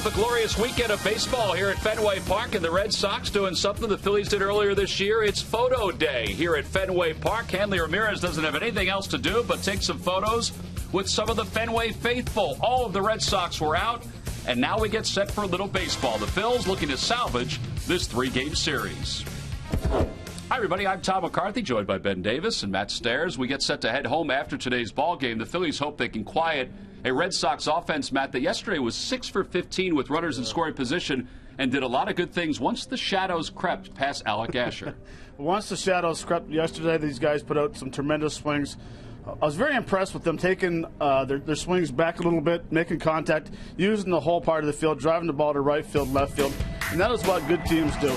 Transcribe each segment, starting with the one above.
a glorious weekend of baseball here at Fenway Park, and the Red Sox doing something the Phillies did earlier this year. It's photo day here at Fenway Park. Hanley Ramirez doesn't have anything else to do but take some photos with some of the Fenway faithful. All of the Red Sox were out, and now we get set for a little baseball. The Phils looking to salvage this 3-game series. Hi, everybody. I'm Tom McCarthy, joined by Ben Davis and Matt Stairs. We get set to head home after today's ball game. The Phillies hope they can quiet a Red Sox offense, Matt, that yesterday was 6 for 15 with runners in scoring position and did a lot of good things once the shadows crept past Alec Asher. Once the shadows crept yesterday, these guys put out some tremendous swings. I was very impressed with them taking their swings back a little bit, making contact, using the whole part of the field, driving the ball to right field, left field, and that is what good teams do.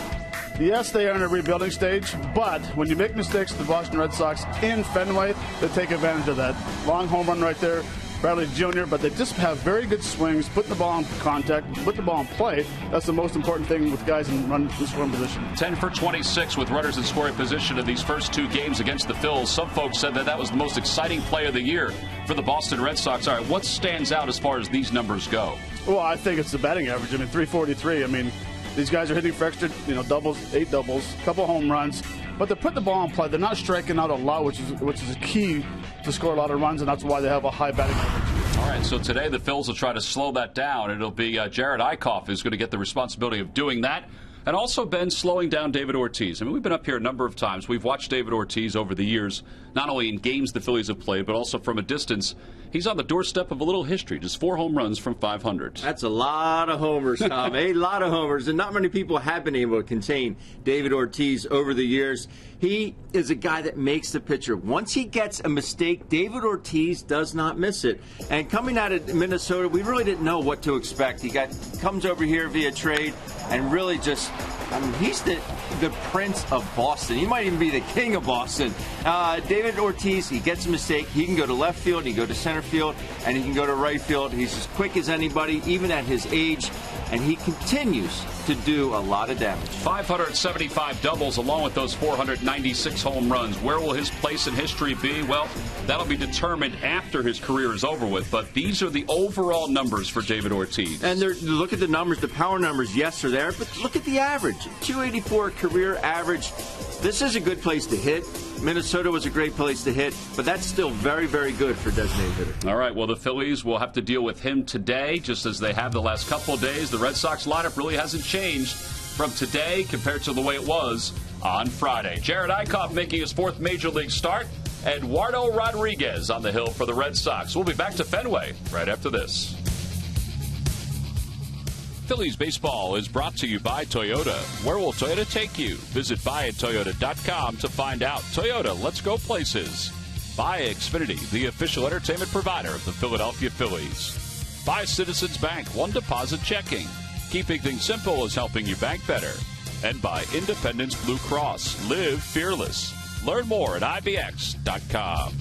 Yes, they are in a rebuilding stage, but when you make mistakes, the Boston Red Sox in Fenway, they take advantage of that. Long home run right there, Bradley Jr., but they just have very good swings, putting the ball in contact, put the ball in play. That's the most important thing with guys in scoring position. 10 for 26 with runners in scoring position in these first 2 games against the Phils. Some folks said that was the most exciting play of the year for the Boston Red Sox. All right, what stands out as far as these numbers go? Well, I think it's the batting average. 343. These guys are hitting for extra, doubles, 8 doubles, a couple home runs, but they're putting the ball in play. They're not striking out a lot, which is a key to score a lot of runs, and that's why they have a high batting average. All right, so today the Phils will try to slow that down. It'll be Jared Eichhoff who's going to get the responsibility of doing that. And also, Ben, slowing down David Ortiz. We've been up here a number of times. We've watched David Ortiz over the years, not only in games the Phillies have played, but also from a distance. He's on the doorstep of a little history, just 4 home runs from 500. That's a lot of homers, Tom. A lot of homers, and not many people have been able to contain David Ortiz over the years. He is a guy that makes the pitcher. Once he gets a mistake, David Ortiz does not miss it. And coming out of Minnesota, we really didn't know what to expect. He comes over here via trade and really just, he's the prince of Boston. He might even be the king of Boston. David Ortiz, he gets a mistake. He can go to left field, he can go to center field, and he can go to right field. He's as quick as anybody, even at his age, and he continues to do a lot of damage. 575 doubles along with those 496 home runs. Where will his place in history be? Well, that'll be determined after his career is over with, but these are the overall numbers for David Ortiz. And look at the numbers, the power numbers, yes, are there, but look at the average. 284 career average. This is a good place to hit. Minnesota was a great place to hit, but that's still very, very good for designated hitter. All right, well, the Phillies will have to deal with him today, just as they have the last couple of days. The Red Sox lineup really hasn't changed from today compared to the way it was on Friday. Jared Eichhoff making his 4th Major League start. Eduardo Rodriguez on the hill for the Red Sox. We'll be back to Fenway right after this. Phillies baseball is brought to you by Toyota. Where will Toyota take you? Visit buyattoyota.com to find out. Toyota, let's go places. By Xfinity, the official entertainment provider of the Philadelphia Phillies. By Citizens Bank, one deposit checking. Keeping things simple is helping you bank better. And by Independence Blue Cross. Live fearless. Learn more at ibx.com.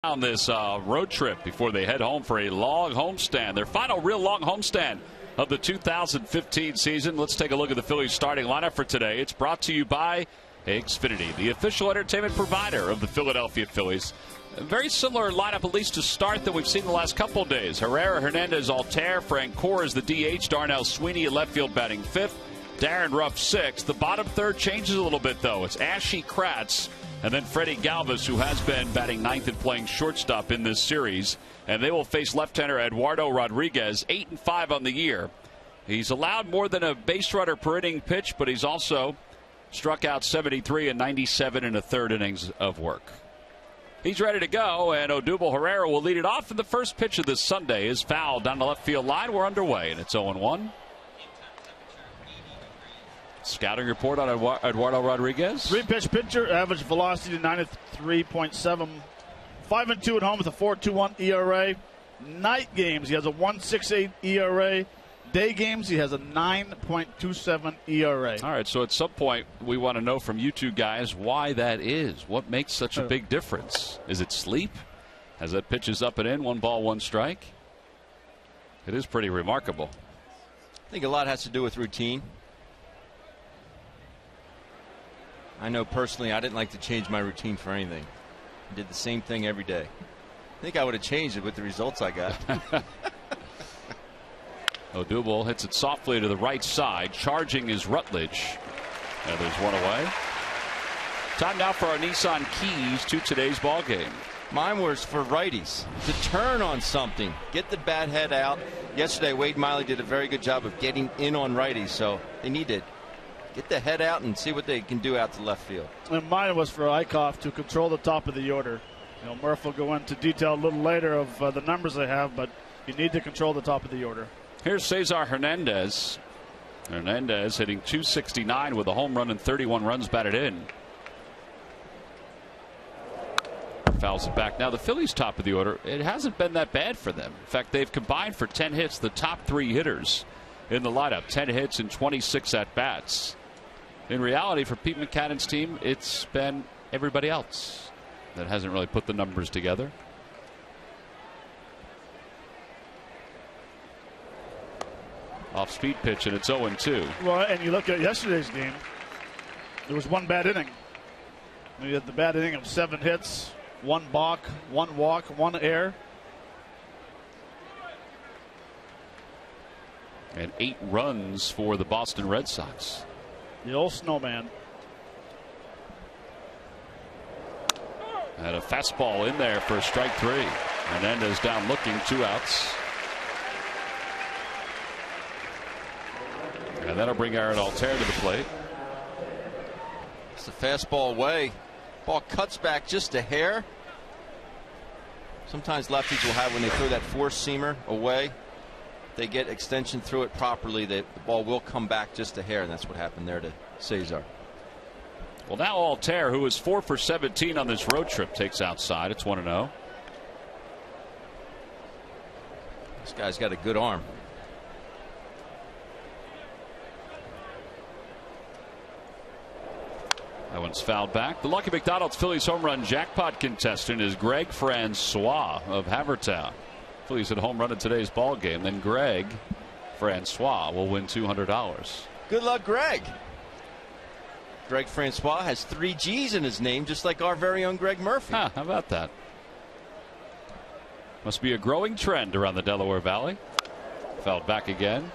On this road trip before they head home for a long homestand, their final real long homestand of the 2015 season. Let's take a look at the Phillies starting lineup for today. It's brought to you by Xfinity, the official entertainment provider of the Philadelphia Phillies. A very similar lineup, at least to start, that we've seen the last couple of days. Herrera, Hernandez, Altair, Francoeur is the DH, Darnell Sweeney in left field batting fifth, Darren Ruff sixth. The bottom third changes a little bit, though. It's Ashy Kratz and then Freddie Galvis, who has been batting ninth and playing shortstop in this series. And they will face left-hander Eduardo Rodriguez, 8-5 on the year. He's allowed more than a base runner per inning pitch, but he's also struck out 73 and 97 in a third innings of work. He's ready to go, and Odubel Herrera will lead it off. And the first pitch of this Sunday is fouled down the left field line. We're underway, and it's 0-1. Scouting report on Eduardo Rodriguez. Three-pitch pitcher, average velocity 93.7. 5-2 at home with a 4.21 ERA. Night games, he has a 1.68 ERA. Day games, he has a 9.27 ERA. All right, so at some point, we want to know from you two guys why that is. What makes such a big difference? Is it sleep? As that pitch is up and in, 1 ball, 1 strike? It is pretty remarkable. I think a lot has to do with routine. I know personally I didn't like to change my routine for anything. I did the same thing every day. I think I would have changed it with the results I got. Odubel hits it softly to the right side. Charging is Rutledge. And there's one away. Time now for our Nissan keys to today's ball game. Mine was for righties to turn on something, get the bat head out. Yesterday, Wade Miley did a very good job of getting in on righties, so they need to get the head out and see what they can do out to left field. And mine was for Eichhoff to control the top of the order. You know, Murph will go into detail a little later of the numbers they have, but you need to control the top of the order. Here's Cesar Hernandez. Hernandez hitting .269 with a home run and 31 runs batted in. Fouls it back. Now the Phillies' top of the order, it hasn't been that bad for them. In fact, they've combined for 10 hits, the top 3 hitters in the lineup. 10 hits and 26 at-bats. In reality, for Pete Maccannon's team, it's been everybody else that hasn't really put the numbers together. Off-speed pitch, and it's 0-2. Well, and you look at yesterday's game, there was 1 bad inning. You had the bad inning of 7 hits, 1 balk, 1 walk, 1 error. And 8 runs for the Boston Red Sox. The old snowman. And a fastball in there for strike 3. Hernandez down looking, 2 outs. And that'll bring Aaron Altair to the plate. It's the fastball away. Ball cuts back just a hair. Sometimes lefties will have, when they throw that four-seamer away, they get extension through it properly, the ball will come back just a hair, and that's what happened there to Cesar. Well, now Altair, who is 4 for 17 on this road trip, takes outside. It's 1-0. This guy's got a good arm. That one's fouled back. The Lucky McDonald's Phillies home run jackpot contestant is Greg Francois of Havertown. Phillies hit a home run in today's ball game. Then Greg Francois will win $200. Good luck, Greg. Greg Francois has 3 G's in his name, just like our very own Greg Murphy. How about that? Must be a growing trend around the Delaware Valley. Fouled back again.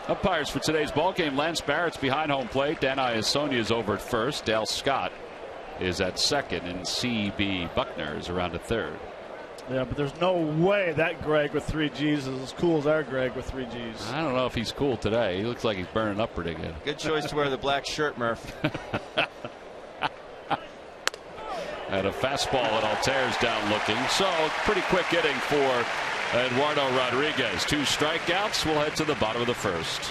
Umpires for today's ball game: Lance Barrett's behind home plate. Dan Iasonia is over at first. Dale Scott is at second, and C.B. Buckner is around at third. Yeah, but there's no way that Greg with 3 G's is as cool as our Greg with 3 G's. I don't know if he's cool today. He looks like he's burning up pretty good. Good choice to wear the black shirt, Murph. And a fastball, and Altair's down looking. So pretty quick inning for Eduardo Rodriguez. 2 strikeouts. We'll head to the bottom of the first.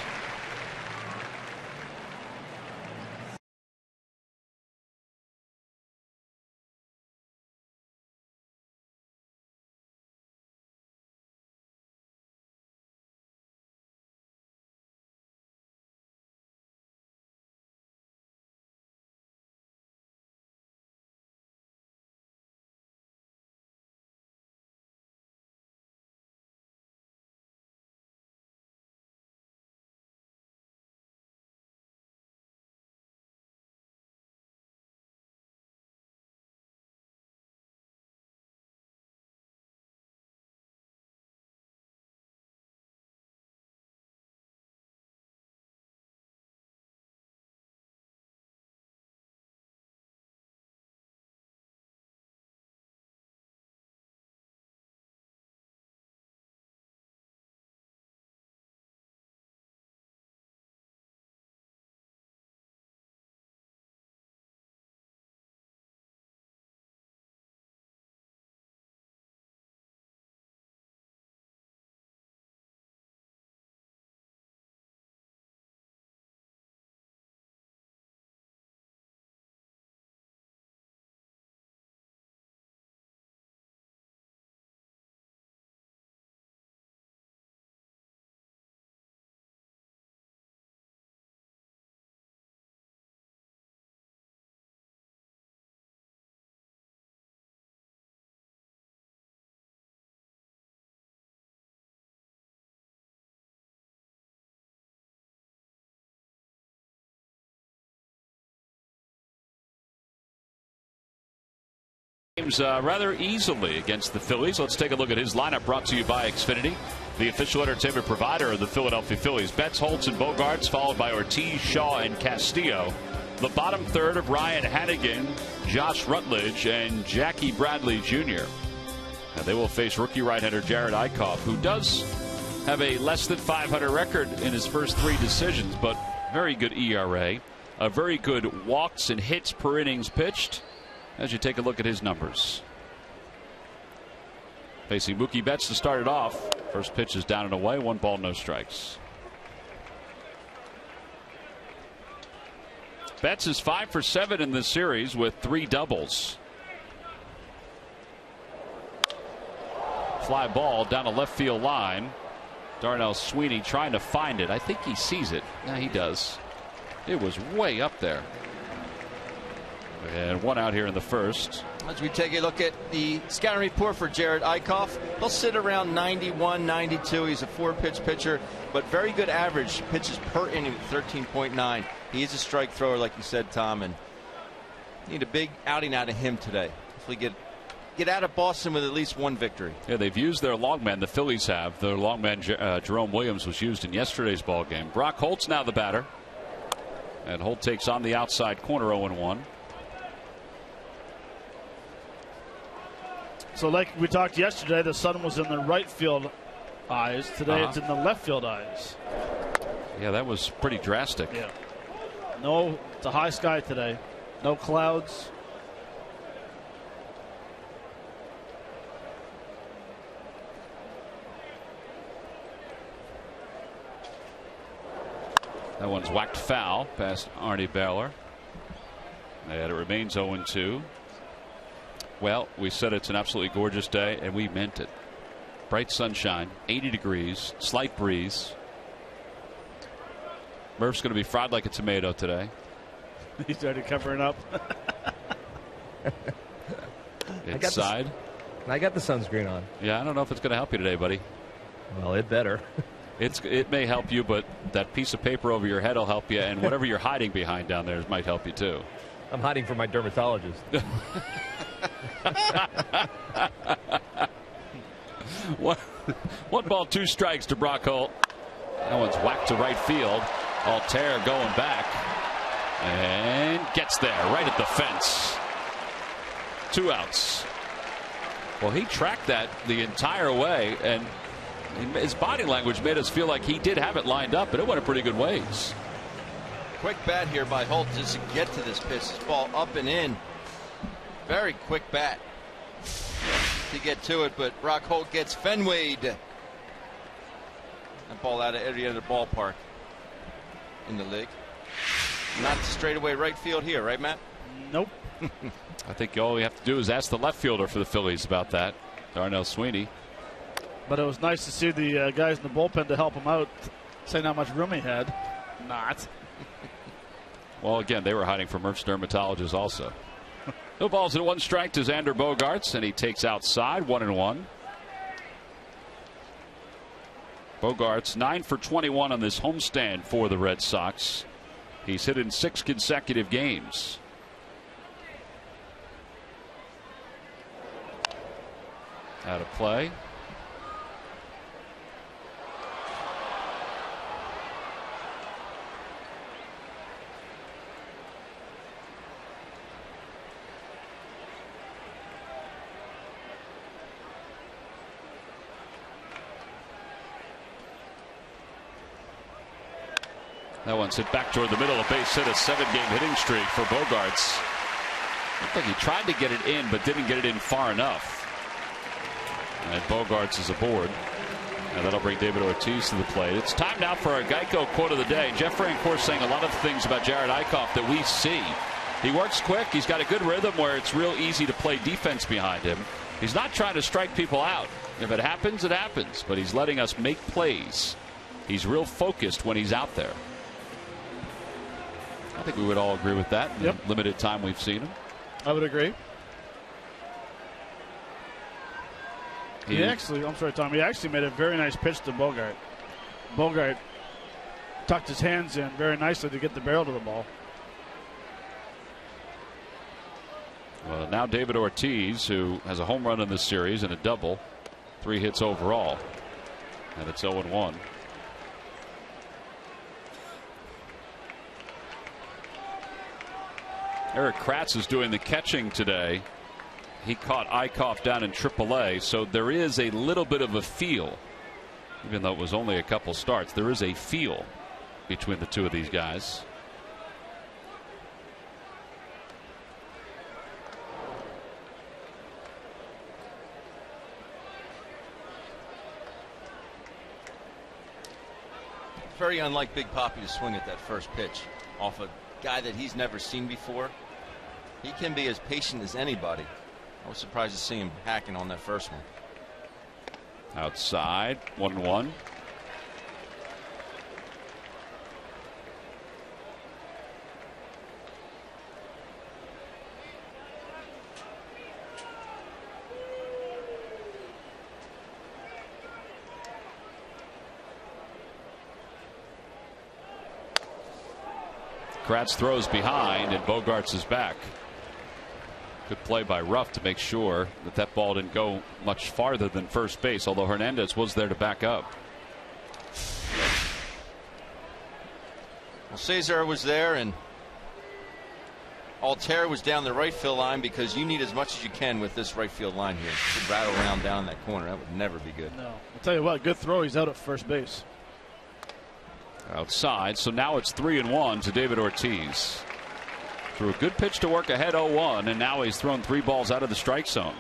games rather easily against the Phillies. Let's take a look at his lineup, brought to you by Xfinity, the official entertainment provider of the Philadelphia Phillies. Betts, Holtz, and Bogaerts, followed by Ortiz, Shaw, and Castillo. The bottom third of Ryan Hanigan, Josh Rutledge, and Jackie Bradley Jr. Now they will face rookie right-hander Jared Eichhoff, who does have a less than .500 record in his first 3 decisions, but very good ERA. A very good walks and hits per innings pitched as you take a look at his numbers. Facing Mookie Betts to start it off. First pitch is down and away. 1 ball, no strikes. Betts is 5 for 7 in this series with 3 doubles. Fly ball down a left field line. Darnell Sweeney trying to find it. I think he sees it. Yeah, he does. It was way up there. And 1 out here in the first. As we take a look at the scouting report for Jared Eichhoff, he'll sit around 91, 92. He's a 4-pitch pitcher, but very good average pitches per inning, 13.9. He is a strike thrower, like you said, Tom, and need a big outing out of him today. Hopefully get out of Boston with at least 1 victory. Yeah, they've used their longman. The Phillies have. Their longman Jerome Williams was used in yesterday's ball game. Brock Holt's now the batter. And Holt takes on the outside corner, 0-1. So like we talked yesterday, the sun was in the right field eyes. Today it's in the left field eyes. Yeah, that was pretty drastic. Yeah. No, it's a high sky today. No clouds. That one's whacked foul past Arnie Baylor. And it remains 0-2. Well, we said it's an absolutely gorgeous day, and we meant it. Bright sunshine, 80 degrees, slight breeze. Murph's going to be fried like a tomato today. He's already covering up. Inside. I got the sunscreen on. Yeah, I don't know if it's going to help you today, buddy. Well, it better. It may help you, but that piece of paper over your head will help you, and whatever you're hiding behind down there might help you too. I'm hiding from my dermatologist. One ball, 2 strikes to Brock Holt. That one's whacked to right field. Altair going back and gets there right at the fence. 2 outs. Well, he tracked that the entire way, and his body language made us feel like he did have it lined up, but it went a pretty good ways. Quick bat here by Holt just to get to this pitch. This ball up and in. Very quick bat to get to it, but Brock Holt gets Fenway'd. That ball out of every end of the ballpark in the league. Not straightaway right field here, right, Matt? Nope. I think all we have to do is ask the left fielder for the Phillies about that, Darnell Sweeney. But it was nice to see the guys in the bullpen to help him out, saying how much room he had. Not. Well, again, they were hiding from Murph's dermatologist also. No balls and 1 strike to Xander Bogaerts, and he takes outside, 1-1. Bogaerts 9 for 21 on this homestand for the Red Sox. He's hit in 6 consecutive games. Out of play. That one's hit back toward the middle. A base hit, a 7-game hitting streak for Bogaerts. Looked like he tried to get it in, but didn't get it in far enough. And Bogaerts is aboard. And that'll bring David Ortiz to the plate. It's time now for our Geico quote of the day. Jeff Francoeur saying a lot of things about Jared Eichhoff that we see. He works quick. He's got a good rhythm where it's real easy to play defense behind him. He's not trying to strike people out. If it happens, it happens. But he's letting us make plays. He's real focused when he's out there. I think we would all agree with that. Yep. The limited time we've seen him. I would agree. I'm sorry, Tom. He actually made a very nice pitch to Bogart. Bogart tucked his hands in very nicely to get the barrel to the ball. Well, now David Ortiz, who has a home run in this series and a double, 3 hits overall, and it's 0-1. Eric Kratz is doing the catching today. He caught Eichhoff down in AAA, so there is a little bit of a feel, even though it was only a couple starts. There is a feel between the two of these guys. Very unlike Big Papi to swing at that first pitch off a guy that he's never seen before. He can be as patient as anybody. I was surprised to see him hacking on that first one. Outside, 1-1. Kratz throws behind, and Bogarts is back. Good play by Ruff to make sure that that ball didn't go much farther than first base, although Hernandez was there to back up. Well, Cesar was there, and Altair was down the right field line, because you need as much as you can with this right field line here. You could rattle around down that corner. That would never be good. No. I'll tell you what, good throw. He's out at first base. Outside, so now it's 3-1 to David Ortiz. Threw a good pitch to work ahead 0-1, and now he's thrown 3 balls out of the strike zone.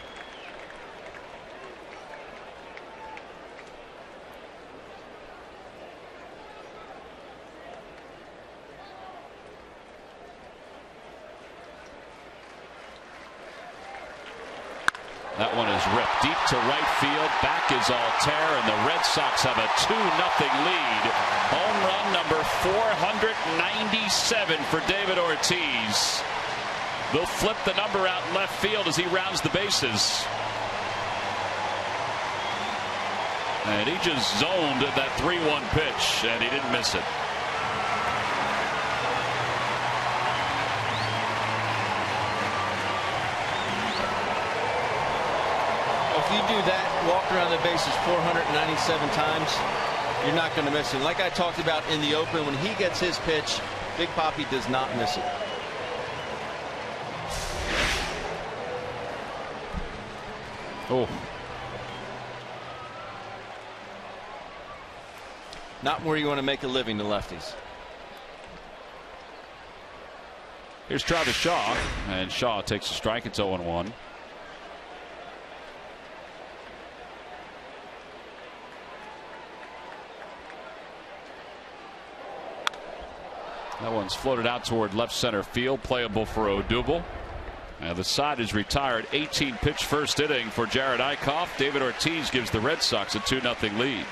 That one is ripped deep to right field. Back is Altair, and the Red Sox have a 2-0 lead. Home run number 497 for David Ortiz. They'll flip the number out in left field as he rounds the bases. And he just zoned that 3-1 pitch, and he didn't miss it. If you do that, walk around the bases 497 times, you're not going to miss him. Like I talked about in the open, when he gets his pitch, Big Papi does not miss it. Oh. Not where you want to make a living, the lefties. Here's Travis Shaw, and Shaw takes a strike. It's 0-1. That one's floated out toward left center field, playable for Odubel. And the side is retired. 18 pitch first inning for Jared Eichhoff. David Ortiz gives the Red Sox a 2-0 lead.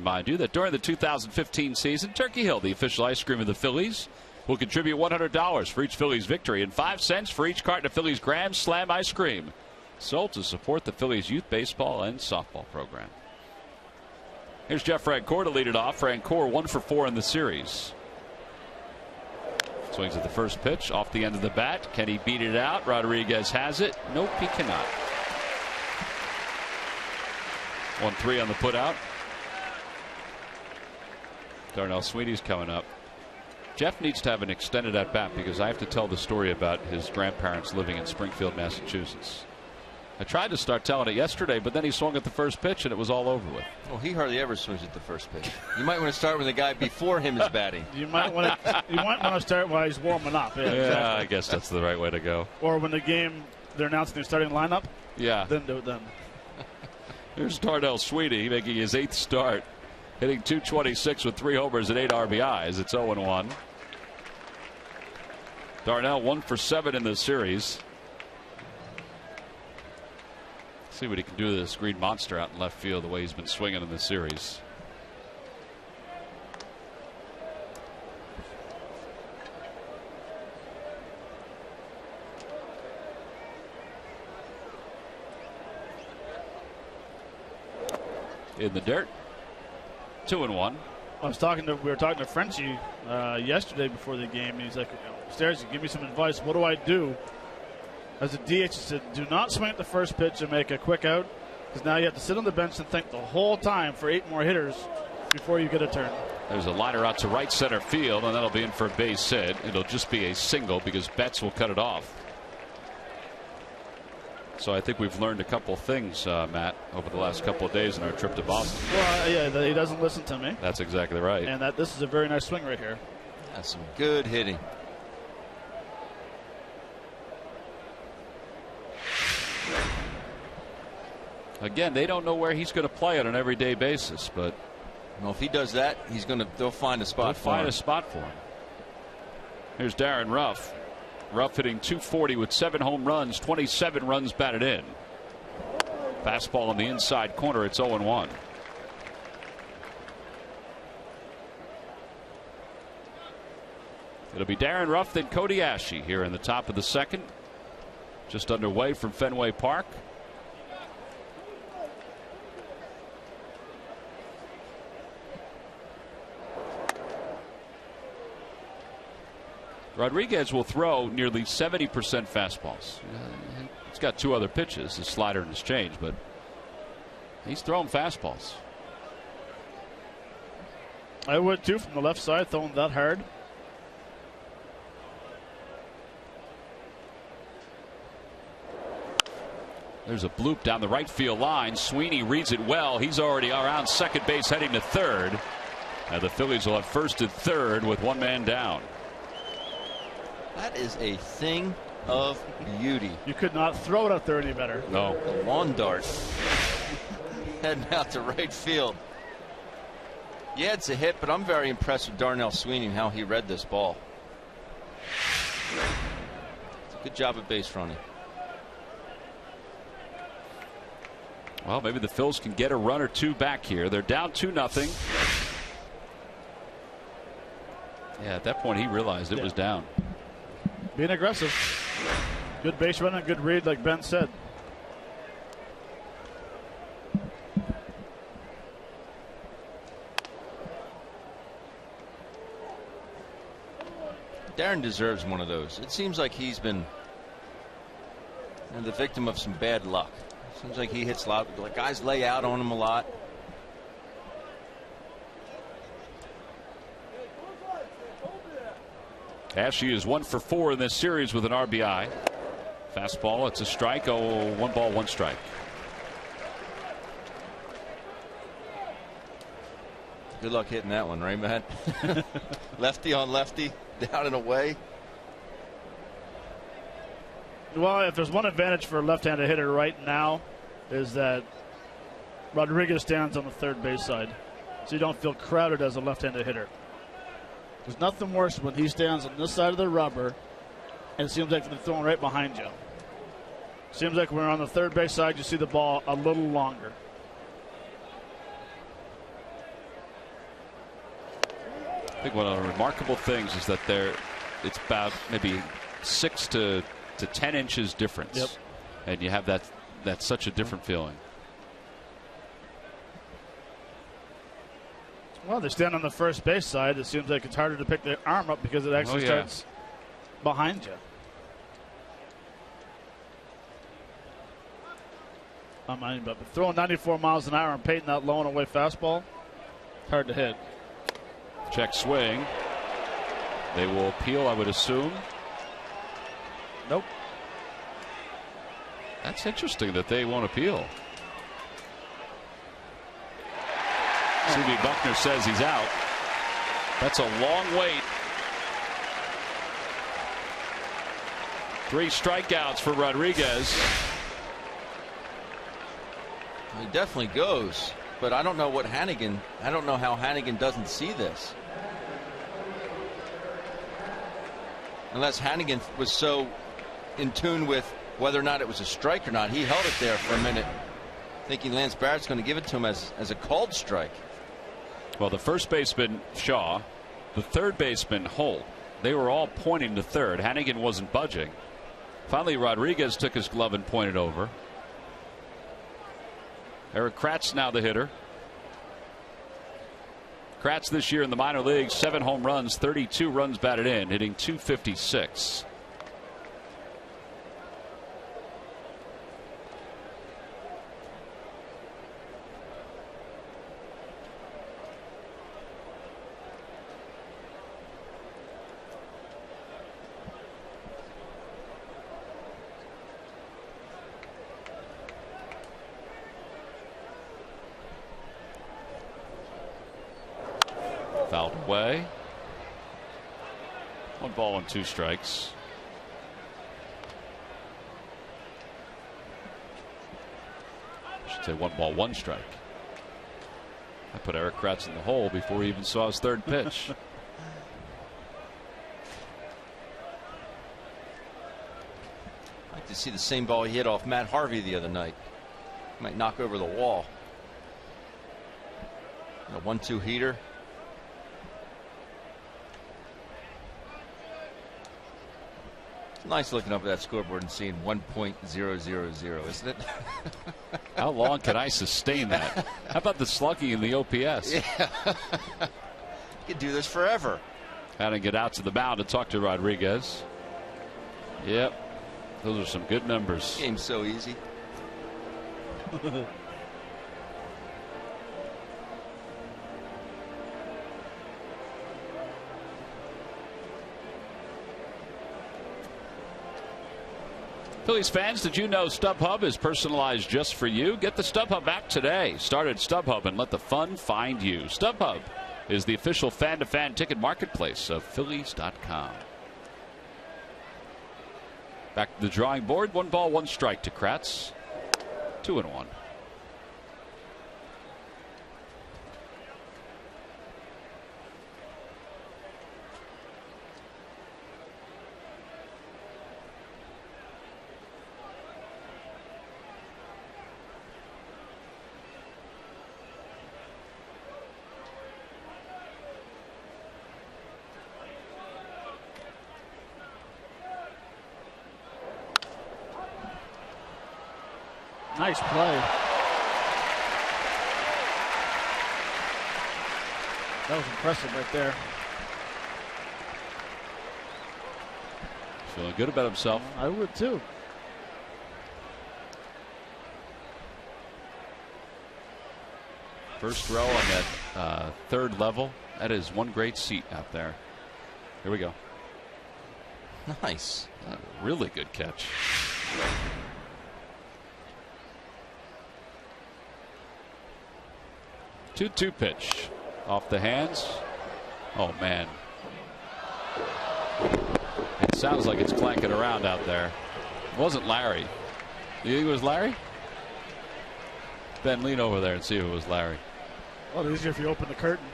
Remind you that during the 2015 season, Turkey Hill, the official ice cream of the Phillies, will contribute $100 for each Phillies victory and 5 cents for each carton of Phillies Grand Slam ice cream, sold to support the Phillies youth baseball and softball program. Here's Jeff Francoeur to lead it off. Francoeur 1 for 4 in the series. Swings at the first pitch off the end of the bat. Can he beat it out? Rodriguez has it. Nope, he cannot. 1-3 on the put out. Darnell Sweeney's coming up. Jeff needs to have an extended at bat because I have to tell the story about his grandparents living in Springfield, Massachusetts. I tried to start telling it yesterday, but then he swung at the first pitch and it was all over with. Well, he hardly ever swings at the first pitch. You might want to start with the guy before him is batting. You might want to start while he's warming up. Yeah, exactly. I guess that's the right way to go. Or when they're announcing their starting lineup. Yeah. Then do it then. Here's Darnell Sweeney making his 8th start, hitting .226 with 3 homers and 8 RBIs. It's 0-1. Darnell 1 for 7 in this series. See what he can do to this green monster out in left field, the way he's been swinging in this series. In the dirt. 2-1. We were talking to Frenchie yesterday before the game, and he's like, "Stairs, give me some advice. What do I do?" As a DH, he said, "Do not swing at the first pitch and make a quick out, because now you have to sit on the bench and think the whole time for 8 more hitters before you get a turn." There's a liner out to right center field, and that'll be in for a base hit. It'll just be a single because Betts will cut it off. So I think we've learned a couple things, Matt, over the last couple of days in our trip to Boston. Well, yeah, he doesn't listen to me. That's exactly right. And this is a very nice swing right here. That's some good hitting. Again, they don't know where he's going to play on an everyday basis, but well, if he does that, they'll find a spot for him. Here's Darren Ruff. Ruff hitting .240 with 7 home runs, 27 runs batted in. Fastball on the inside corner. It's 0-1. It'll be Darren Ruff, then Cody Ashe here in the top of the second. Just underway from Fenway Park. Rodriguez will throw nearly 70% fastballs. He's got 2 other pitches, his slider and his change, but he's throwing fastballs. I would too, from the left side, throwing that hard. There's a bloop down the right field line. Sweeney reads it well. He's already around second base heading to third. And the Phillies will have first and third with 1 man down. That is a thing of beauty. You could not throw it out there any better. No. The lawn dart heading out to right field. Yeah, it's a hit, but I'm very impressed with Darnell Sweeney and how he read this ball. It's a good job at base running. Well, maybe the Phils can get a run or 2 back here. They're down 2-0. Yeah, at that point he realized it was down. Being aggressive. Good base running, good read, like Ben said. Darren deserves one of those. It seems like he's been the victim of some bad luck. Seems like he hits a lot. Like guys lay out on him a lot. Ashe is 1 for 4 in this series with an RBI. Fastball, it's a strike. 1 ball, 1 strike. Good luck hitting that one, right, Matt? Lefty on lefty, down and away. Well, if there's one advantage for a left-handed hitter right now, is that Rodriguez stands on the third base side, so you don't feel crowded as a left-handed hitter. There's nothing worse when he stands on this side of the rubber and it seems like they're throwing right behind you. Seems like when we're on the third base side, you see the ball a little longer. I think one of the remarkable things is that it's about maybe 6 to 10 inches difference. Yep. And you have that's such a different feeling. Well, they stand on the first base side. It seems like it's harder to pick their arm up because it actually starts behind you. But throwing 94 miles an hour and painting that low and away fastball, hard to hit. Check swing. They will appeal, I would assume. Nope. That's interesting that they won't appeal. C.B. Buckner says he's out. That's a long wait. 3 strikeouts for Rodriguez. He definitely goes, but I don't know what I don't know how Hannigan doesn't see this. Unless Hannigan was so in tune with whether or not it was a strike or not. He held it there for a minute, thinking Lance Barrett's going to give it to him as a called strike. Well, the first baseman, Shaw, the third baseman, Holt, they were all pointing to third. Hannigan wasn't budging. Finally, Rodriguez took his glove and pointed over. Eric Kratz now the hitter. Kratz this year in the minor leagues, 7 home runs, 32 runs batted in, hitting .256. Fouled away. 1 ball and 2 strikes. I should say 1 ball, 1 strike. I put Eric Kratz in the hole before he even saw his third pitch. I'd like to see the same ball he hit off Matt Harvey the other night. Might knock over the wall. A 1-2 heater. Nice looking up at that scoreboard and seeing 1.000, isn't it? How long can I sustain that? How about the slugging in the OPS? Yeah. You could do this forever. Had to get out to the mound to talk to Rodriguez. Yep. Those are some good numbers. Game's so easy. Phillies fans, did you know StubHub is personalized just for you? Get the StubHub app today. Start at StubHub and let the fun find you. StubHub is the official fan-to-fan ticket marketplace of Phillies.com. Back to the drawing board. 1 ball, 1 strike to Kratz. 2-1. Nice play. That was impressive right there. Feeling good about himself. I would too. First row on that third level. That is one great seat out there. Here we go. Nice. A really good catch. 2-2 pitch off the hands. Oh man, it sounds like it's clanking around out there. It wasn't Larry. You think it was Larry? Ben, lean over there and see if it was Larry. Well, it's easier if you open the curtain.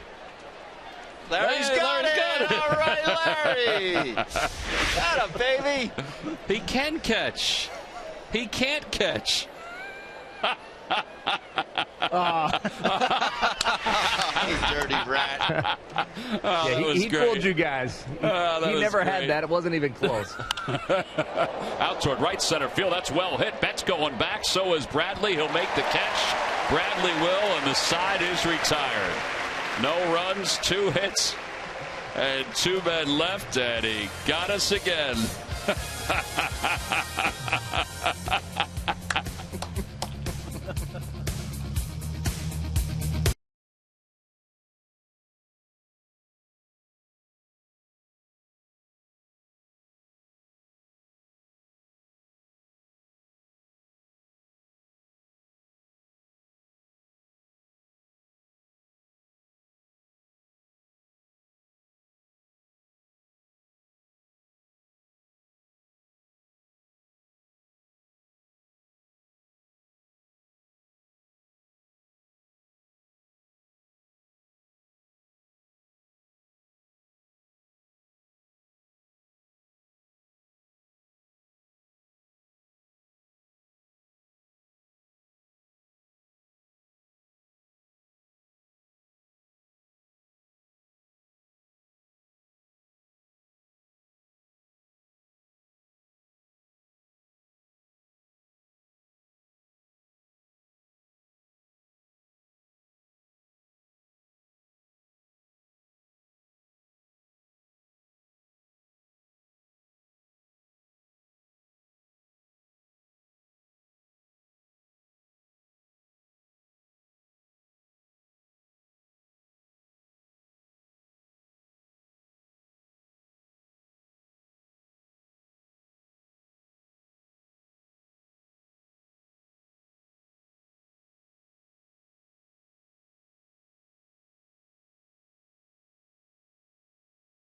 Larry's got it. All right, Larry. Got him, baby. He can catch. He can't catch. dirty rat. Yeah, he fooled you guys. He never had that. It wasn't even close. Out toward right center field. That's well hit. Betts going back. So is Bradley. He'll make the catch. Bradley will, and the side is retired. No runs, 2 hits, and 2 men left, and he got us again.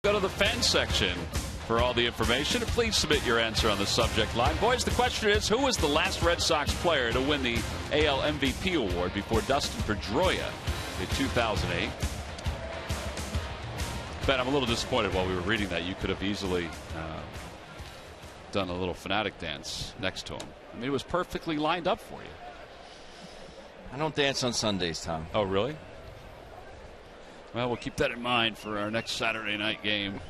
Go to the fan section for all the information, and please submit your answer on the subject line. Boys, the question is, who was the last Red Sox player to win the AL MVP award before Dustin Pedroia in 2008? Ben, I'm a little disappointed while we were reading that. You could have easily done a little fanatic dance next to him. I mean, it was perfectly lined up for you. I don't dance on Sundays, Tom. Oh, really? Well, we'll keep that in mind for our next Saturday night game.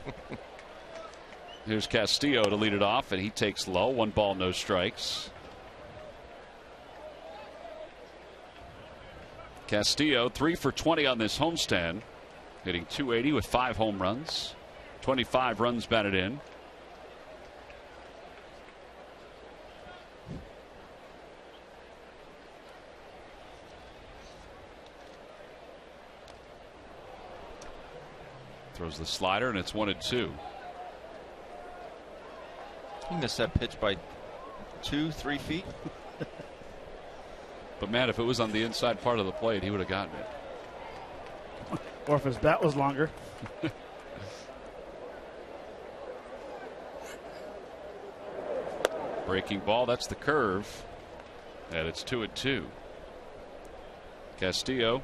Here's Castillo to lead it off, and he takes low. 1 ball, no strikes. Castillo 3 for 20 on this homestand, hitting .280 with 5 home runs, 25 runs batted in. Throws the slider, and it's 1-2. He missed that pitch by 2-3 feet. But man, if it was on the inside part of the plate, he would have gotten it. Or if his bat was longer. Breaking ball, that's the curve. And it's 2-2. Castillo,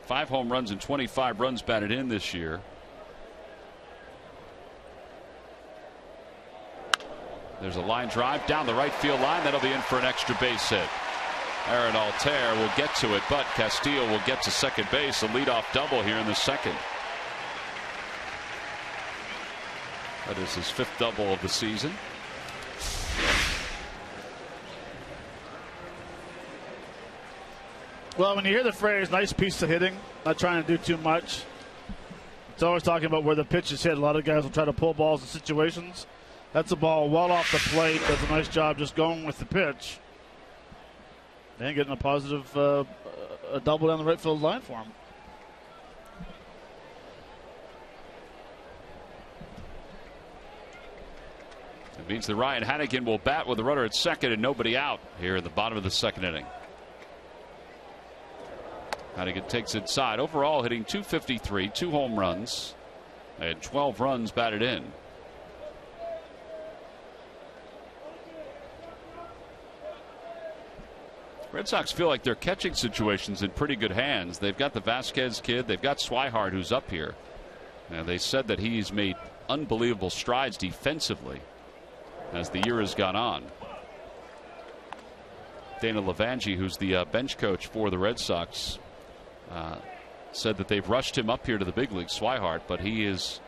5 home runs and 25 runs batted in this year. There's a line drive down the right field line. That'll be in for an extra base hit. Aaron Altair will get to it, but Castillo will get to second base. A leadoff double here in the second. That is his 5th double of the season. Well, when you hear the phrase nice piece of hitting, not trying to do too much, it's always talking about where the pitch is hit. A lot of guys will try to pull balls in situations. That's a ball well off the plate. Does a nice job just going with the pitch. And getting a positive a double down the right field line for him. It means that Ryan Hannigan will bat with a runner at second and nobody out here in the bottom of the second inning. Hannigan takes inside. Overall hitting .253, 2 home runs, and 12 runs batted in. Red Sox feel like their catching situation's in pretty good hands. They've got the Vasquez kid. They've got Swihart, who's up here. And they said that he's made unbelievable strides defensively as the year has gone on. Dana Lavangi, who's the bench coach for the Red Sox, said that they've rushed him up here to the big league, Swihart, but he has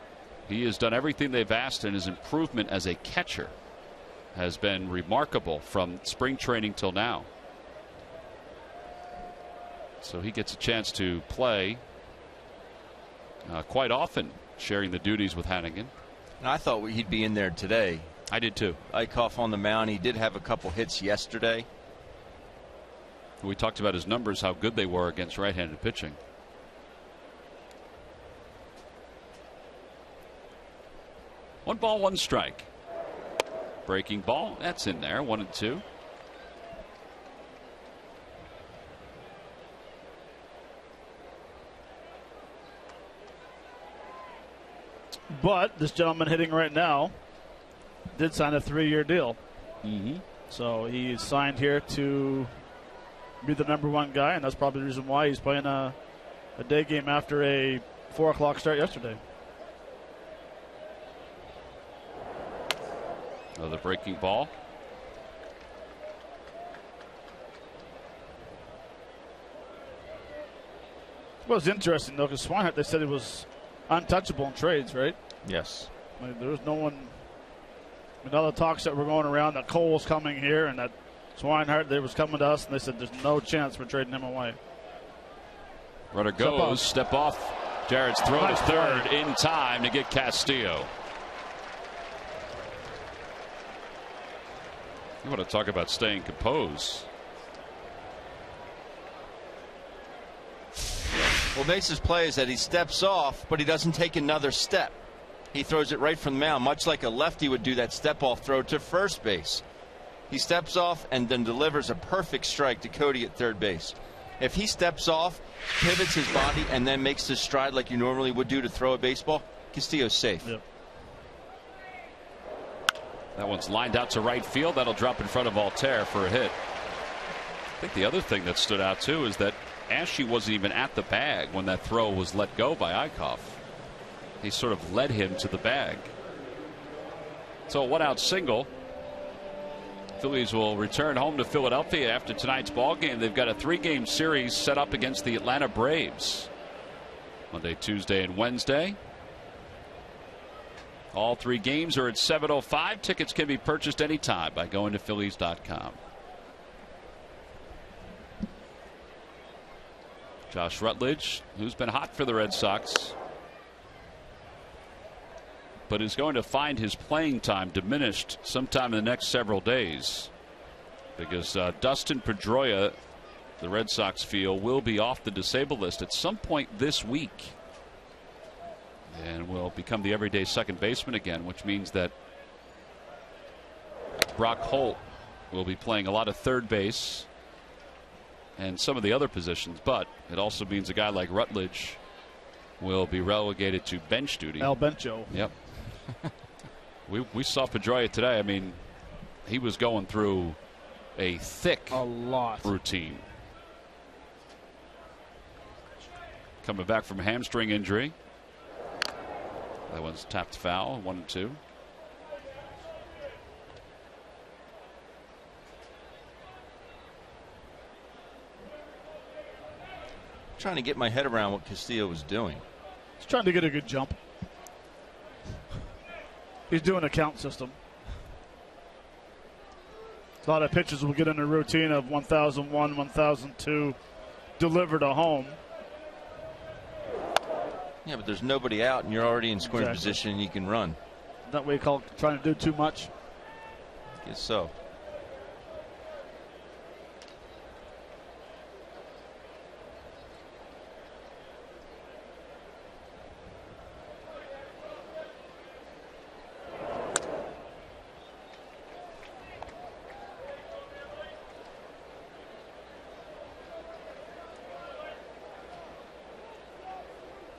done everything they've asked, and his improvement as a catcher has been remarkable from spring training till now. So he gets a chance to play quite often, sharing the duties with Hannigan. And I thought he'd be in there today. I did too. Eichhoff on the mound. He did have a couple hits yesterday. We talked about his numbers, how good they were against right-handed pitching. One ball, one strike. Breaking ball, that's in there. 1-2. But this gentleman hitting right now did sign a 3-year deal. So he's signed here to be the #1 guy, and that's probably the reason why he's playing a day game after a 4 o'clock start yesterday. Another breaking ball. Well, it's interesting, though, because Swihart, they said it was untouchable in trades, right? Yes. I mean, there was no one. I mean, all the talks that were going around that Cole was coming here and that Swihart, they was coming to us, and they said there's no chance for trading him away. Runner goes, step off. Jarrett's throw to third in time to get Castillo. You want to talk about staying composed. Well, Base's play is that he steps off, but he doesn't take another step. He throws it right from the mound, much like a lefty would do that step-off throw to first base. He steps off and then delivers a perfect strike to Cody at third base. If he steps off, pivots his body, and then makes his stride like you normally would do to throw a baseball, Castillo's safe. Yep. That one's lined out to right field. That'll drop in front of Altair for a hit. I think the other thing that stood out, too, is that Ashe wasn't even at the bag when that throw was let go by Eichhoff. He sort of led him to the bag. So a one-out single. Phillies will return home to Philadelphia after tonight's ball game. They've got a 3-game series set up against the Atlanta Braves. Monday, Tuesday, and Wednesday. All 3 games are at 7:05. Tickets can be purchased anytime by going to Phillies.com. Josh Rutledge, who's been hot for the Red Sox, but is going to find his playing time diminished sometime in the next several days, because Dustin Pedroia, the Red Sox feel, will be off the disabled list at some point this week and will become the everyday second baseman again, which means that Brock Holt will be playing a lot of third base and some of the other positions, but it also means a guy like Rutledge will be relegated to bench duty. El Bencho. Yep. we saw Pedroia today. I mean, he was going through a thick routine. Coming back from a hamstring injury. That one's tapped foul. 1-2. Trying to get my head around what Castillo was doing. He's trying to get a good jump. He's doing a count system. A lot of pitchers will get in a routine of 1001, 1002 delivered to home. Yeah, but there's nobody out, and you're already in scoring position, and you can run. That way you call trying to do too much? I guess so.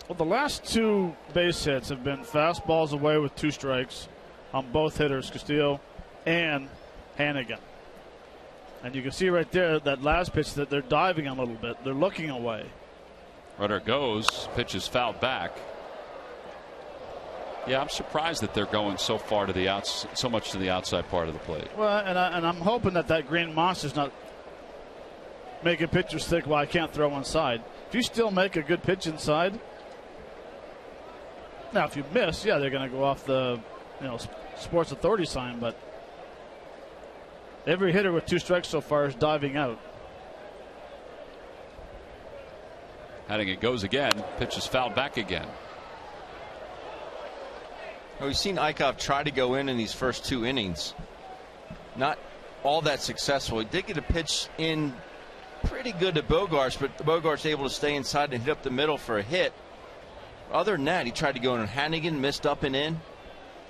Well, the last 2 base hits have been fastballs away with 2 strikes on both hitters, Castillo and Hannigan. And you can see right there that last pitch that they're diving a little bit. They're looking away. Runner goes. Pitch is fouled back. Yeah, I'm surprised that they're going so far to the so much to the outside part of the plate. Well, and I'm hoping that green monster's not making pitchers think, well, I can't throw inside. If you still make a good pitch inside, now if you miss, yeah, they're going to go off the Sports Authority sign, but every hitter with 2 strikes so far is diving out. It goes again. Pitch is fouled back again. Well, we've seen Eichhoff try to go in these first 2 innings. Not all that successful. He did get a pitch in pretty good to Bogaerts, but Bogaerts able to stay inside and hit up the middle for a hit. Other than that, he tried to go in, and Hannigan missed up and in.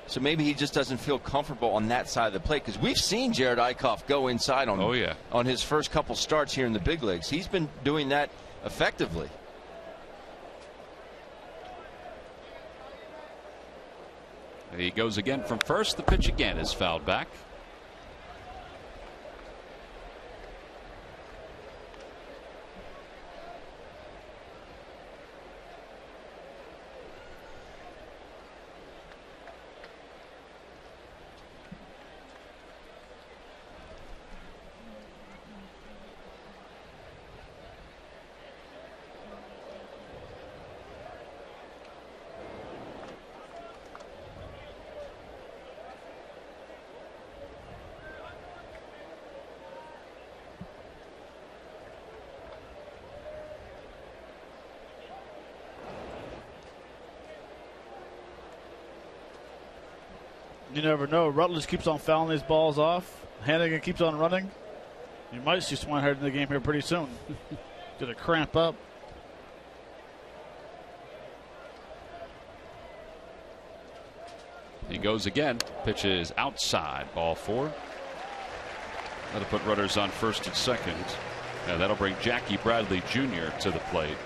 So maybe he just doesn't feel comfortable on that side of the plate, because we've seen Jared Eichhoff go inside on his first couple starts here in the big leagues. He's been doing that effectively. He goes again from first. The pitch again is fouled back. You never know. Rutledge keeps on fouling these balls off. Hannigan keeps on running. You might see Swinehart in the game here pretty soon. Gonna cramp up. He goes again. Pitch is outside. Ball 4. That'll put runners on first and second. And that'll bring Jackie Bradley Jr. to the plate.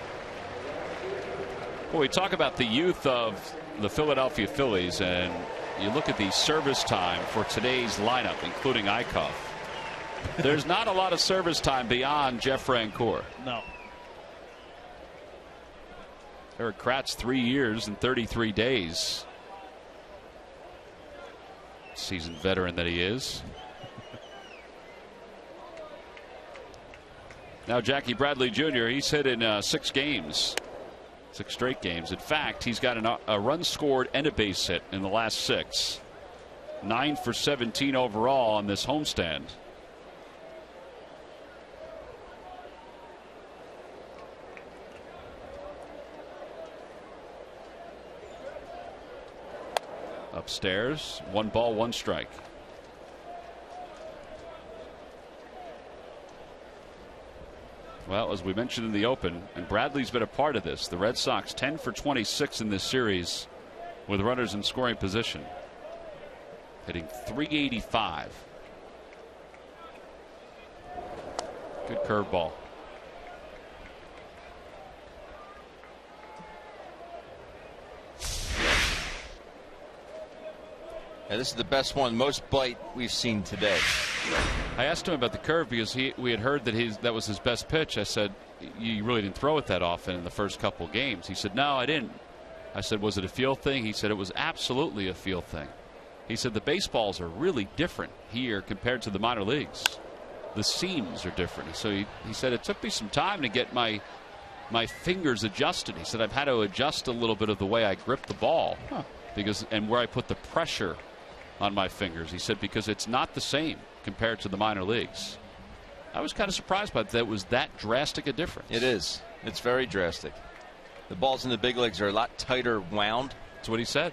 Well, we talk about the youth of the Philadelphia Phillies, and you look at the service time for today's lineup, including Eichhoff. There's not a lot of service time beyond Jeff Francoeur. No. Eric Kratz, 3 years and 33 days. Seasoned veteran that he is. Now Jackie Bradley Jr., he's hit in 6 games. 6 straight games. In fact, he's got a run scored and a base hit in the last 6. 9 for 17 overall on this homestand. Upstairs, 1 ball, 1 strike. Well, as we mentioned in the open, and Bradley's been a part of this, the Red Sox 10 for 26 in this series with runners in scoring position. Hitting .385. Good curveball. Yeah, this is the best one, most bite we've seen today. I asked him about the curve because we had heard that that was his best pitch. I said, you really didn't throw it that often in the first couple games. He said, no, I didn't. I said, was it a feel thing? He said, it was absolutely a feel thing. He said, the baseballs are really different here compared to the minor leagues. The seams are different. So he said, it took me some time to get my fingers adjusted. He said, I've had to adjust a little bit of the way I grip the ball and where I put the pressure on my fingers. He said, because it's not the same compared to the minor leagues. I was kind of surprised by that. It was that drastic a difference. It is. It's very drastic. The balls in the big leagues are a lot tighter wound. That's what he said.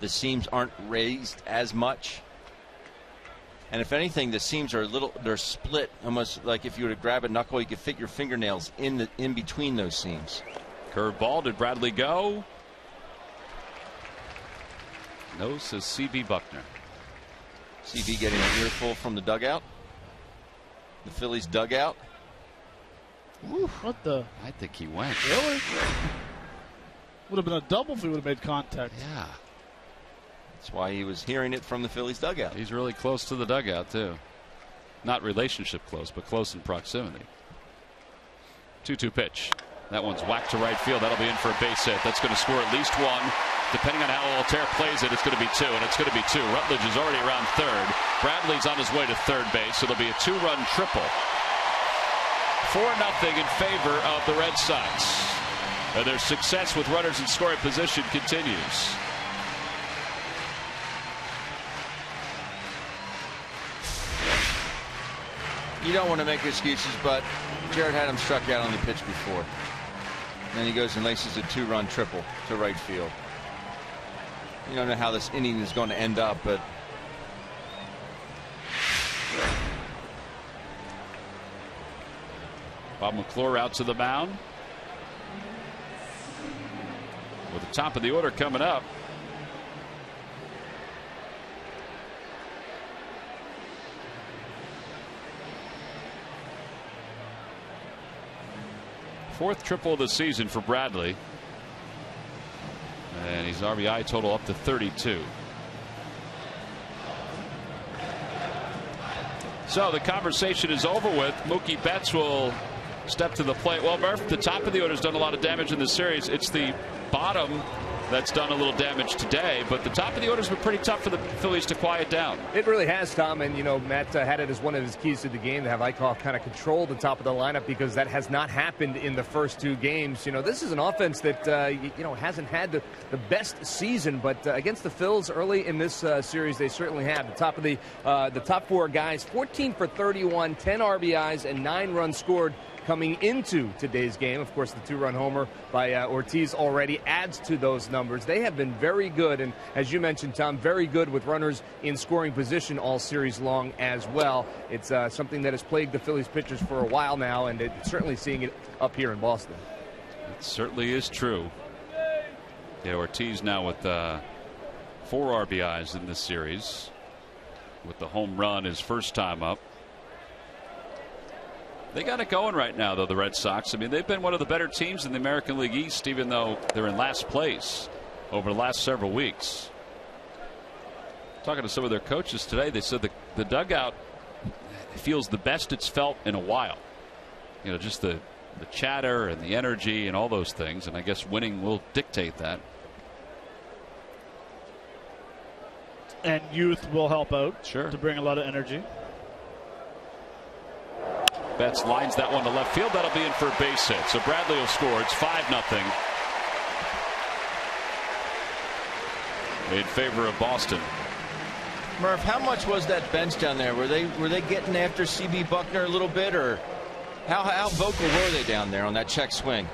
The seams aren't raised as much. And if anything, the seams are they're split, almost like if you were to grab a knuckle, you could fit your fingernails in between those seams. Curve ball. Did Bradley go? No, says C.B. Buckner. C.B. getting an earful from the dugout. The Phillies dugout. Woo, what the? I think he went. Really? Would have been a double if he would have made contact. Yeah. That's why he was hearing it from the Phillies dugout. He's really close to the dugout, too. Not relationship close, but close in proximity. 2-2 pitch. That one's whacked to right field. That'll be in for a base hit. That's going to score at least 1. Depending on how Altair plays it, it's going to be 2, and it's going to be 2. Rutledge is already around third. Bradley's on his way to third base. It'll be a 2-run triple 4-0 in favor of the Red Sox. And their success with runners in scoring position continues. You don't want to make excuses, but Jared had him struck out on the pitch before. And then he goes and laces a 2-run triple to right field. You don't know how this inning is going to end up, but Bob McClure out to the mound. With the top of the order coming up. Fourth triple of the season for Bradley. And his RBI total up to 32. So the conversation is over with. Mookie Betts will step to the plate. Well, Murph, the top of the order has done a lot of damage in this series. It's the bottom that's done a little damage today, but the top of the order has been pretty tough for the Phillies to quiet down. It really has, Tom, and Matt had it as one of his keys to the game to have Eichhoff kind of control the top of the lineup, because that has not happened in the first two games. This is an offense that hasn't had the best season, but against the Phils early in this series, they certainly have. The top four guys, 14 for 31, 10 RBIs, and 9 runs scored coming into today's game. Of course, the 2-run homer by Ortiz already adds to those numbers. They have been very good, and as you mentioned, Tom, very good with runners in scoring position all series long as well. It's something that has plagued the Phillies pitchers for a while now, and it's certainly seeing it up here in Boston. It certainly is true. Yeah, Ortiz now with 4 RBIs in this series, with the home run his first time up. They got it going right now, though, the Red Sox. I mean, they've been one of the better teams in the American League East, even though they're in last place over the last several weeks. Talking to some of their coaches today, they said the dugout feels the best it's felt in a while. Just the chatter and the energy and all those things, and I guess winning will dictate that. And youth will help out, sure, to bring a lot of energy. Betts lines that one to left field. That'll be in for a base hit. So Bradley will score. It's 5-0 in favor of Boston. Murph, how much was that bench down there? Were they getting after CB Buckner a little bit, or how vocal were they down there on that check swing?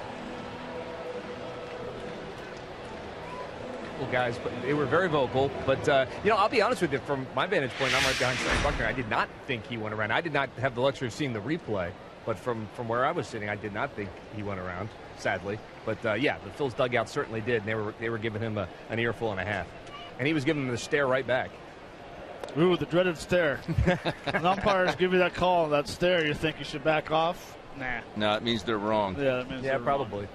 Guys, but they were very vocal. But I'll be honest with you, from my vantage point, I'm right behind CB Buckner. I did not think he went around. I did not have the luxury of seeing the replay, but from where I was sitting, I did not think he went around, sadly. But the Phil's dugout certainly did, and they were giving him an earful and a half, and he was giving them the stare right back. Ooh, the dreaded stare. When umpires give you that call, that stare, you think you should back off? Nah. No, it means they're wrong. Yeah, that means they're probably wrong.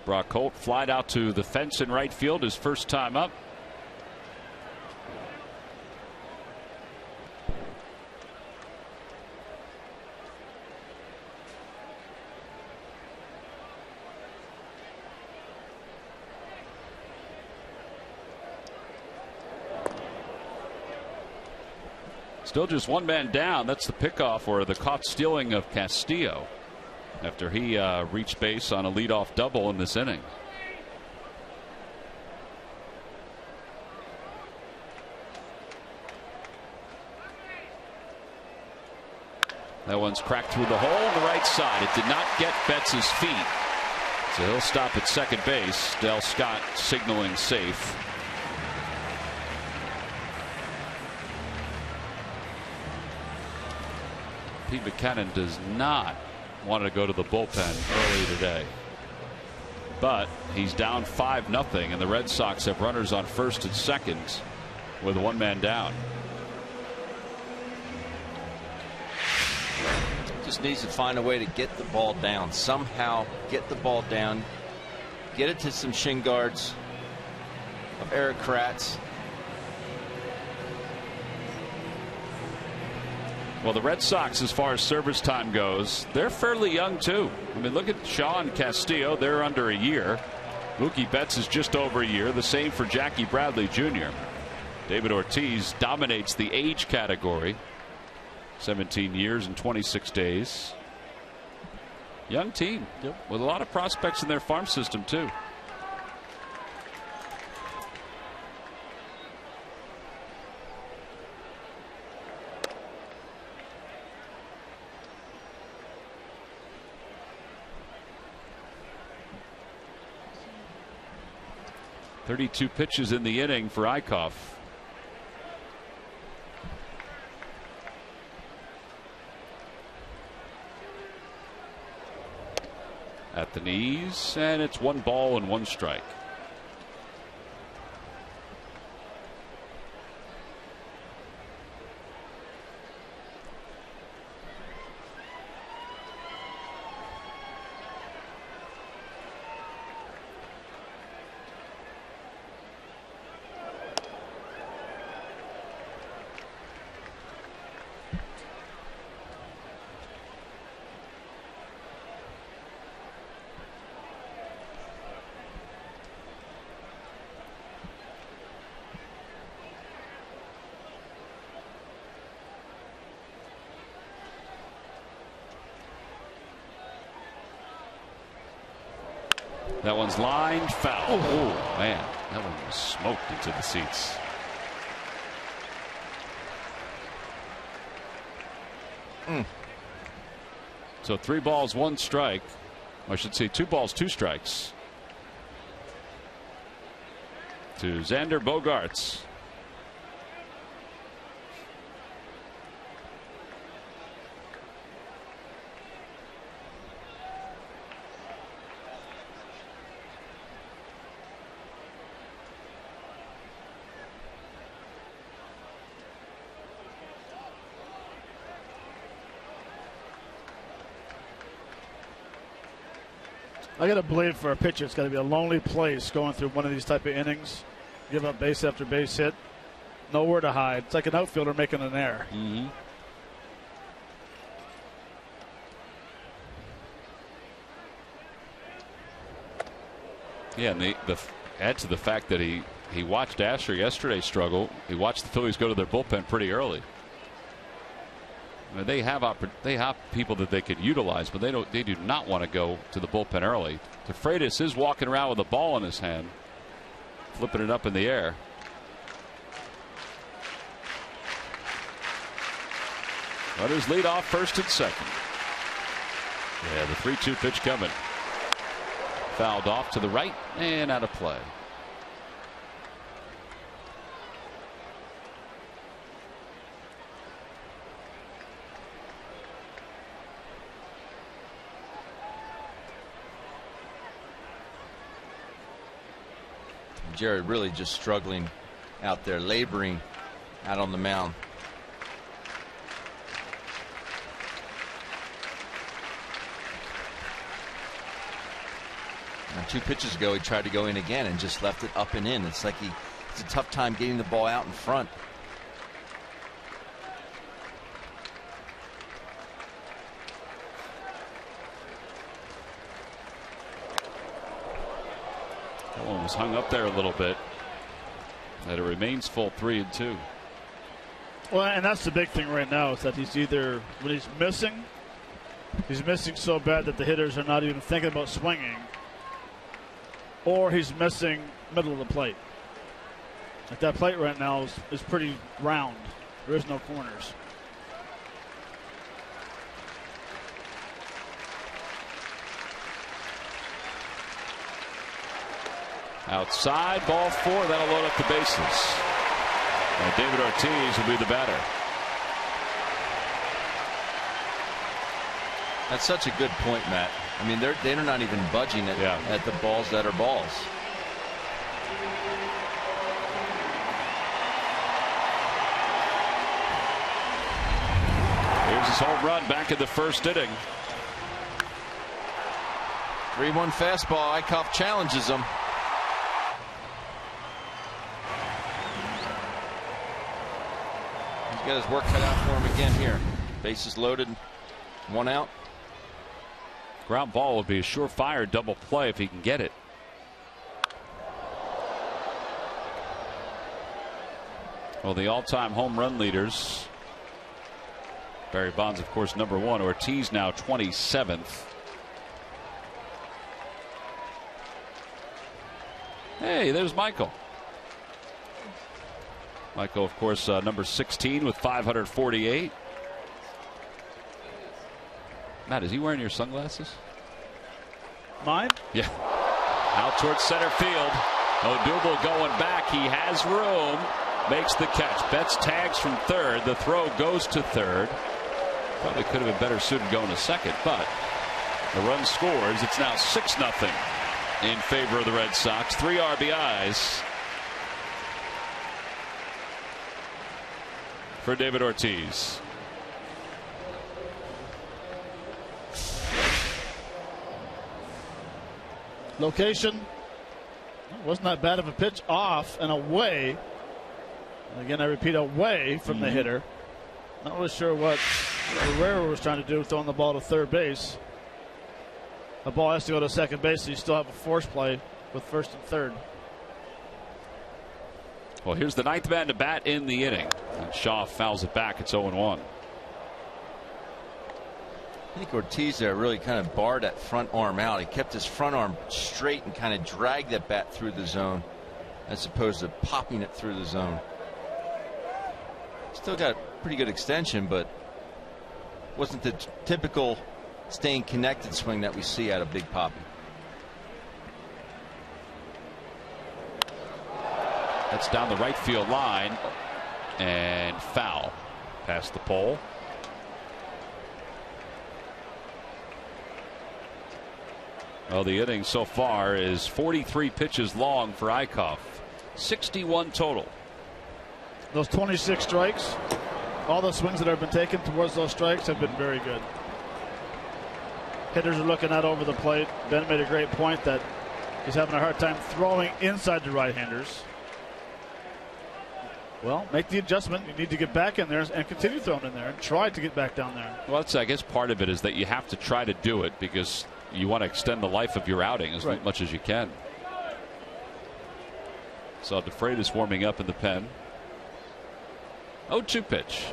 Brock Holt flied out to the fence in right field his first time up. Still just one man down. That's the pickoff or the caught stealing of Castillo after he reached base on a leadoff double in this inning. That one's cracked through the hole on the right side. It did not get Betts' feet, so he'll stop at second base. Del Scott signaling safe. Pete Buchanan does not want to go to the bullpen early today, but he's down 5-0, and the Red Sox have runners on first and second with one man down. Just needs to find a way to get the ball down, somehow get the ball down, get it to some shin guards of Eric Kratz. Well, the Red Sox, as far as service time goes, they're fairly young, too. I mean, look at Shaw and Castillo. They're under a year. Mookie Betts is just over a year. The same for Jackie Bradley Jr. David Ortiz dominates the age category 17 years and 26 days. Young team with a lot of prospects in their farm system, too. .32 pitches in the inning for Eichhoff. At the knees, and it's 1 ball and 1 strike. That one's lined foul. Oh, man. That one was smoked into the seats. So 3 balls, 1 strike. I should say 2 balls, 2 strikes to Xander Bogaerts. I got to believe for a pitcher, it's got to be a lonely place going through one of these type of innings. Give up base after base hit. Nowhere to hide. It's like an outfielder making an error. Mm-hmm. Yeah, and the add to the fact that he watched Asher yesterday struggle. He watched the Phillies go to their bullpen pretty early. I mean, they have people that they could utilize, but they do not want to go to the bullpen early. Freitas is walking around with a ball in his hand, flipping it up in the air. Runners lead off first and second. Yeah, the 3-2 pitch coming. Fouled off to the right and out of play. Jared really just struggling out there, laboring out on the mound. And 2 pitches ago, he tried to go in again and just left it up and in. It's like it's a tough time getting the ball out in front. That one was hung up there a little bit. And it remains full 3-2. Well, and that's the big thing right now is that he's either, when he's missing so bad that the hitters are not even thinking about swinging, or he's missing middle of the plate. Like that plate right now is pretty round. There is no corners. Outside, ball 4. That'll load up the bases. And David Ortiz will be the batter. That's such a good point, Matt. I mean, they're not even budging at the balls that are balls. Here's his home run back in the first inning. 3-1 fastball. Eichhoff challenges him. He's got his work cut out for him again here. Bases loaded. 1 out. Ground ball would be a surefire double play if he can get it. Well, the all-time home run leaders Barry Bonds, of course, number 1. Ortiz now 27th. Hey, there's Michael. Michael, of course, number 16 with 548. Matt, is he wearing your sunglasses? Mine? Yeah. Out towards center field. Odubel going back. He has room. Makes the catch. Betts tags from third. The throw goes to third. Probably could have been better suited going to second, but the run scores. It's now 6-0 in favor of the Red Sox. 3 RBIs for David Ortiz. Location wasn't that bad of a pitch, off and away. And again, I repeat, away from the hitter. Not really sure what Herrera was trying to do, throwing the ball to third base. The ball has to go to second base, so you still have a force play with first and third. Well, here's the 9th man to bat in the inning. And Shaw fouls it back. It's 0-1. I think Ortiz there really kind of barred that front arm out. He kept his front arm straight and kind of dragged that bat through the zone as opposed to popping it through the zone. Still got pretty good extension, but wasn't the typical staying connected swing that we see out of Big Poppy. That's down the right field line and foul past the pole. Well, the inning so far is 43 pitches long for Eichhoff. 61 total. Those 26 strikes, all the swings that have been taken towards those strikes have been very good. Hitters are looking out over the plate. Ben made a great point that he's having a hard time throwing inside the right-handers. Well, make the adjustment. You need to get back in there and continue throwing in there and try to get back down there. Well, I guess part of it is that you have to try to do it because you want to extend the life of your outing as much as you can. So DeFreitas warming up in the pen. 0-2 pitch.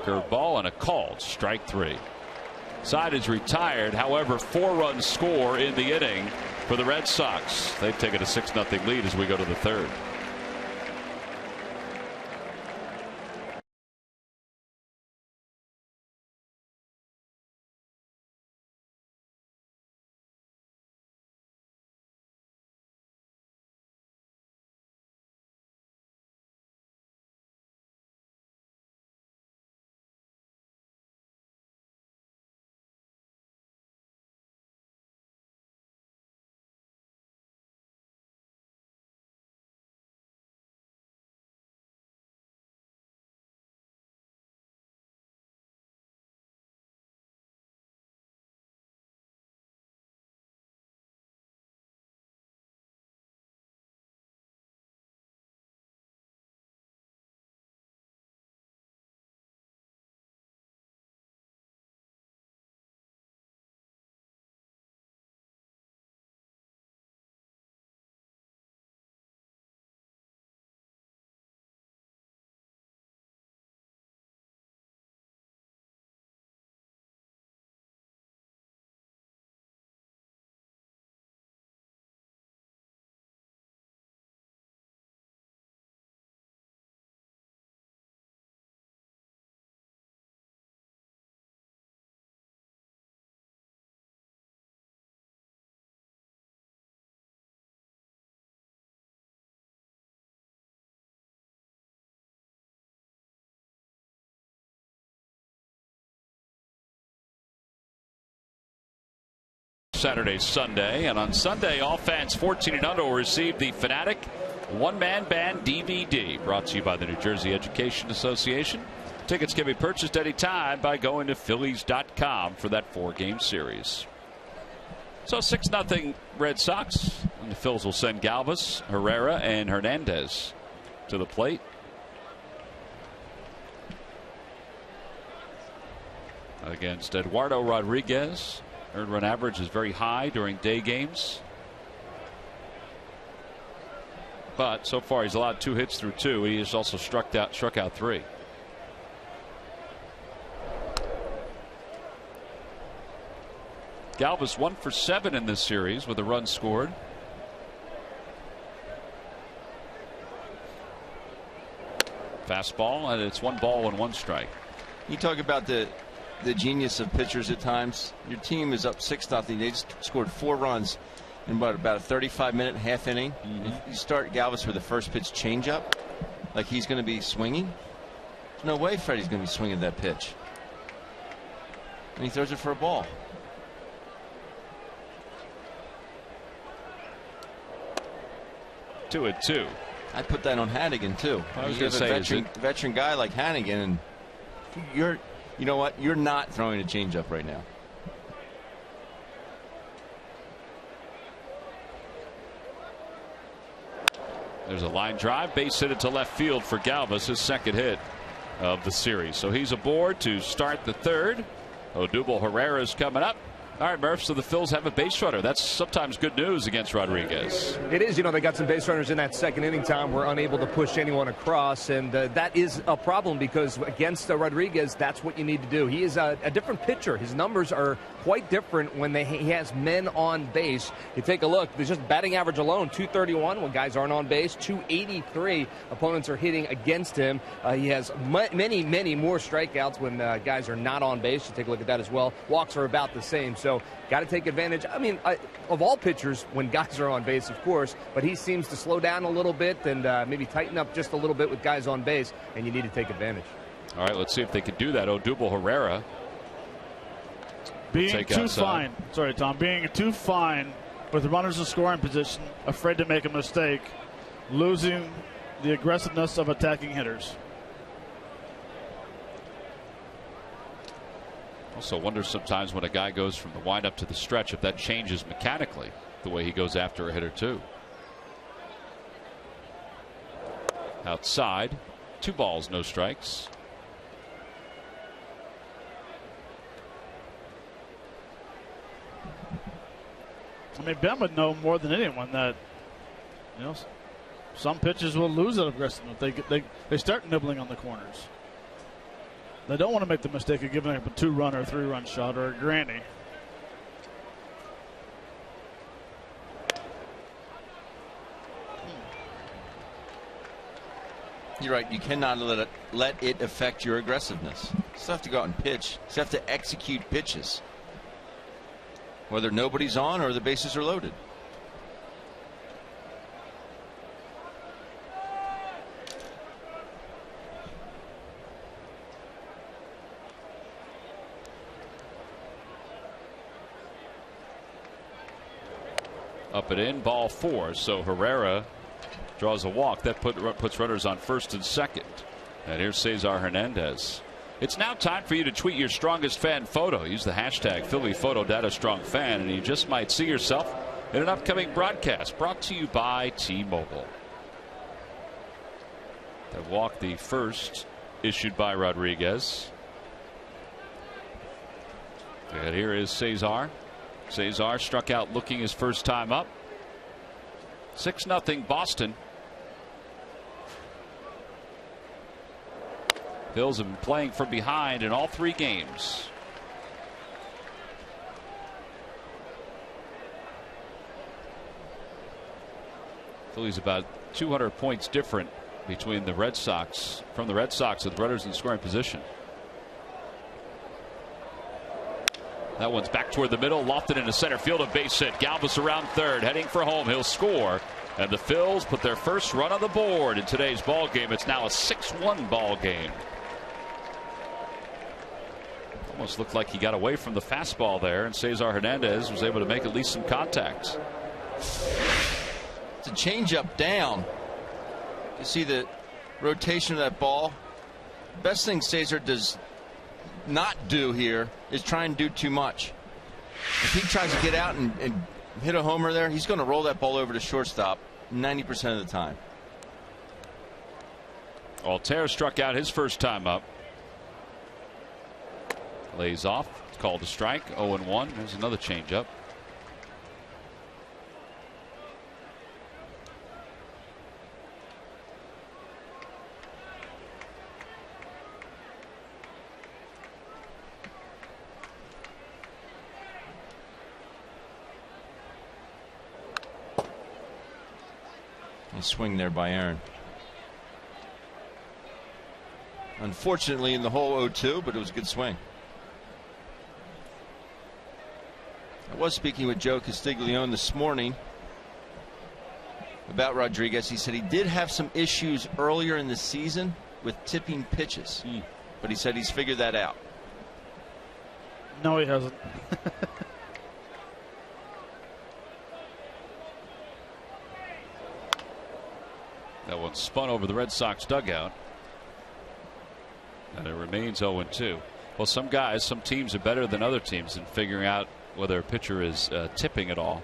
Curveball and a called strike 3. Side is retired. However, 4-run score in the inning for the Red Sox. They've taken a 6-0 lead as we go to the third. Saturday, Sunday, and on Sunday, all fans 14 and under will receive the Fanatic one-man band DVD, brought to you by the New Jersey Education Association. Tickets can be purchased anytime by going to Phillies.com for that 4-game series. So 6-0 Red Sox, and the Phils will send Galvis, Herrera, and Hernandez to the plate. Against Eduardo Rodriguez. Earned run average is very high during day games. But so far he's allowed 2 hits through 2. He has also struck out 3. Galvis 1 for 7 in this series with a run scored. Fastball, and it's 1 ball and 1 strike. You talk about the genius of pitchers at times. Your team is up 6-0. They just scored 4 runs in about a 35-minute half inning. If you start Galvis with the first pitch changeup, like he's going to be swinging, there's no way Freddie's going to be swinging that pitch. And he throws it for a ball. Two and two. I put that on Hannigan too. I was You going to have say, a veteran guy like Hannigan, and you know what? You're not throwing a changeup right now. There's a line drive, base hit it to left field for Galvis, his second hit of the series. So he's aboard to start the third. Odubel Herrera's coming up. All right, Murph, so the Phils have a base runner. That's sometimes good news against Rodriguez. It is. You know, they got some base runners in that second inning, Tom. We're unable to push anyone across, and that is a problem because against Rodriguez, that's what you need to do. He is a different pitcher. His numbers are quite different when he has men on base. You take a look. There's just batting average alone, 231 when guys aren't on base, 283 opponents are hitting against him. He has many, many more strikeouts when guys are not on base. You take a look at that as well. Walks are about the same. So got to take advantage. I mean, of all pitchers when guys are on base, of course, but he seems to slow down a little bit and maybe tighten up just a little bit with guys on base, and you need to take advantage. All right, let's see if they can do that. Odubel Herrera. Being too fine. Sorry, Tom. Being too fine with runners in scoring position, afraid to make a mistake, losing the aggressiveness of attacking hitters. Also wonder sometimes when a guy goes from the windup to the stretch if that changes mechanically the way he goes after a hitter too. Outside, 2 balls, no strikes. I mean, Ben would know more than anyone that, you know, some pitchers will lose that aggressiveness. They start nibbling on the corners. They don't want to make the mistake of giving up a 2-run or a 3-run shot or a granny. You're right. You cannot let it affect your aggressiveness. You still have to go out and pitch. You still have to execute pitches, whether nobody's on or the bases are loaded. Up and in, ball 4. So Herrera draws a walk. That puts runners on first and second. And here's Cesar Hernandez. It's now time for you to tweet your strongest fan photo. Use the hashtag PhillyPhotoDataStrongFan, and you just might see yourself in an upcoming broadcast brought to you by T-Mobile. That walk, the first issued by Rodriguez. And here is Cesar. Cesar struck out looking his first time up. 6-0 Boston. Phils have been playing from behind in all 3 games. Phillies about 200 points different between the Red Sox, from the Red Sox with runners in scoring position. That one's back toward the middle, lofted into center field, a base hit. Galvis around third, heading for home. He'll score, and the Phils put their first run on the board in today's ball game. It's now a 6-1 ball game. Almost looked like he got away from the fastball there, and Cesar Hernandez was able to make at least some contact. It's a changeup down. You see the rotation of that ball. Best thing Cesar does not do here is try and do too much. If he tries to get out and hit a homer there, he's going to roll that ball over to shortstop 90% of the time. Altair struck out his first time up. Lays off. It's called a strike. 0-1. There's another changeup. Nice swing there by Aaron. Unfortunately in the hole 0-2, but it was a good swing. I was speaking with Joe Castiglione this morning about Rodriguez. He said he did have some issues earlier in the season with tipping pitches, but he said he's figured that out. No, he hasn't. That one spun over the Red Sox dugout. And it remains 0-2. Well, some guys, some teams are better than other teams in figuring out whether a pitcher is tipping at all.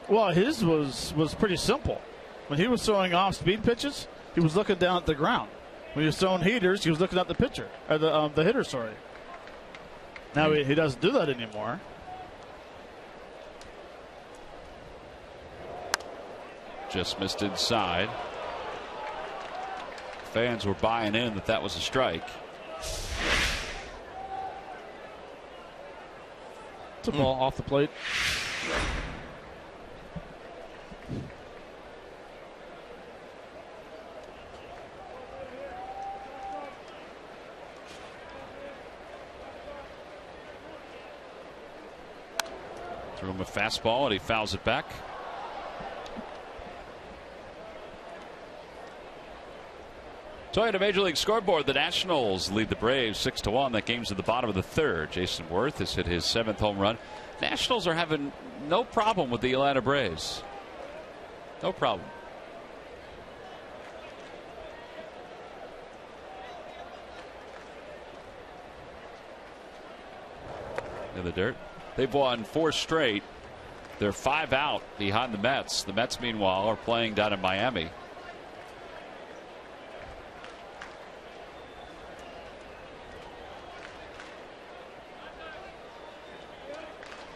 Well, his was pretty simple. When he was throwing off-speed pitches, he was looking down at the ground. When he was throwing heaters, he was looking at the pitcher, or the hitter. Sorry. Now he doesn't do that anymore. Just missed inside. Fans were buying in that was a strike. It's a ball off the plate. Threw him a fastball and he fouls it back. Toyota Major League Scoreboard, the Nationals lead the Braves 6-1. That game's at the bottom of the third. Jason Worth has hit his 7th home run. Nationals are having no problem with the Atlanta Braves. No problem. In the dirt. They've won 4 straight. They're 5 out behind the Mets. The Mets, meanwhile, are playing down in Miami.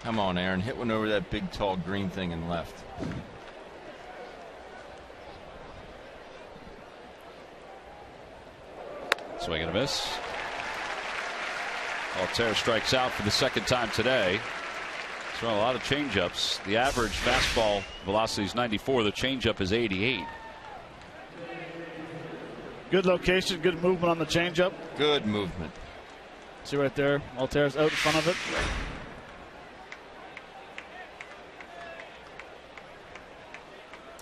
Come on, Aaron. Hit one over that big, tall green thing and left. Swing and a miss. Altair strikes out for the 2nd time today. So a lot of changeups. The average fastball velocity is 94. The changeup is 88. Good location, good movement on the changeup. Good movement. See right there, Altair's out in front of it.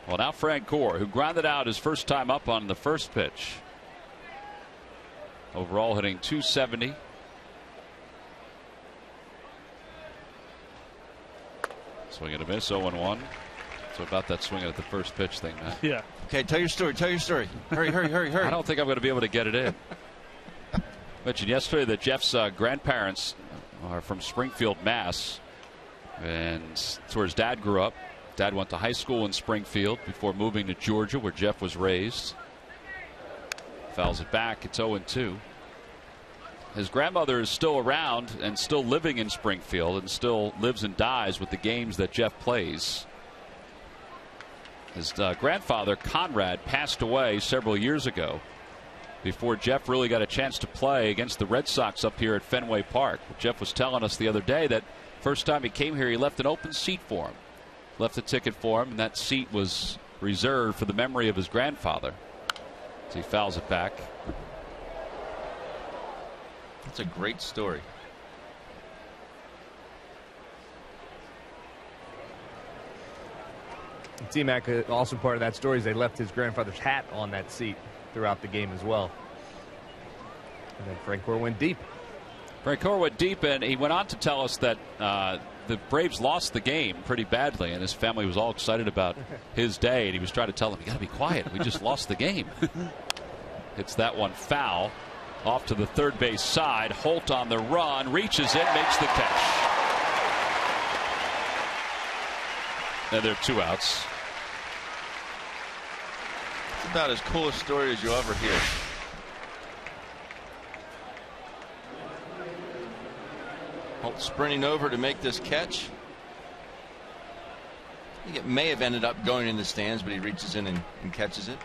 Well, now Frank Gore, who grounded out his first time up on the first pitch. Overall hitting .270. Swing and a miss, 0-1. So about that swinging at the first pitch thing, man. Yeah. Okay, tell your story. Tell your story. Hurry, hurry, hurry, hurry. I don't think I'm going to be able to get it in. Mentioned yesterday that Jeff's grandparents are from Springfield, Mass. And it's where his dad grew up. Dad went to high school in Springfield before moving to Georgia, where Jeff was raised. Fouls it back. It's 0-2. His grandmother is still around and still living in Springfield and still lives and dies with the games that Jeff plays. His grandfather, Conrad, passed away several years ago before Jeff really got a chance to play against the Red Sox up here at Fenway Park. Jeff was telling us the other day that first time he came here, he left an open seat for him. Left a ticket for him, and that seat was reserved for the memory of his grandfather. So he fouls it back. That's a great story. T-Mac, also part of that story is they left his grandfather's hat on that seat throughout the game as well. And then Frank Gore went deep. Frank Gore went deep, and he went on to tell us that the Braves lost the game pretty badly, and his family was all excited about his day, and he was trying to tell them, you got to be quiet. We just lost the game. Hits that one foul. Off to the third base side. Holt on the run, reaches in, makes the catch. And there are 2 outs. It's about as cool a story as you'll ever hear. Holt sprinting over to make this catch. I think it may have ended up going in the stands, but he reaches in and catches it.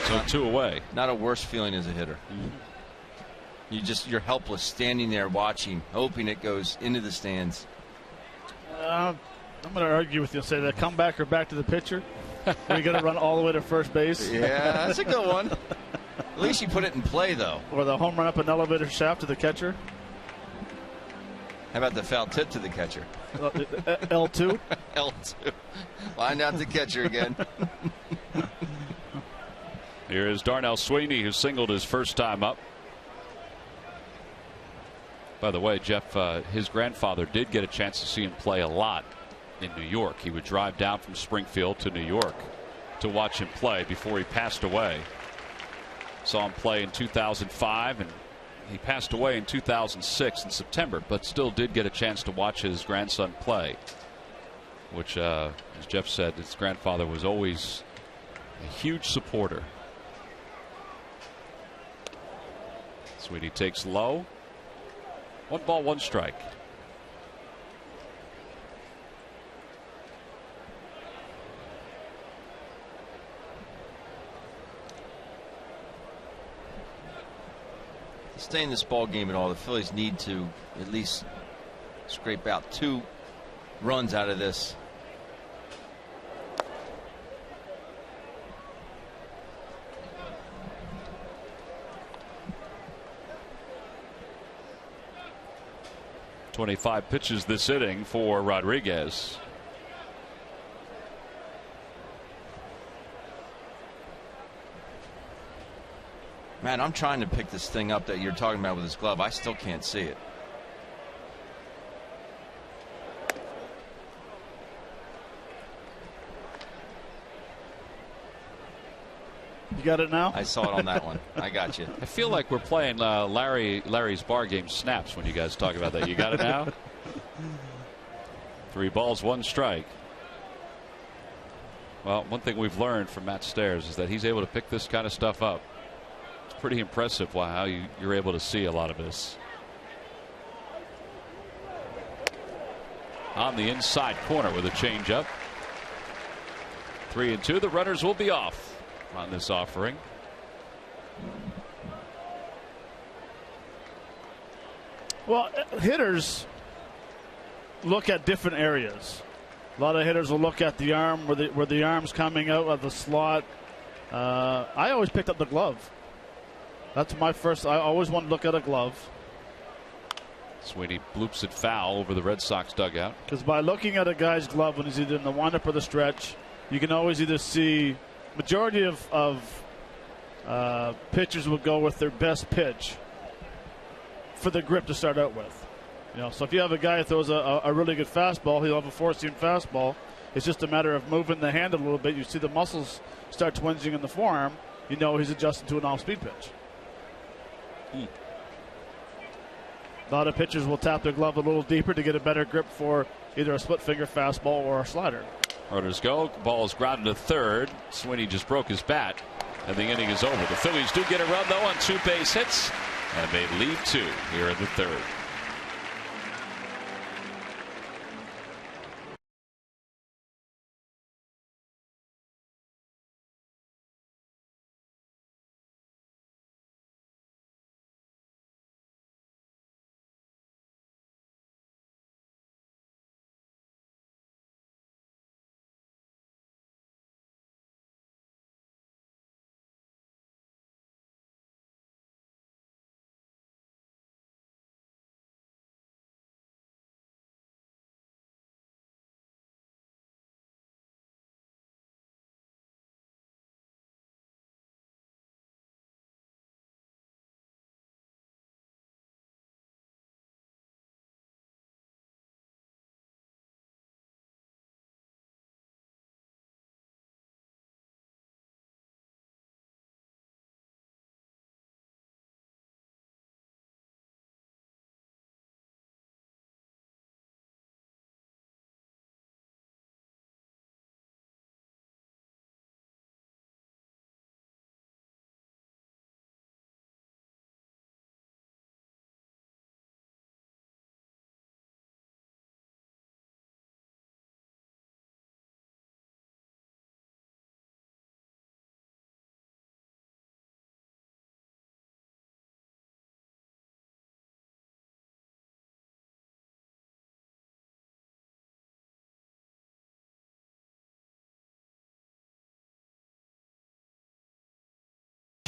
So 2 away. Not a worse feeling as a hitter. You're helpless standing there watching, hoping it goes into the stands. I'm going to argue with you and say that comeback or back to the pitcher. We're going to run all the way to first base. Yeah, that's a good one. At least you put it in play, though. Or the home run up an elevator shaft to the catcher. How about the foul tip to the catcher? L2. L2. Line out the catcher again. Here is Darnell Sweeney, who singled his first time up. By the way, Jeff, his grandfather did get a chance to see him play a lot in New York. He would drive down from Springfield to New York to watch him play before he passed away. Saw him play in 2005, and he passed away in 2006 in September, but still did get a chance to watch his grandson play, which, as Jeff said, his grandfather was always a huge supporter. Sweeney takes low. 1 ball, 1 strike. To stay in this ball game at all, the Phillies need to at least scrape out 2 runs out of this. .25 pitches this inning for Rodriguez. Man, I'm trying to pick this thing up that you're talking about with his glove. I still can't see it. You got it now? I saw it on that one. I got you. I feel like we're playing Larry's bar game snaps when you guys talk about that. You got it now? 3 balls, 1 strike. Well, one thing we've learned from Matt Stairs is that he's able to pick this kind of stuff up. It's pretty impressive how you're able to see a lot of this. On the inside corner with a changeup. 3-2. The runners will be off on this offering. Well, hitters look at different areas. A lot of hitters will look at the arm, where the arm's coming out of the slot. I always picked up the glove. That's my first. I always want to look at a glove. Sweeney bloops it foul over the Red Sox dugout. Because by looking at a guy's glove when he's either in the windup or the stretch, you can always either see. Majority of pitchers will go with their best pitch for the grip to start out with. So if you have a guy that throws a really good fastball, he'll have a 4-seam fastball. It's just a matter of moving the hand a little bit. You see the muscles start twinging in the forearm. He's adjusting to an off-speed pitch. A lot of pitchers will tap their glove a little deeper to get a better grip for either a split-finger fastball or a slider. Runners go. Ball is grounded to third. Sweeney just broke his bat, and the inning is over. The Phillies do get a run, though, on 2 base hits, and they lead 2 here in the third.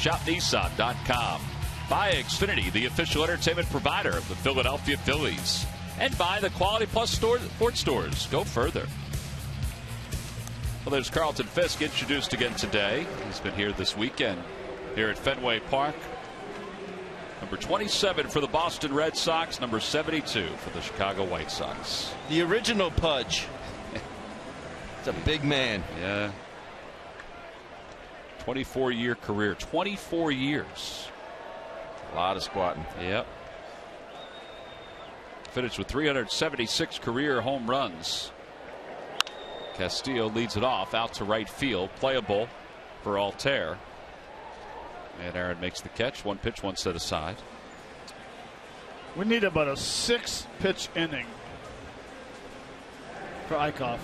ShopNissan.com. By Xfinity, the official entertainment provider of the Philadelphia Phillies. And by the Quality Plus Sports Stores. Go further. Well, there's Carlton Fisk, introduced again today. He's been here this weekend here at Fenway Park. Number 27 for the Boston Red Sox, number 72 for the Chicago White Sox. The original Pudge. It's a big man. Yeah. 24-year career. 24 years. A lot of squatting. Yep. Finished with 376 career home runs. Castillo leads it off out to right field. Playable for Altair. And Aaron makes the catch. One pitch, one set aside. We need about a 6-pitch inning for Eichhoff.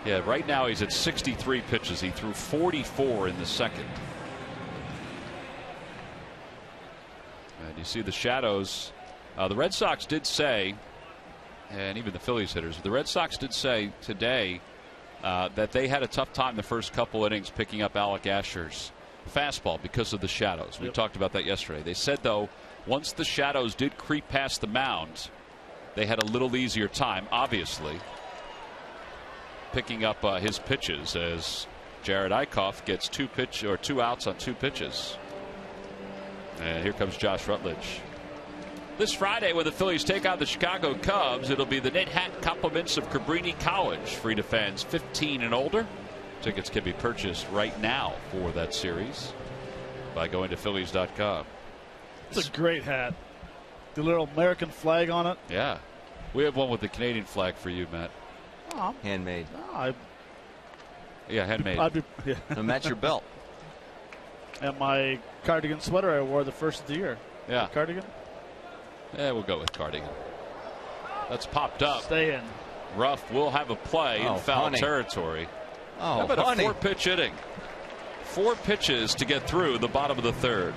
Yeah, right now he's at 63 pitches. He threw 44 in the second. And you see the shadows. The Red Sox did say, and even the Phillies hitters, the Red Sox did say today that they had a tough time the first couple innings picking up Alec Asher's fastball because of the shadows. We talked about that yesterday. They said, though, once the shadows did creep past the mound, they had a little easier time, obviously, picking up his pitches as Jared Eichhoff gets two outs on 2 pitches. And here comes Josh Rutledge. This Friday, when the Phillies take on the Chicago Cubs, it'll be the knit hat compliments of Cabrini College, free to fans 15 and older. Tickets can be purchased right now for that series by going to Phillies.com. It's a great hat. The little American flag on it. Yeah. We have one with the Canadian flag for you, Matt. Oh, handmade. Yeah, handmade. So match your belt. And my cardigan sweater I wore the first of the year. Yeah. The cardigan? Yeah, we'll go with cardigan. That's popped up. Stay in. Ruff will have a play in foul territory. How about a 4-pitch inning? 4 pitches to get through the bottom of the third.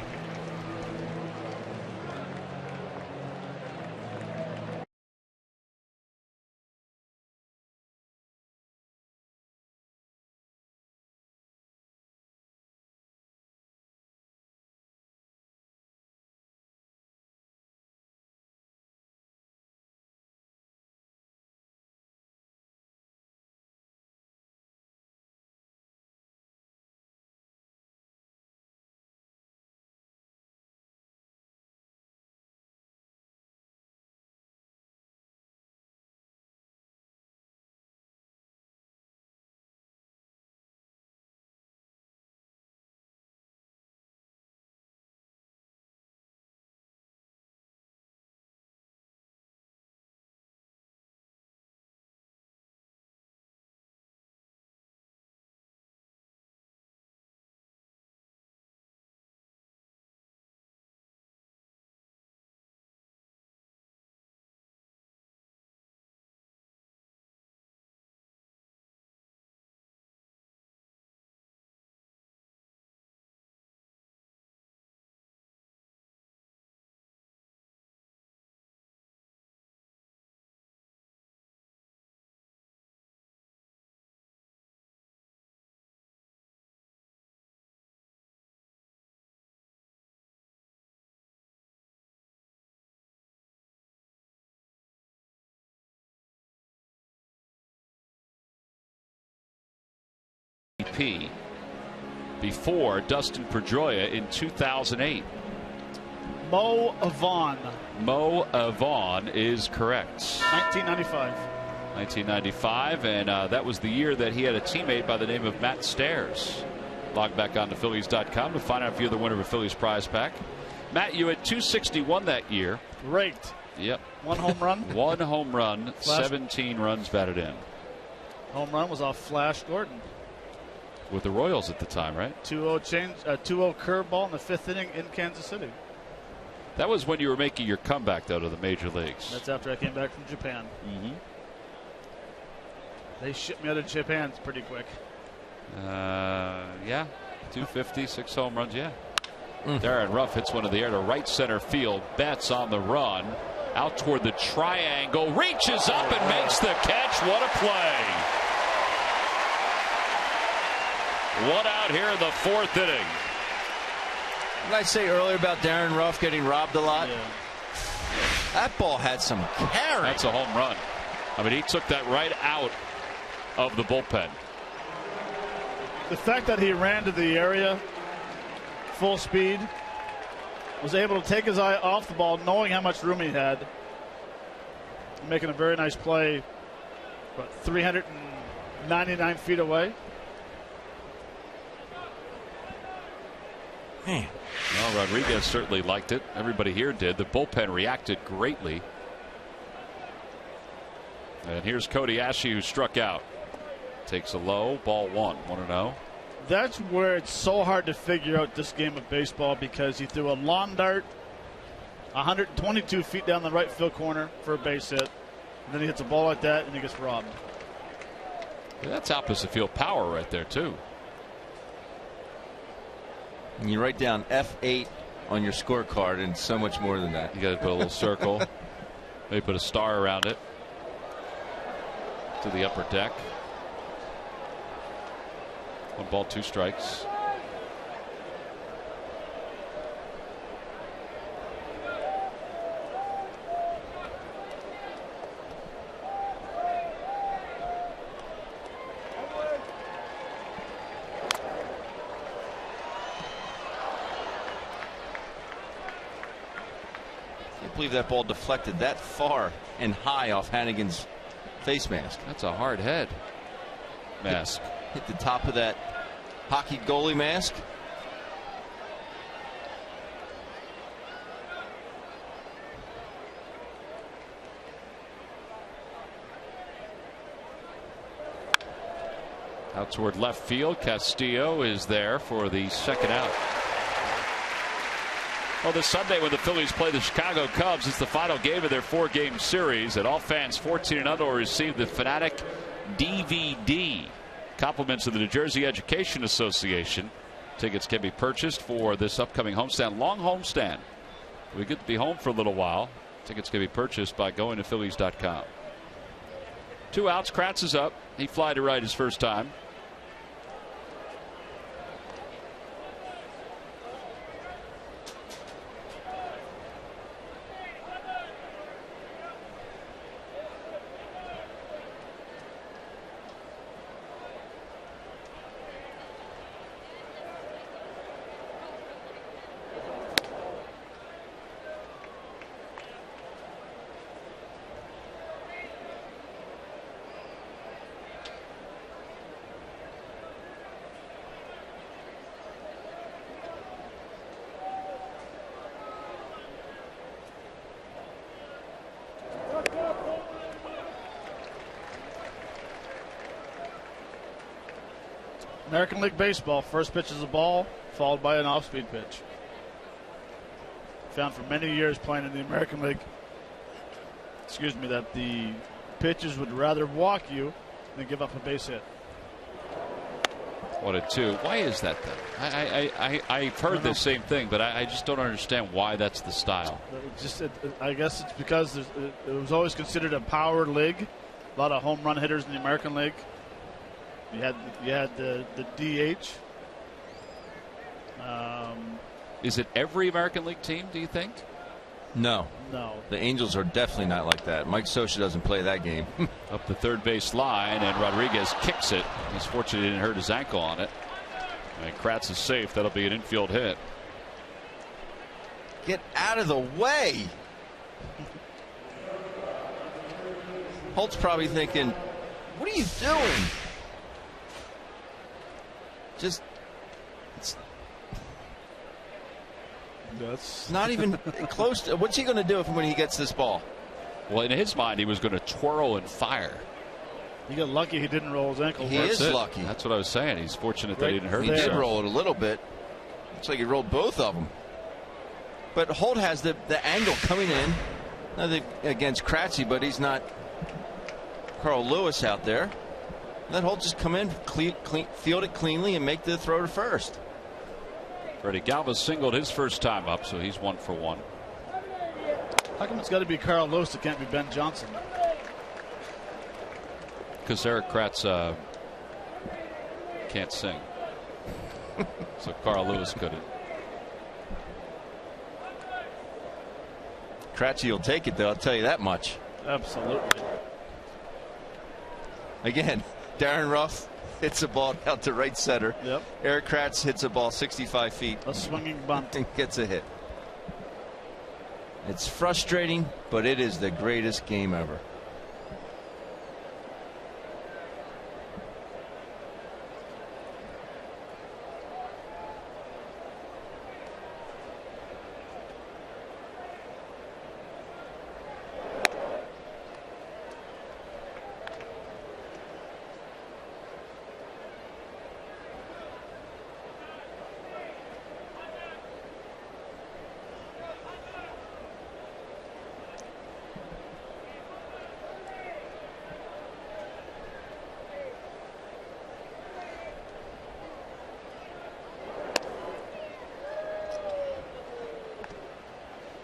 Before Dustin Pedroia in 2008. Mo Avon. Mo Avon is correct. 1995. 1995, and that was the year that he had a teammate by the name of Matt Stairs. Log back on to Phillies.com to find out if you're the winner of a Phillies prize pack. Matt, you had 261 that year. Great. Yep. 1 home run. 1 home run, 17 runs batted in. Home run was off Flash Gordon. With the Royals at the time, right? 2-0 curveball in the 5th inning in Kansas City. That was when you were making your comeback, though, to the major leagues. That's after I came back from Japan. Mm-hmm. They shipped me out of Japan pretty quick. Yeah. 250, 6 home runs, yeah. Darren Ruff hits one in the air to right center field. Betts on the run. Out toward the triangle. Reaches up and makes the catch. What a play. 1 out here in the 4th inning. Did I say earlier about Darren Ruff getting robbed a lot? Yeah. That ball had some carry. That's a home run. I mean, he took that right out of the bullpen. The fact that he ran to the area full speed, was able to take his eye off the ball, knowing how much room he had, making a very nice play, 399 feet away. Man. Well, Rodriguez certainly liked it. Everybody here did. The bullpen reacted greatly. And here's Cody Ashe, who struck out. Takes a low, ball 1-0. That's where it's so hard to figure out this game of baseball, because he threw a lawn dart 122 feet down the right field corner for a base hit. And then he hits a ball like that and he gets robbed. Yeah, that's opposite field power right there, too. And you write down F8 on your scorecard, and so much more than that. You got to put a little circle. Maybe put a star around it to the upper deck. 1 ball, 2 strikes. I can't believe that ball deflected that far and high off Hannigan's face mask. That's a hard head mask. Hit the top of that hockey goalie mask. Out toward left field. Castillo is there for the second out. Well, this Sunday when the Phillies play the Chicago Cubs, it's the final game of their 4-game series, and all fans 14 and under will receive the Fanatic DVD. Compliments of the New Jersey Education Association. Tickets can be purchased for this upcoming homestand. Long homestand. We get to be home for a little while. Tickets can be purchased by going to Phillies.com. 2 outs. Kratz is up. He fly to right his first time. American League Baseball, first pitch is a ball, followed by an off-speed pitch. Found for many years playing in the American League, that the pitchers would rather walk you than give up a base hit. 1-2. Why is that, though? I've heard the same thing, but I just don't understand why that's the style. I guess it's because it was always considered a power league. A lot of home run hitters in the American League. You had the DH. Is it every American League team, do you think? No. No. The Angels are definitely not like that. Mike Scioscia doesn't play that game. Up the third base line, and Rodriguez kicks it. He's fortunate he didn't hurt his ankle on it. And Kratz is safe. That'll be an infield hit. Get out of the way. Holt's probably thinking, what are you doing? Just, that's not even close to. What's he going to do when he gets this ball? Well, in his mind, he was going to twirl and fire. He got lucky he didn't roll his ankle. He is lucky. That's what I was saying. He's fortunate that he didn't hurt He himself. did roll it a little bit. Looks like he rolled both of them. But Holt has the angle coming in. Nothing against Kratzy, but he's not Carl Lewis out there. Let Holt just come in, field it cleanly, and make the throw to first. Freddie Galvis singled his first time up, so he's 1 for 1. How come it's got to be Carl Lewis? It can't be Ben Johnson. Because Eric Kratz can't sing. So Carl Lewis couldn't. Kratzy will take it, though. I'll tell you that much. Absolutely. Again, Darren Ruff hits a ball out to right center. Yep. Eric Kratz hits a ball 65 feet. A swinging bunt. And gets a hit. It's frustrating, but it is the greatest game ever.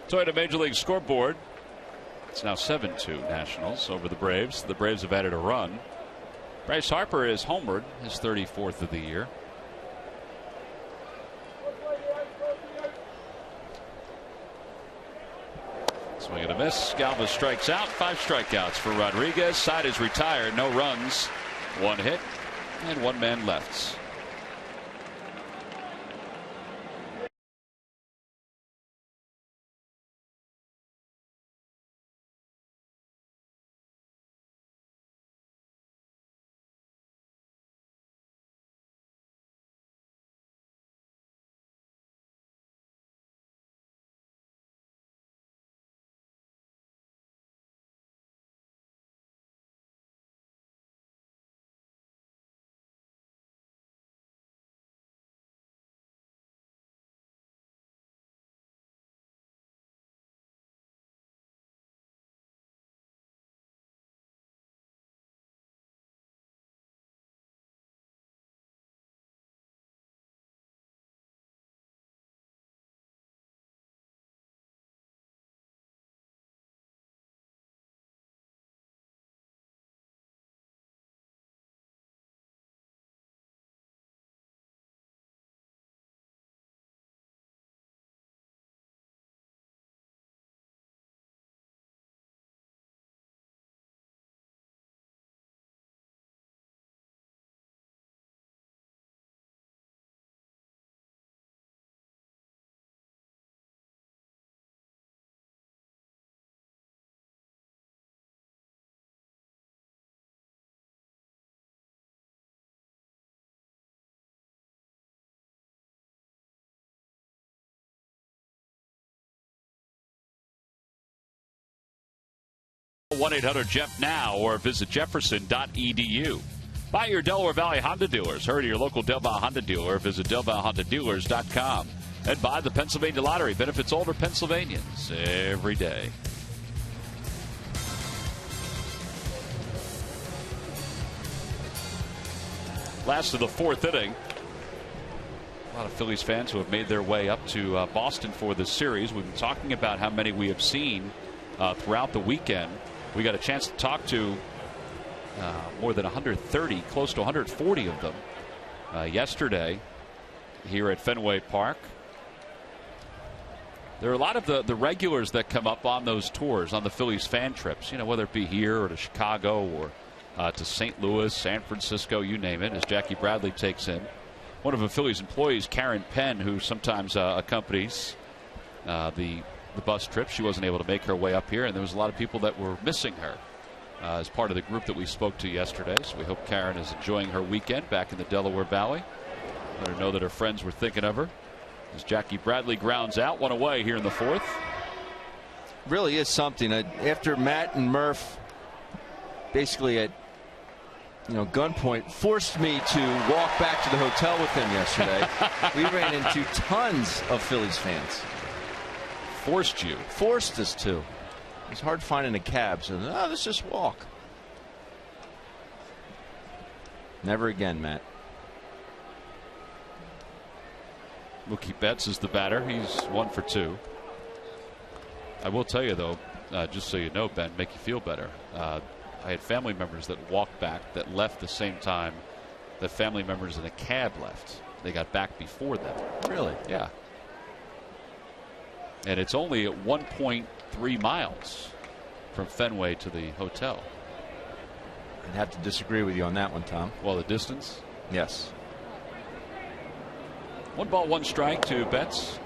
So at a Major League scoreboard, it's now 7-2 Nationals over the Braves. The Braves have added a run. Bryce Harper is homered, his 34th of the year. Swing and a miss. Galvis strikes out. 5 strikeouts for Rodriguez. Side is retired. No runs. 1 hit and 1 man left. #1-800-JEFF now or visit jefferson.edu. Buy your Delaware Valley Honda dealers. Hurry to your local Del Valle Honda dealer. Visit DelValleHondaDealers.com. And buy the Pennsylvania Lottery. Benefits older Pennsylvanians every day. Last of the 4th inning. A lot of Phillies fans who have made their way up to Boston for this series. We've been talking about how many we have seen throughout the weekend. We got a chance to talk to more than 130, close to 140 of them yesterday here at Fenway Park. There are a lot of the regulars that come up on those tours, on the Phillies fan trips, you know, whether it be here or to Chicago or to St. Louis, San Francisco, you name it, as Jackie Bradley takes in. One of the Phillies employees, Karen Penn, who sometimes accompanies the bus trip. She wasn't able to make her way up here, and there was a lot of people that were missing her as part of the group that we spoke to yesterday. So we hope Karen is enjoying her weekend back in the Delaware Valley. Let her know that her friends were thinking of her. As Jackie Bradley grounds out, 1 away here in the 4th. Really is something. After Matt and Murph basically at gunpoint forced me to walk back to the hotel with him yesterday, we ran into tons of Phillies fans. Forced you? Forced us to. It was hard finding a cab, so let's just walk. Never again, Matt. Mookie Betts is the batter. He's 1 for 2. I will tell you, though, just so you know, Ben, make you feel better. I had family members that walked back that left the same time that family members in a cab left. They got back before them. Really? Yeah. And it's only at one point 3 miles from Fenway to the hotel. I'd have to disagree with you on that one, Tom. Well, the distance? Yes. 1 ball, 1 strike to Betts.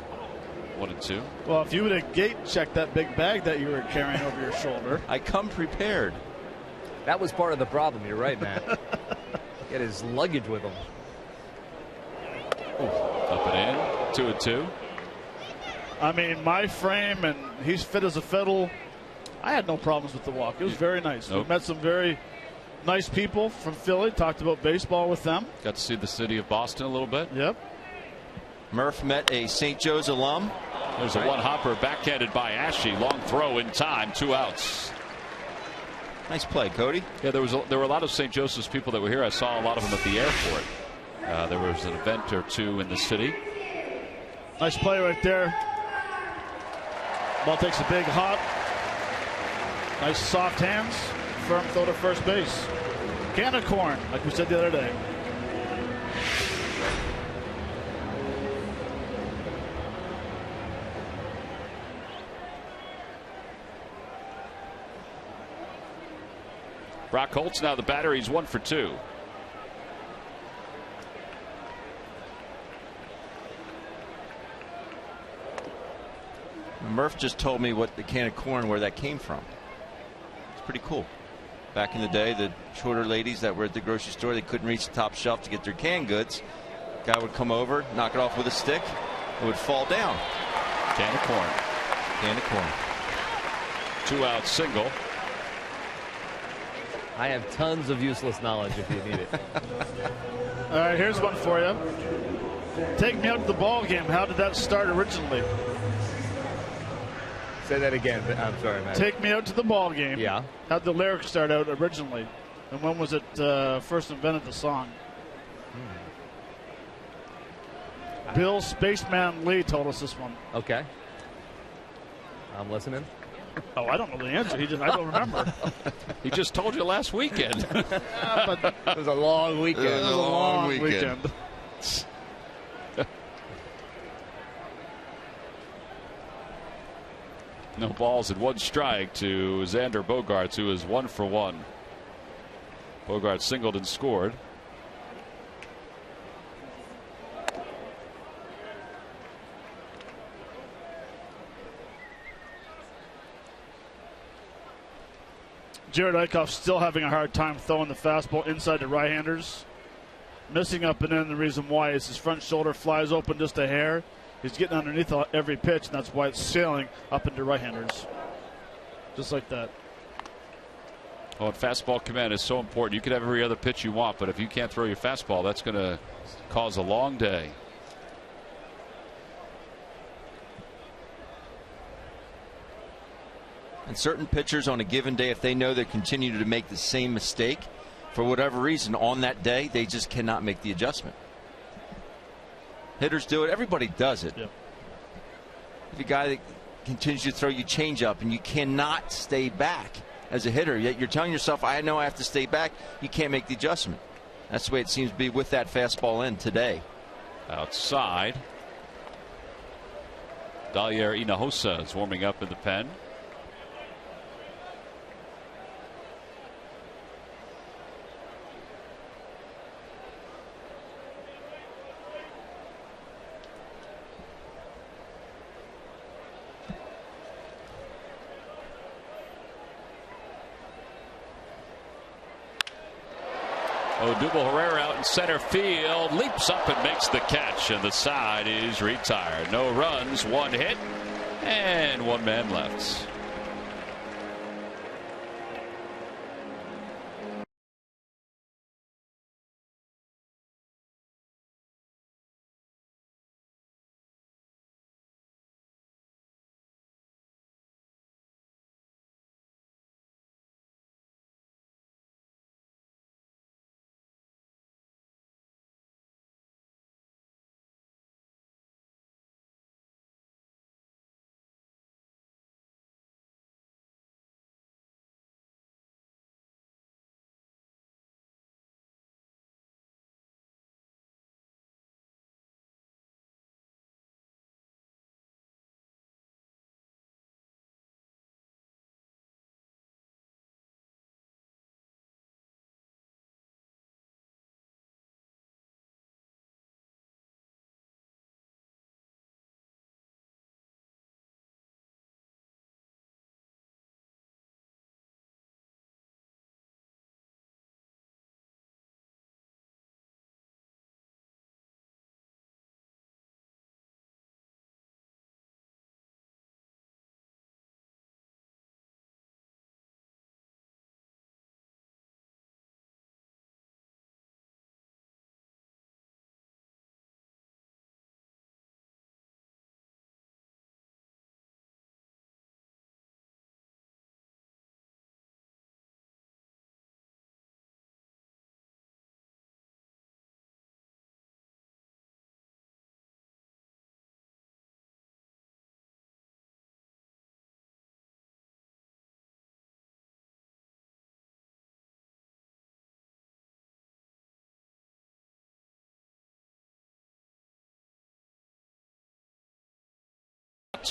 1-2. Well, if you would have gate checked that big bag that you were carrying over your shoulder. I come prepared. That was part of the problem. You're right, Matt. He had his luggage with him. Up and in. 2-2. I mean, my frame, and he's fit as a fiddle. I had no problems with the walk. It was very nice. Nope. We met some very nice people from Philly. Talked about baseball with them. Got to see the city of Boston a little bit. Yep. Murph met a St. Joe's alum. There's a one-hopper backhanded by Ashe. Long throw in time. 2 outs. Nice play, Cody. Yeah, there were a lot of St. Joseph's people that were here. I saw a lot of them at the airport. There was an event or two in the city. Nice play right there. Ball takes a big hop. Nice soft hands. Firm throw to first base. Can of corn, like we said the other day. Brock Holtz now the batter. He's 1 for 2. Murph just told me what the can of corn, where that came from. It's pretty cool. Back in the day, the shorter ladies that were at the grocery store, they couldn't reach the top shelf to get their canned goods. Guy would come over, knock it off with a stick, it would fall down. Can of corn. Can of corn. 2 out single. I have tons of useless knowledge if you need it. All right, here's one for you. Take me out to the ball game. How did that start originally? Say that again. I'm sorry, Matt. Take me out to the ball game. Yeah. How'd the lyrics start out originally? And when was it first invented, the song? Bill Spaceman Lee told us this one. Okay. I'm listening. Oh, I don't know the answer. I don't remember. He just told you last weekend. But It was a long weekend. It was a long weekend. No balls and 1 strike to Xander Bogaerts, who is 1 for 1. Bogaerts singled and scored. Jared Eichhoff still having a hard time throwing the fastball inside the right-handers. Missing up and in. The reason why is his front shoulder flies open just a hair. He's getting underneath every pitch, and that's why it's sailing up into right-handers. Just like that. Oh, and fastball command is so important. You could have every other pitch you want, but if you can't throw your fastball, that's going to cause a long day. And certain pitchers on a given day, if they know they continue to make the same mistake, for whatever reason, on that day, they just cannot make the adjustment. Hitters do it. Everybody does it. Yep. If a guy that continues to throw you change up and you cannot stay back as a hitter, yet you're telling yourself, I know I have to stay back, you can't make the adjustment. That's the way it seems to be with that fastball in today. Outside. Dalier Hinojosa is warming up in the pen. Odubel Herrera out in center field, leaps up and makes the catch, and the side is retired. No runs, 1 hit, and 1 man left.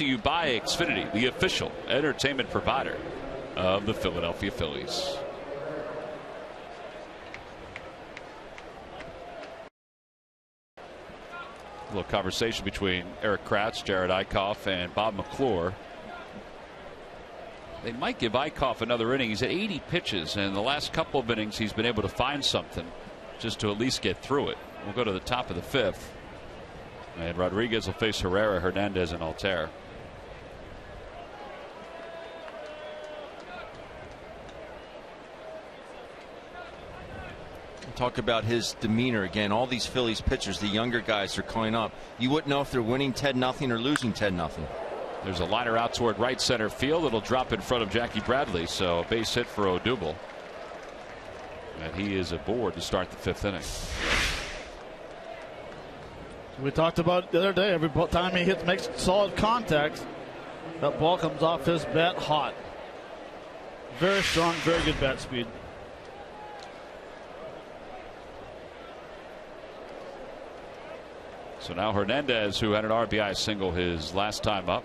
to you by Xfinity, the official entertainment provider of the Philadelphia Phillies. A little conversation between Eric Kratz, Jared Eickhoff, and Bob McClure. They might give Eickhoff another inning. He's at 80 pitches, and the last couple of innings he's been able to find something just to at least get through it. We'll go to the top of the 5th. And Rodriguez will face Herrera, Hernandez, and Altair. Talk about his demeanor again. All these Phillies pitchers, the younger guys, are coming up. You wouldn't know if they're winning 10-0 or losing 10-0. There's a liner out toward right center field. It'll drop in front of Jackie Bradley, so a base hit for Odubel. And he is aboard to start the 5th inning. We talked about the other day, every time he makes solid contact, that ball comes off his bat hot. Very strong, very good bat speed. So now Hernandez, who had an RBI single his last time up.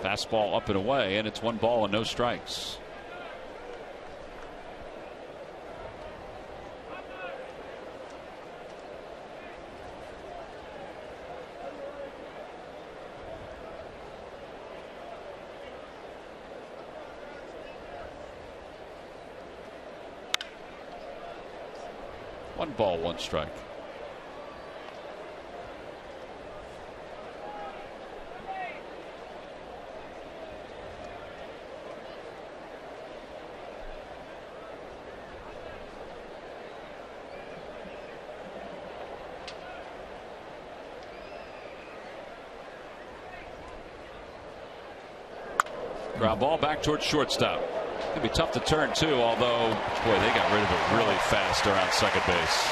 Fastball up and away, and it's 1 ball and no strikes. One ball, 1 strike. Ground ball back towards shortstop. It'd be tough to turn too, although boy, they got rid of it really fast around second base.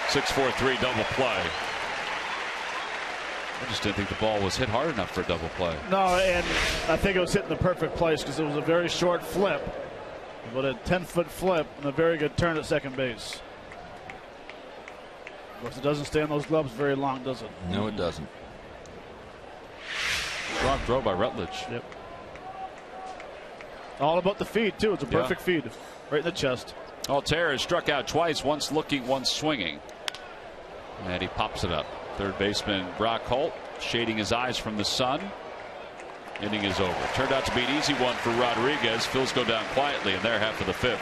6-4-3 double play. I just didn't think the ball was hit hard enough for a double play. No, and I think it was hit in the perfect place because it was a very short flip, but a 10-foot flip and a very good turn at second base. Of course, it doesn't stay on those gloves very long, does it? No, it doesn't. Strong throw by Rutledge. Yep. All about the feed, too. It's a perfect feed. Right in the chest. Altair has struck out twice, once looking, once swinging. And he pops it up. Third baseman Brock Holt shading his eyes from the sun. Inning is over. Turned out to be an easy one for Rodriguez. Phils go down quietly in their half of the 5th.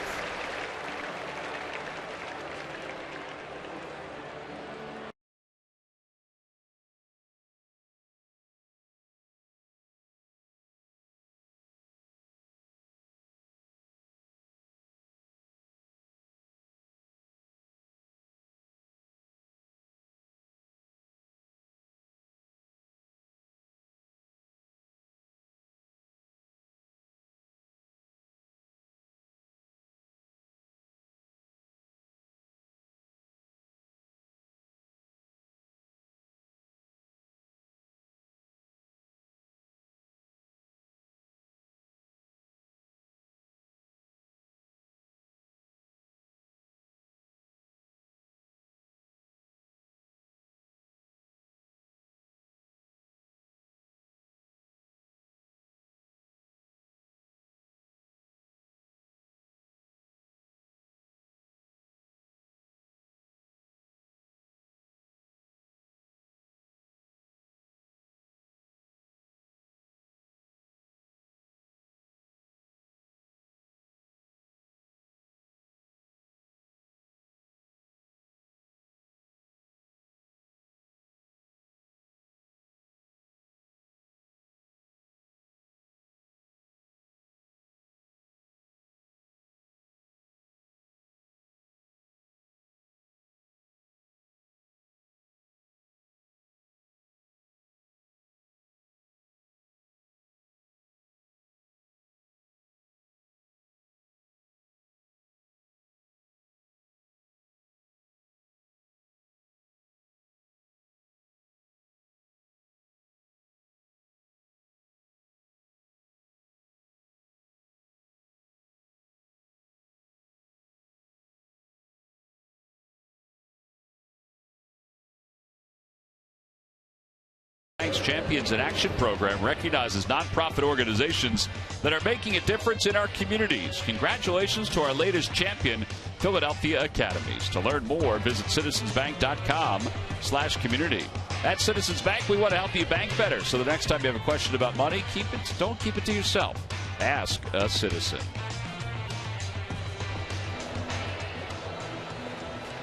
Bank's Champions in Action program recognizes nonprofit organizations that are making a difference in our communities. Congratulations to our latest champion, Philadelphia Academies. To learn more, visit citizensbank.com/community. At Citizens Bank, we want to help you bank better. So the next time you have a question about money, don't keep it to yourself. Ask a citizen.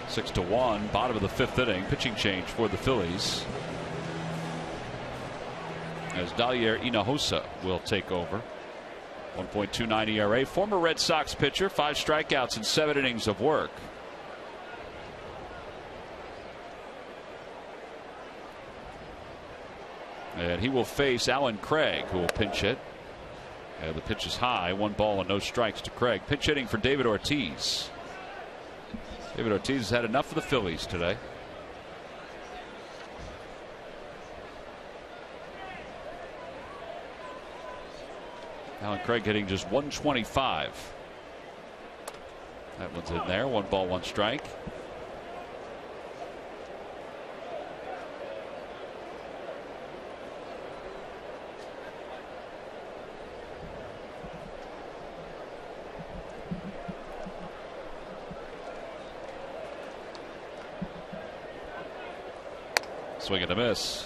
6-1, bottom of the 5th inning. Pitching change for the Phillies, as Dalier Hinojosa will take over. 1.29 ERA. Former Red Sox pitcher, 5 strikeouts in 7 innings of work. And he will face Alan Craig, who will pinch hit. And the pitch is high. 1 ball and no strikes to Craig. Pinch hitting for David Ortiz. David Ortiz has had enough of the Phillies today. Alan Craig hitting just 125. That one's in there. 1 ball, 1 strike. Swing and a miss.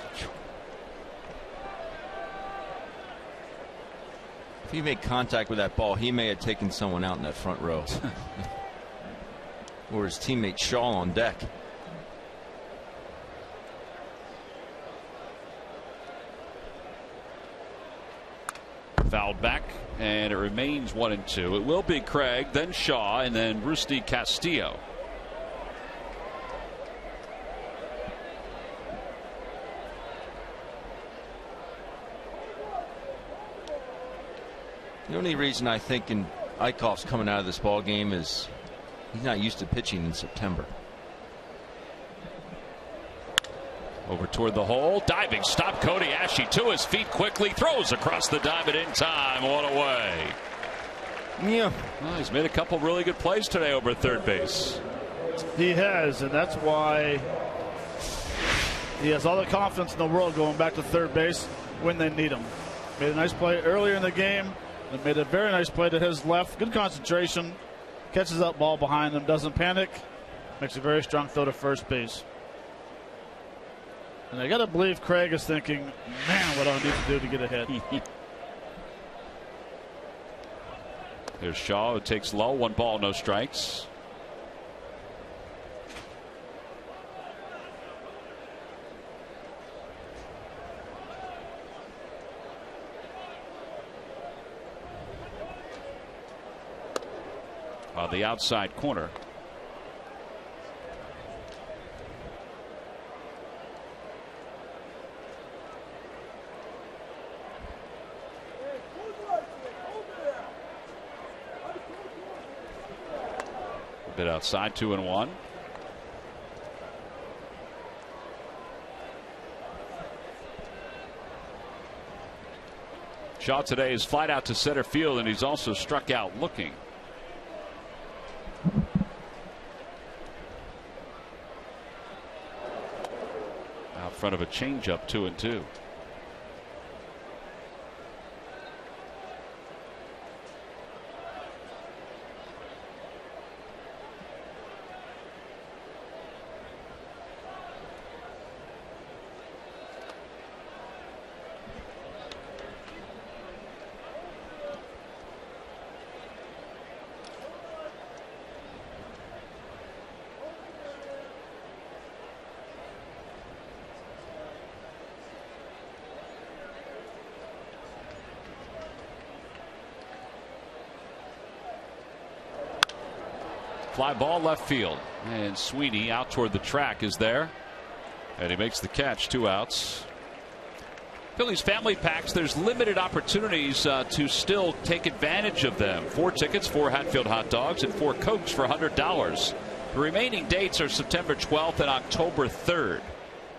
If he made contact with that ball, he may have taken someone out in that front row. Or his teammate Shaw on deck. Fouled back, and it remains 1-2. It will be Craig, then Shaw, and then Rusty Castillo. The only reason I think Eichhoff's coming out of this ball game is he's not used to pitching in September. Over toward the hole, diving stop. Cody Ashe to his feet quickly, throws across the diamond in time. One away. Yeah, well, he's made a couple really good plays today over at third base. He has, and that's why he has all the confidence in the world going back to third base when they need him. Made a nice play earlier in the game. And made a very nice play to his left. Good concentration. Catches that ball behind him. Doesn't panic. Makes a very strong throw to first base. And I got to believe Craig is thinking, man, what do I need to do to get ahead? Here's Shaw, who takes low. 1 ball, no strikes. On the outside corner. A bit outside, 2-1. Shaw today is flied out to center field, and he's also struck out looking. Out front of a changeup, 2-2. Fly ball left field, and Sweeney out toward the track is there, and he makes the catch. 2 outs. Phillies family packs, there's limited opportunities to still take advantage of them. 4 tickets, 4 Hatfield hot dogs, and 4 Cokes for $100. The remaining dates are September 12th and October 3rd.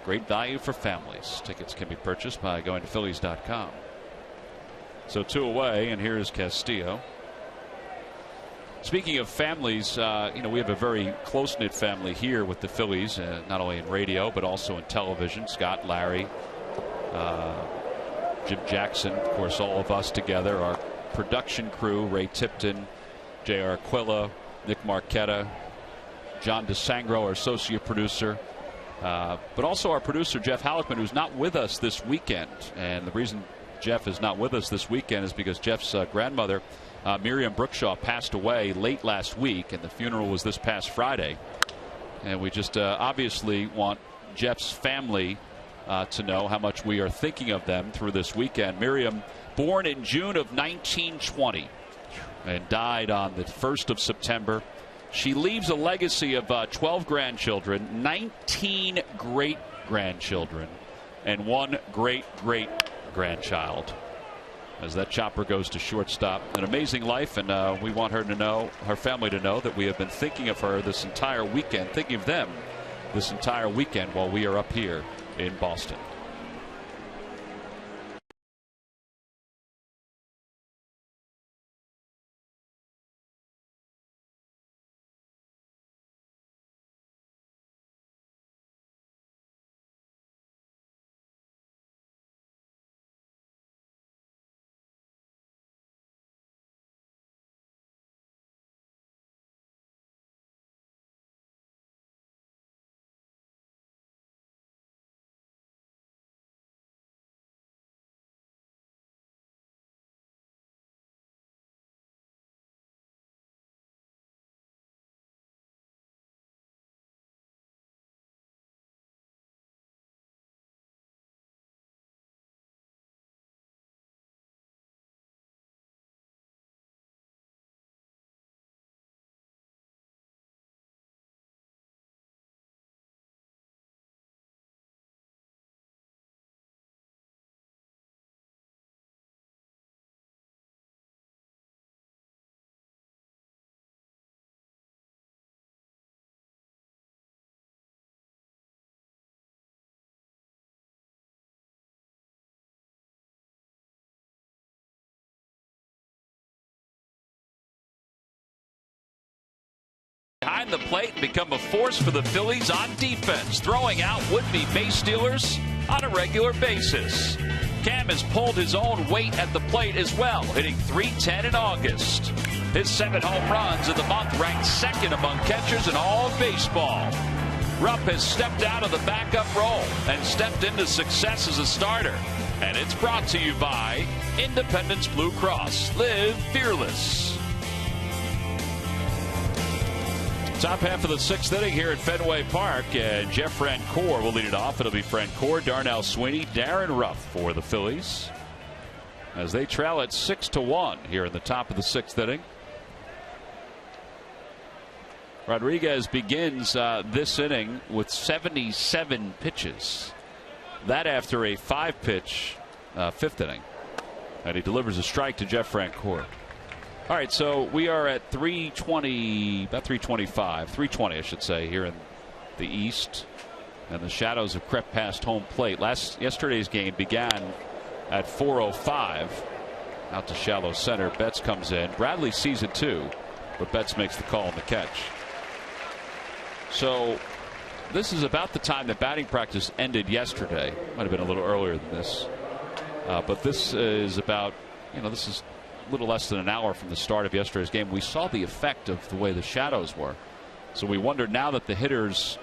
Great value for families. Tickets can be purchased by going to Phillies.com. So 2 away, and here's Castillo. Speaking of families, we have a very close-knit family here with the Phillies, not only in radio but also in television. Scott, Larry, Jim Jackson, of course, all of us together, our production crew, Ray Tipton, J.R. Aquila, Nick Marquetta, John DeSangro, our associate producer, but also our producer, Jeff Halleckman, who's not with us this weekend. And the reason Jeff is not with us this weekend is because Jeff's grandmother, Miriam Brookshaw, passed away late last week, and the funeral was this past Friday. And we just obviously want Jeff's family to know how much we are thinking of them through this weekend. Miriam, born in June of 1920 and died on the 1st of September. She leaves a legacy of 12 grandchildren, 19 great-grandchildren, and 1 great-great-grandchild. As that chopper goes to shortstop. An amazing life, and we want her to know, her family to know, that we have been thinking of her this entire weekend, thinking of them this entire weekend while we are up here in Boston. Behind the plate and become a force for the Phillies on defense, throwing out would-be base stealers on a regular basis. Cam has pulled his own weight at the plate as well, hitting .310 in August. His 7 home runs in the month ranked second among catchers in all of baseball. Rupp has stepped out of the backup role and stepped into success as a starter. And it's brought to you by Independence Blue Cross. Live fearless. Top half of the 6th inning here at Fenway Park. Jeff Francoeur will lead it off. It'll be Francoeur, Darnell Sweeney, Darren Ruff for the Phillies, as they trail at 6-1 here in the top of the 6th inning. Rodriguez begins this inning with 77 pitches. That after a 5-pitch 5th inning. And he delivers a strike to Jeff Francoeur. All right, so we are at 320, about 325, 320, I should say, here in the East. And the shadows have crept past home plate. Yesterday's game began at 4:05. Out to shallow center. Betts comes in. Bradley sees it too, but Betts makes the call on the catch. So this is about the time that batting practice ended yesterday. Might have been a little earlier than this. But this is about, this is a little less than an hour from the start of yesterday's game. We saw the effect of the way the shadows were. So we wondered, now that the hitters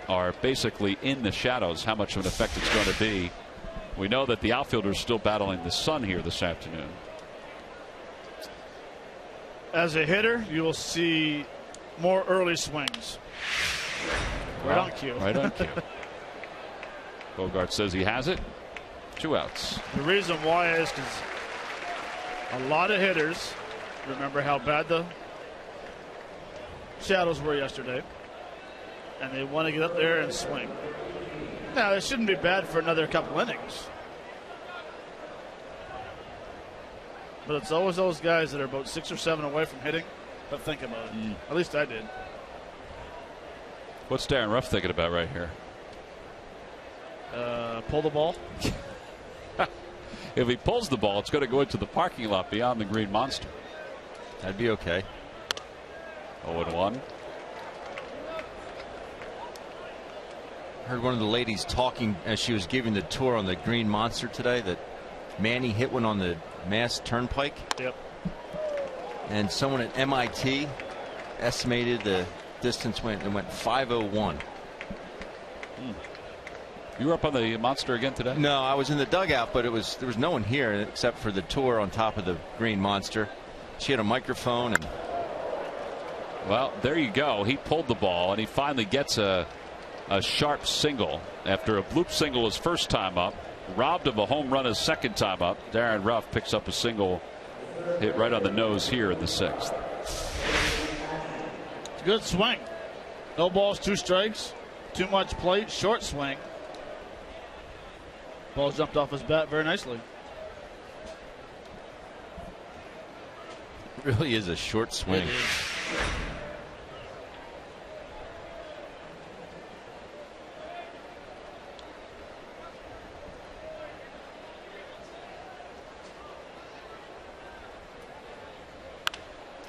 are basically in the shadows, how much of an effect it's going to be. We know that the outfielder is still battling the sun here this afternoon. As a hitter, you will see more early swings. Right on cue. Right on cue. Bogart says he has it. 2 outs. The reason why is because a lot of hitters remember how bad the shadows were yesterday, and they want to get up there and swing. Now, it shouldn't be bad for another couple innings, but it's always those guys that are about 6 or 7 away from hitting but think about it. At least I did. What's Darren Ruff thinking about right here? Pull the ball. If he pulls the ball, it's going to go into the parking lot beyond the Green Monster. That'd be okay. 0-1. heard one of the ladies talking as she was giving the tour on the Green Monster today that Manny hit one on the Mass Turnpike. Yep. And someone at MIT estimated the distance went 501. You were up on the Monster again today? No, I was in the dugout, but there was no one here except for the tour on top of the Green Monster. She had a microphone, and well, there you go. He pulled the ball, and he finally gets a sharp single after a bloop single his first time up, robbed of a home run his second time up. Darren Ruff picks up a single hit right on the nose here in the 6th. It's a good swing. No balls, 2 strikes. Too much plate, short swing. Ball jumped off his bat very nicely. really is a short swing.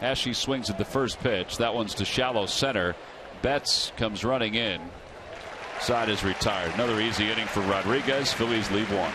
Ashe swings at the first pitch. That one's to shallow center. Betts comes running in. Side is retired. Another easy inning for Rodriguez. Phillies lead 1.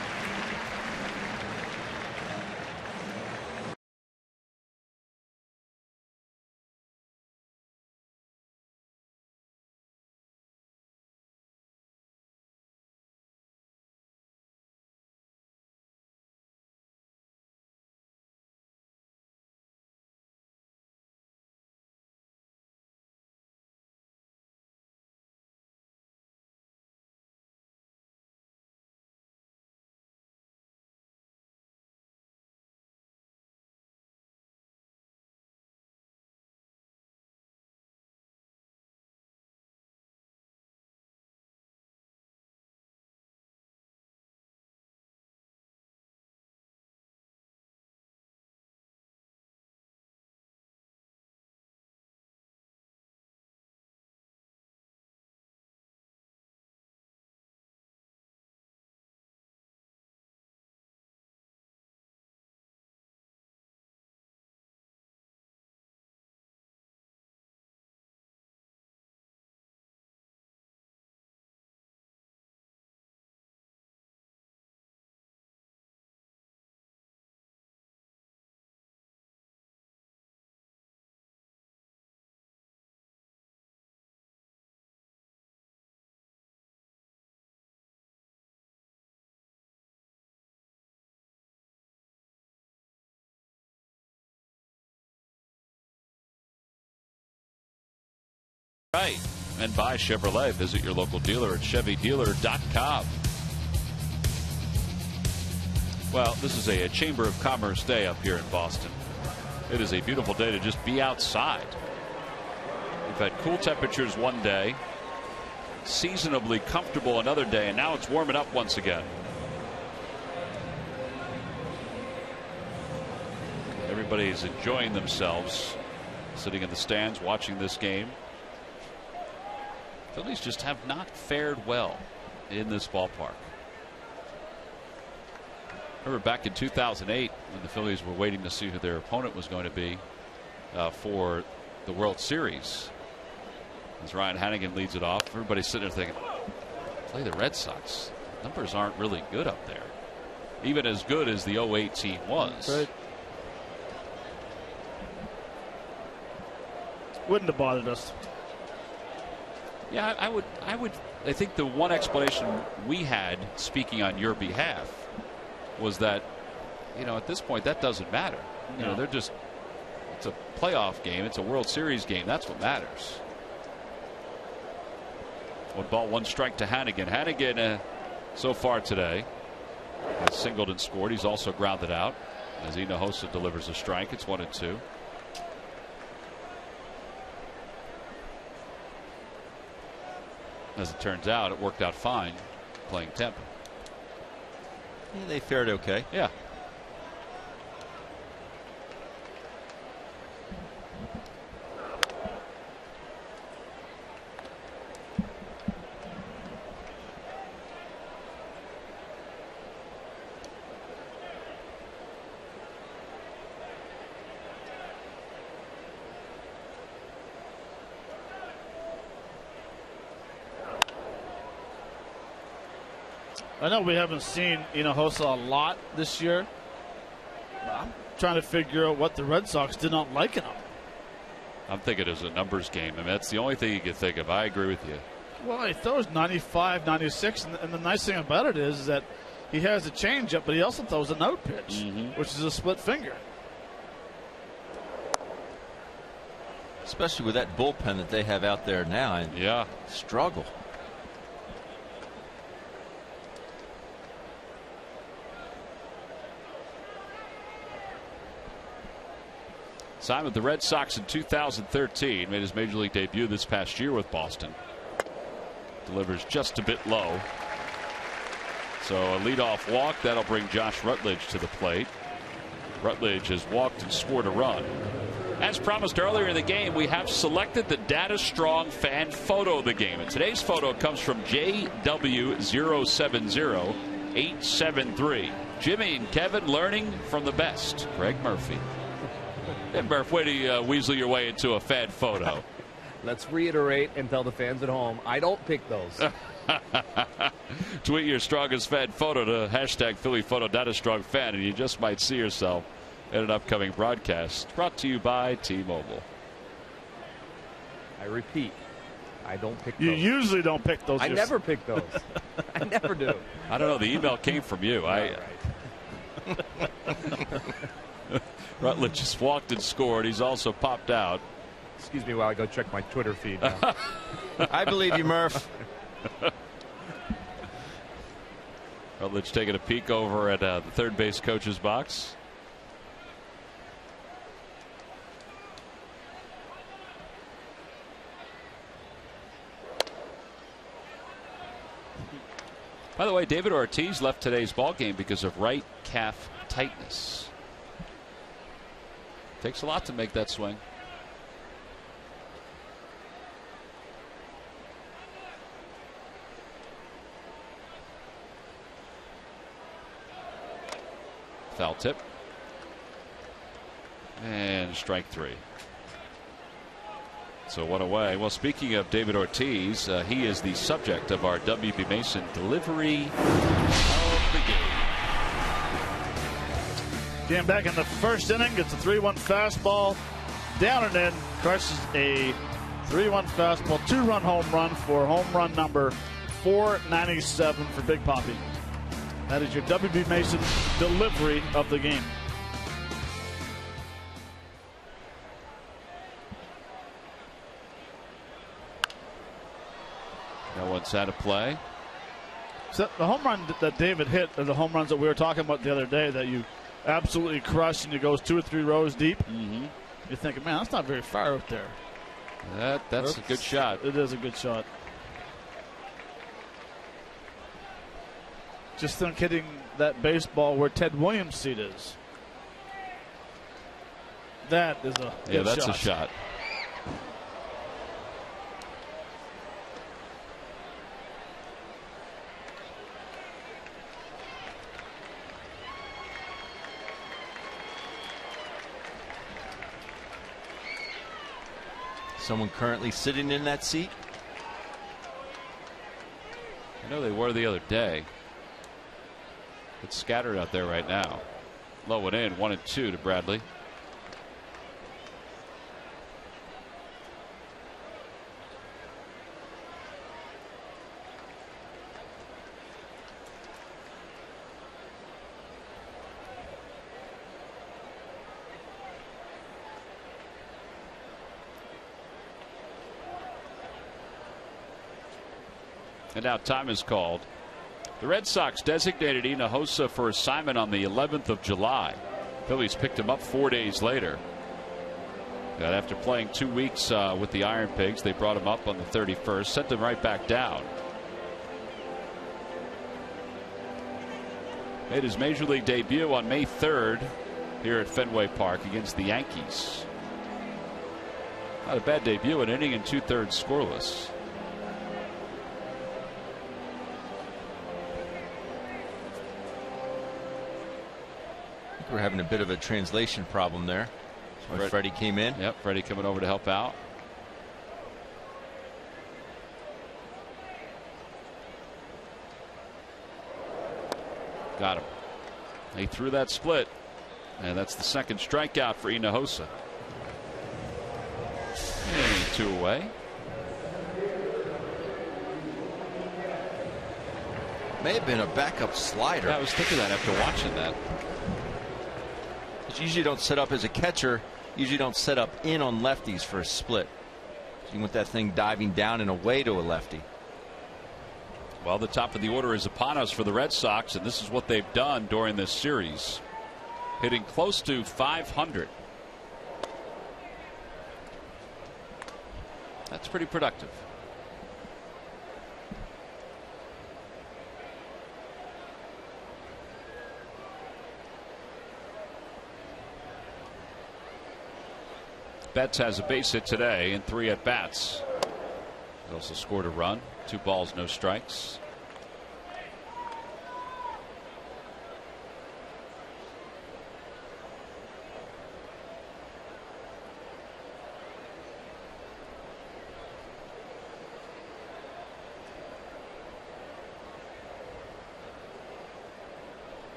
Right. And buy Chevrolet. Visit your local dealer at ChevyDealer.com. Well, this is a Chamber of Commerce day up here in Boston. It is a beautiful day to just be outside. We've had cool temperatures one day, seasonably comfortable another day, and now it's warming up once again. Everybody's enjoying themselves, sitting in the stands watching this game. Phillies just have not fared well in this ballpark. Remember back in 2008 when the Phillies were waiting to see who their opponent was going to be for the World Series. As Ryan Hannigan leads it off, everybody's sitting there thinking, play the Red Sox. Numbers aren't really good up there. Even as good as the 08 team was. Right. Wouldn't have bothered us. Yeah, I think the one explanation we had, speaking on your behalf, was that, at this point that doesn't matter. They're just, it's a playoff game, it's a World Series game, that's what matters. 1 ball, 1 strike to Hannigan. Hannigan so far today has singled and scored. He's also grounded out as Hinojosa delivers a strike. It's 1-2. As it turns out, it worked out fine playing Tampa. Yeah, they fared okay. Yeah. I know we haven't seen Hinojosa a lot this year. I'm trying to figure out what the Red Sox did not like in him. I'm thinking it was a numbers game. I mean, that's the only thing you can think of. I agree with you. Well, he throws 95, 96, and the nice thing about it is that he has a changeup, but he also throws an out pitch, which is a split finger. Especially with that bullpen that they have out there now. And yeah, struggle. Signed with the Red Sox in 2013. Made his major league debut this past year with Boston. Delivers just a bit low. So a leadoff walk. That'll bring Josh Rutledge to the plate. Rutledge has walked and scored a run. As promised earlier in the game, we have selected the Data Strong fan photo of the game. And today's photo comes from JW070873. Jimmy and Kevin learning from the best. Greg Murphy. Hey, Murph, way to weasel your way into a fan photo. Let's reiterate and tell the fans at home, I don't pick those. Tweet your strongest fan photo to hashtag Philly Photo Data Strong Fan, and you just might see yourself in an upcoming broadcast. Brought to you by T-Mobile. I repeat, I don't pick those. You usually don't pick those. I never pick those. I never do. I don't know. The email came from you. Rutledge just walked and scored. He's also popped out. Excuse me while I go check my Twitter feed now. I believe you, Murph. Rutledge taking a peek over at the third base coach's box. By the way, David Ortiz left today's ball game because of right calf tightness. Takes a lot to make that swing. Foul tip. And strike three. So one away. Well, speaking of David Ortiz, he is the subject of our WB Mason delivery of the game. Game back in the first inning. Gets a 3-1 fastball. Down and in. Crushes a 3-1 fastball. 2-run home run for home run number 497 for Big Papi. That is your WB Mason delivery of the game. No one's out of play. So the home run that David hit are the home runs that we were talking about the other day that you absolutely crush and it goes 2 or 3 rows deep. Mm-hmm. You're thinking, man, that's not very far out there. That's a good shot. It is a good shot. Just think hitting that baseball where Ted Williams' seat is. That is a good that's shot. a shot. Someone currently sitting in that seat? I know they were the other day. It's scattered out there right now. Low and in, 1-2 to Bradley. And now time is called. The Red Sox designated Hinojosa for assignment on the 11th of July. Phillies picked him up 4 days later. And after playing 2 weeks with the Iron Pigs, they brought him up on the 31st, sent him right back down. Made his major league debut on May 3rd here at Fenway Park against the Yankees. Not a bad debut, an inning and 2/3 scoreless. We're having a bit of a translation problem there. Freddie came in. Yep, Freddie coming over to help out. Got him. He threw that split, and that's the second strikeout for Hinojosa. And 2 away. May have been a backup slider. I was thinking that after watching that. You usually don't set up as a catcher. Usually don't set up in on lefties for a split. You want that thing diving down and away to a lefty. Well, the top of the order is upon us for the Red Sox, and this is what they've done during this series. Hitting close to 500. That's pretty productive. Betts has a base hit today in 3 at bats. He also scored a run. 2 balls, no strikes.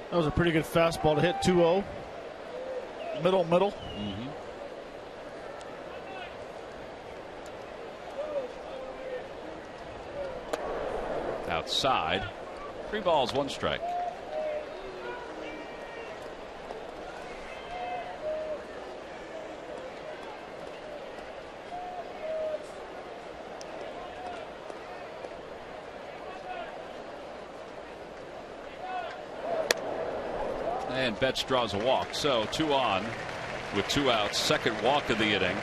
That was a pretty good fastball to hit 2-0. Middle. Mm-hmm. Outside. 3 balls, 1 strike. And Betts draws a walk. So 2 on with 2 outs. Second walk of the inning.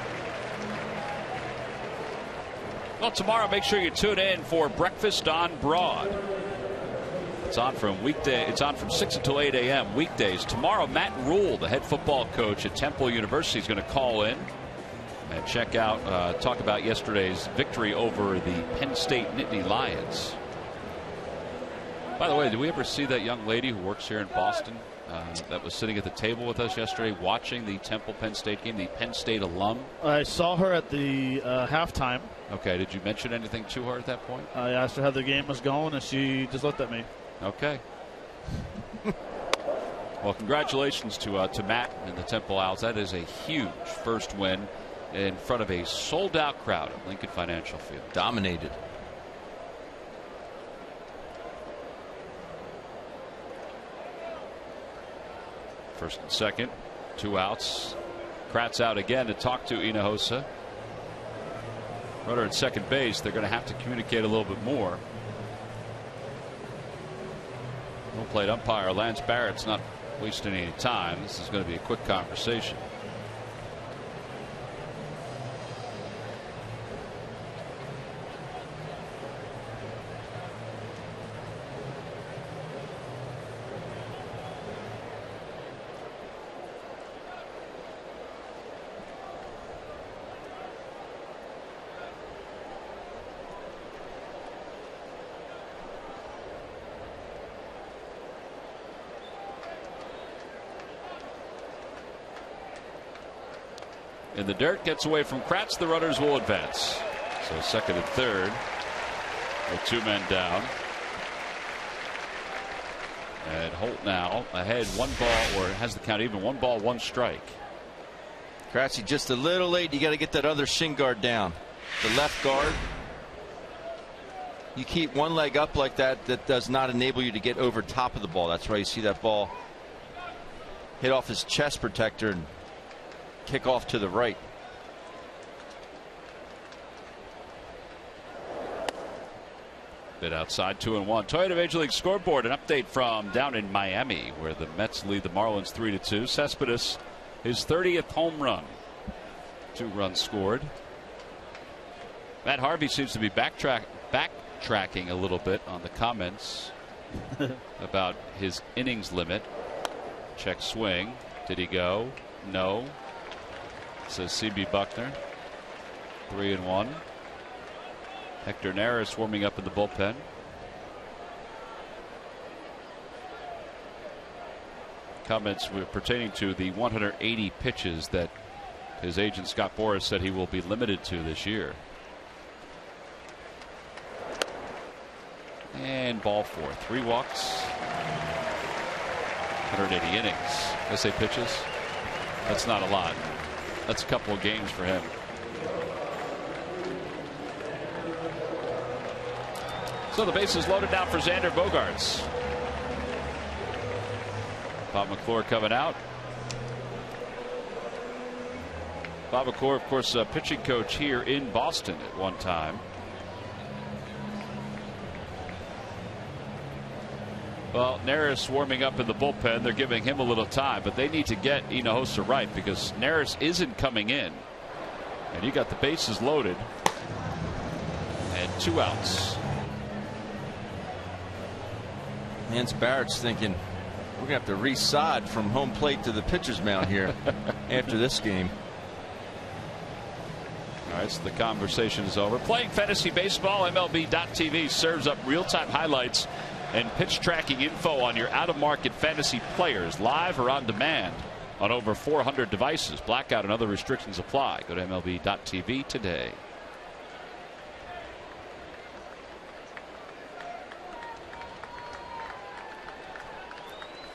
Well, tomorrow make sure you tune in for Breakfast on Broad. It's on from 6 until 8 a.m. weekdays. Tomorrow, Matt Rule, the head football coach at Temple University, is going to call in and talk about yesterday's victory over the Penn State Nittany Lions. By the way, did we ever see that young lady who works here in Boston that was sitting at the table with us yesterday watching the Temple Penn State game, the Penn State alum? I saw her at the halftime. Okay, did you mention anything to her at that point? I asked her how the game was going, and she just looked at me. Okay. Well, congratulations to Matt and the Temple Owls. That is a huge first win in front of a sold-out crowd at Lincoln Financial Field. Dominated. First and second, 2 outs. Kratz out again to talk to Hinojosa. Runner at second base. They're going to have to communicate a little bit more. Home plate umpire Lance Barrett's not wasting any time. This is going to be a quick conversation. In the dirt, gets away from Kratz. The runners will advance. So second and third with 2 men down. And Holt now ahead 1 ball, or has the count even. 1 ball, 1 strike. Kratzy just a little late. You got to get that other shin guard down. The left guard. You keep one leg up like that, that does not enable you to get over top of the ball. That's why you see that ball hit off his chest protector and kick off to the right. Bit outside, 2-1. Toyota Major League Scoreboard, an update from down in Miami, where the Mets lead the Marlins 3-2. Cespedes, his 30th home run. 2 runs scored. Matt Harvey seems to be backtracking a little bit on the comments about his innings limit. Check swing. Did he go? No. Says CB Buckner. 3-1. Hector Neris warming up in the bullpen. Comments were pertaining to the 180 pitches that his agent Scott Boras said he will be limited to this year. And ball 4. 3 walks. 180 innings. I say pitches. That's not a lot. That's a couple of games for him. So the base is loaded now for Xander Bogaerts. Bob McClure coming out. Bob McClure, of course, pitching coach here in Boston at one time. Well, Neris warming up in the bullpen. They're giving him a little time, but they need to get Hinojosa right because Neris isn't coming in. And you got the bases loaded and 2 outs. Hans Barrett's thinking we're going to have to re-sod from home plate to the pitcher's mound here after this game. All right, so the conversation is over. Playing fantasy baseball, MLB.tv serves up real-time highlights and pitch tracking info on your out-of-market fantasy players, live or on demand on over 400 devices. Blackout and other restrictions apply. Go to MLB.tv today.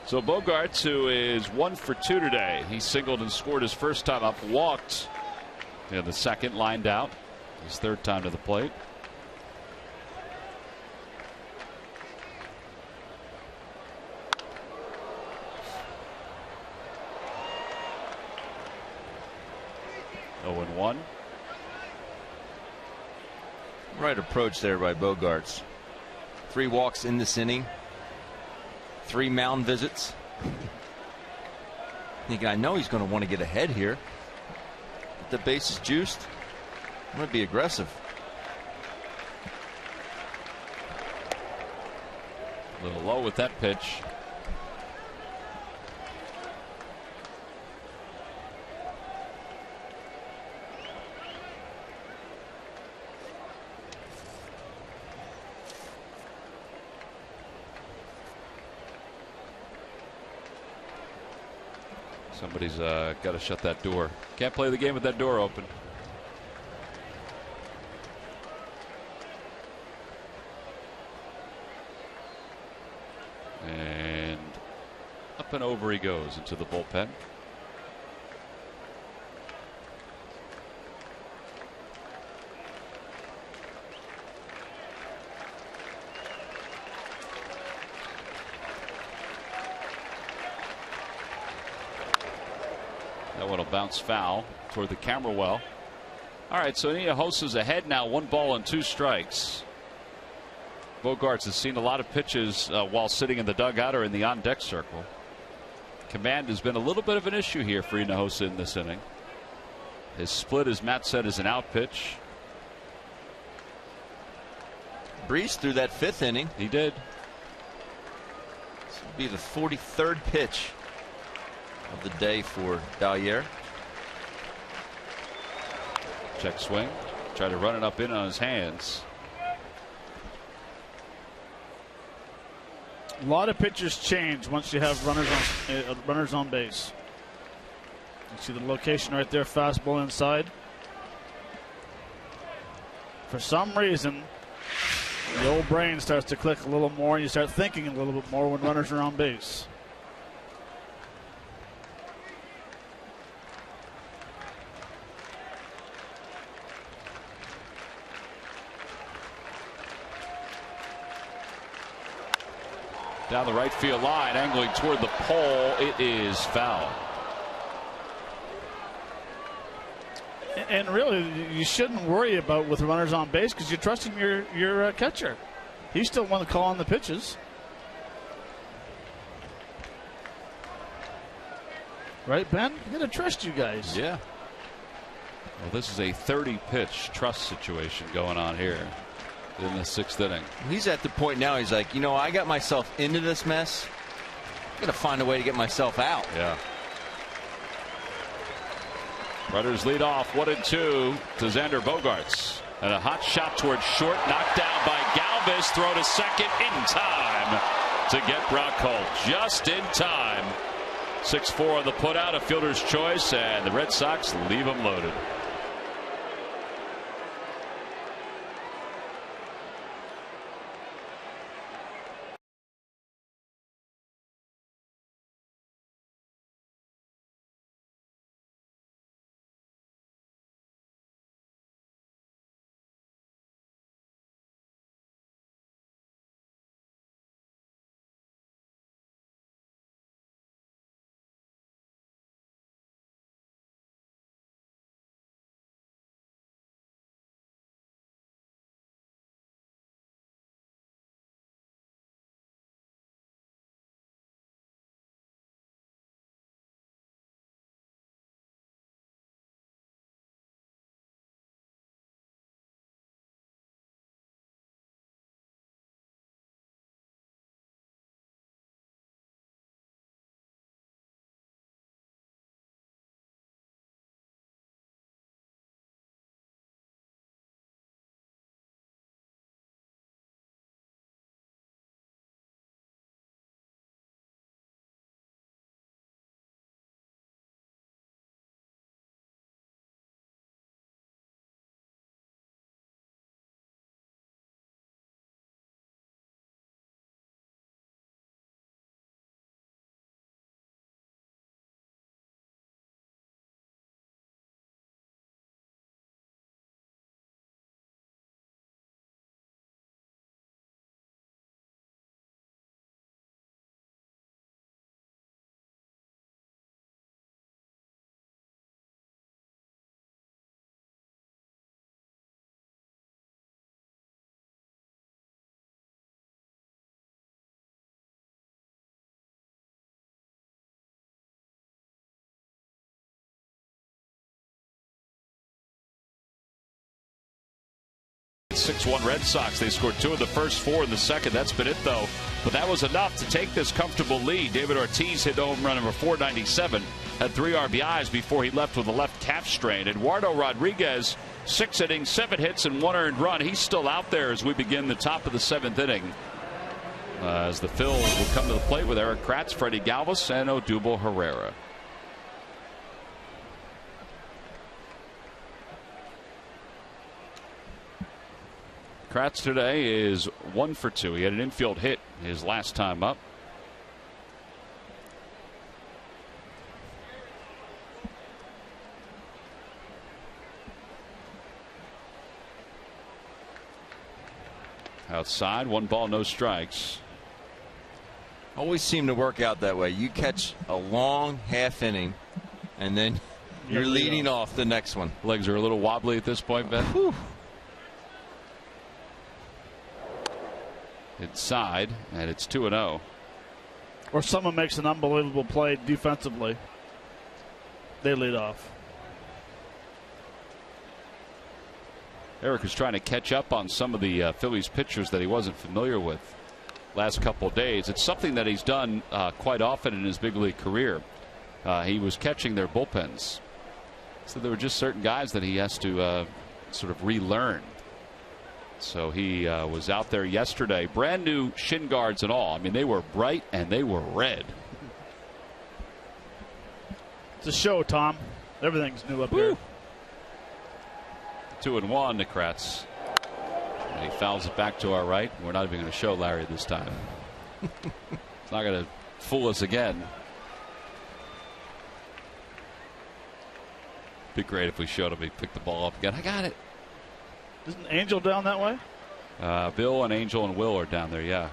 So Bogaerts, who is 1 for 2 today, he singled and scored his first time up, walked in the second, lined out his third time to the plate. Oh, 0-1. Right approach there by Bogaerts. 3 walks in this inning. 3 mound visits. Thinking, I know he's going to want to get ahead here. If the base is juiced, I'm going to be aggressive. A little low with that pitch. Somebody's got to shut that door. Can't play the game with that door open. And up and over he goes into the bullpen. That one will bounce foul toward the camera well. All right, so Hinojosa's ahead now, 1 ball and 2 strikes. Bogaerts has seen a lot of pitches while sitting in the dugout or in the on-deck circle. Command has been a little bit of an issue here for Hinojosa in this inning. His split, as Matt said, is an out pitch. Breeze through that 5th inning. He did. This will be the 43rd pitch of the day for Dallier. Check swing. Try to run it up in on his hands. A lot of pitchers change once you have runners on base. You see the location right there, fastball inside. For some reason, the old brain starts to click a little more, and you start thinking a little bit more when runners are on base. Down the right field line, angling toward the pole. It is foul. And really, you shouldn't worry about with runners on base because you're trusting your catcher. He's still one to call on the pitches. Right, Ben? You got to trust you guys. Yeah. Well, this is a 30-pitch trust situation going on here in the 6th inning. He's at the point now, he's like, I got myself into this mess. I'm going to find a way to get myself out. Yeah. Runners lead off 1-2 to Xander Bogaerts. And a hot shot towards short, knocked down by Galvis. Throw to second in time to get Brock Holt. Just in time 6-4 on the putout, a fielder's choice, and the Red Sox leave him loaded. .6-1 Red Sox. They scored 2 in the first, 4 in the second. That's been it, though. But that was enough to take this comfortable lead. David Ortiz hit home run number 497, had 3 RBIs before he left with a left calf strain. Eduardo Rodriguez, 6 innings, 7 hits, and 1 earned run. He's still out there as we begin the top of the 7th inning. As the Phils will come to the plate with Eric Kratz, Freddie Galvis, and Odubel Herrera. Kratz today is 1 for 2. He had an infield hit his last time up. Outside, 1 ball, no strikes. Always seem to work out that way. You catch a long half inning, and then you're leading off the next one. Legs are a little wobbly at this point, Ben. Whew. Inside, and it's 2-0. Or someone makes an unbelievable play defensively, they lead off. Eric is trying to catch up on some of the Phillies pitchers that he wasn't familiar with last couple of days. It's something that he's done quite often in his big league career. He was catching their bullpens. So there were just certain guys that he has to sort of relearn. So he was out there yesterday, brand new shin guards and all. I mean, they were bright and they were red. It's a show, Tom. Everything's new up here. 2-1 to Kratz. And he fouls it back to our right. We're not even going to show Larry this time. It's not going to fool us again. Be great if we showed him. He picked the ball up again. I got it. Isn't Angel down that way? Bill and Angel and Will are down there, yeah.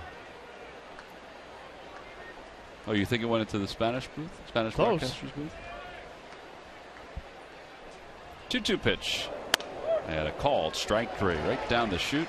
Oh, you think it went into the Spanish booth? Spanish broadcaster's booth? 2-2 pitch. And a called strike 3 right down the chute.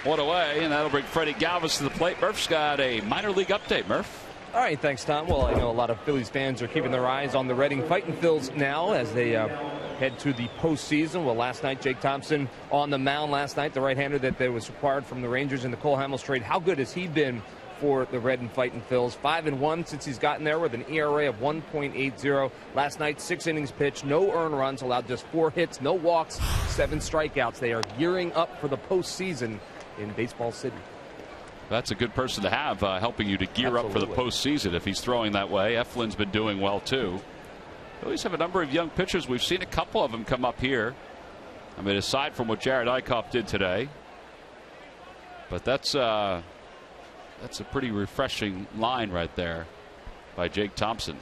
1 away, and that'll bring Freddie Galvis to the plate. Murph's got a minor league update. Murph. All right, thanks, Tom. Well, I know a lot of Phillies fans are keeping their eyes on the Reading Fighting Phils now as they head to the postseason. Well, last night, Jake Thompson on the mound last night, the right-hander that was acquired from the Rangers in the Cole Hamels trade. How good has he been for the Reading Fighting Phils? 5-1 since he's gotten there with an ERA of 1.80. Last night, 6 innings pitched, no earned runs, allowed just 4 hits, no walks, 7 strikeouts. They are gearing up for the postseason in Baseball City. That's a good person to have helping you to gear up for the postseason if he's throwing that way. Eflin's been doing well too. Phillies have a number of young pitchers. We've seen a couple of them come up here. I mean, aside from what Jared Eichhoff did today. But that's a pretty refreshing line right there by Jake Thompson.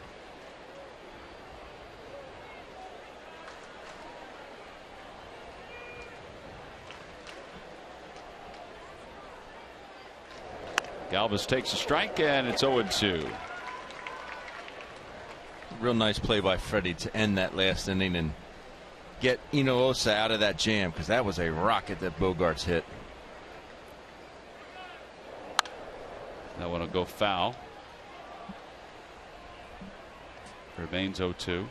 Galvis takes a strike, and it's 0-2. Real nice play by Freddie to end that last inning and get Inosa out of that jam, because that was a rocket that Bogaerts hit. That one will go foul. Remains 0-2.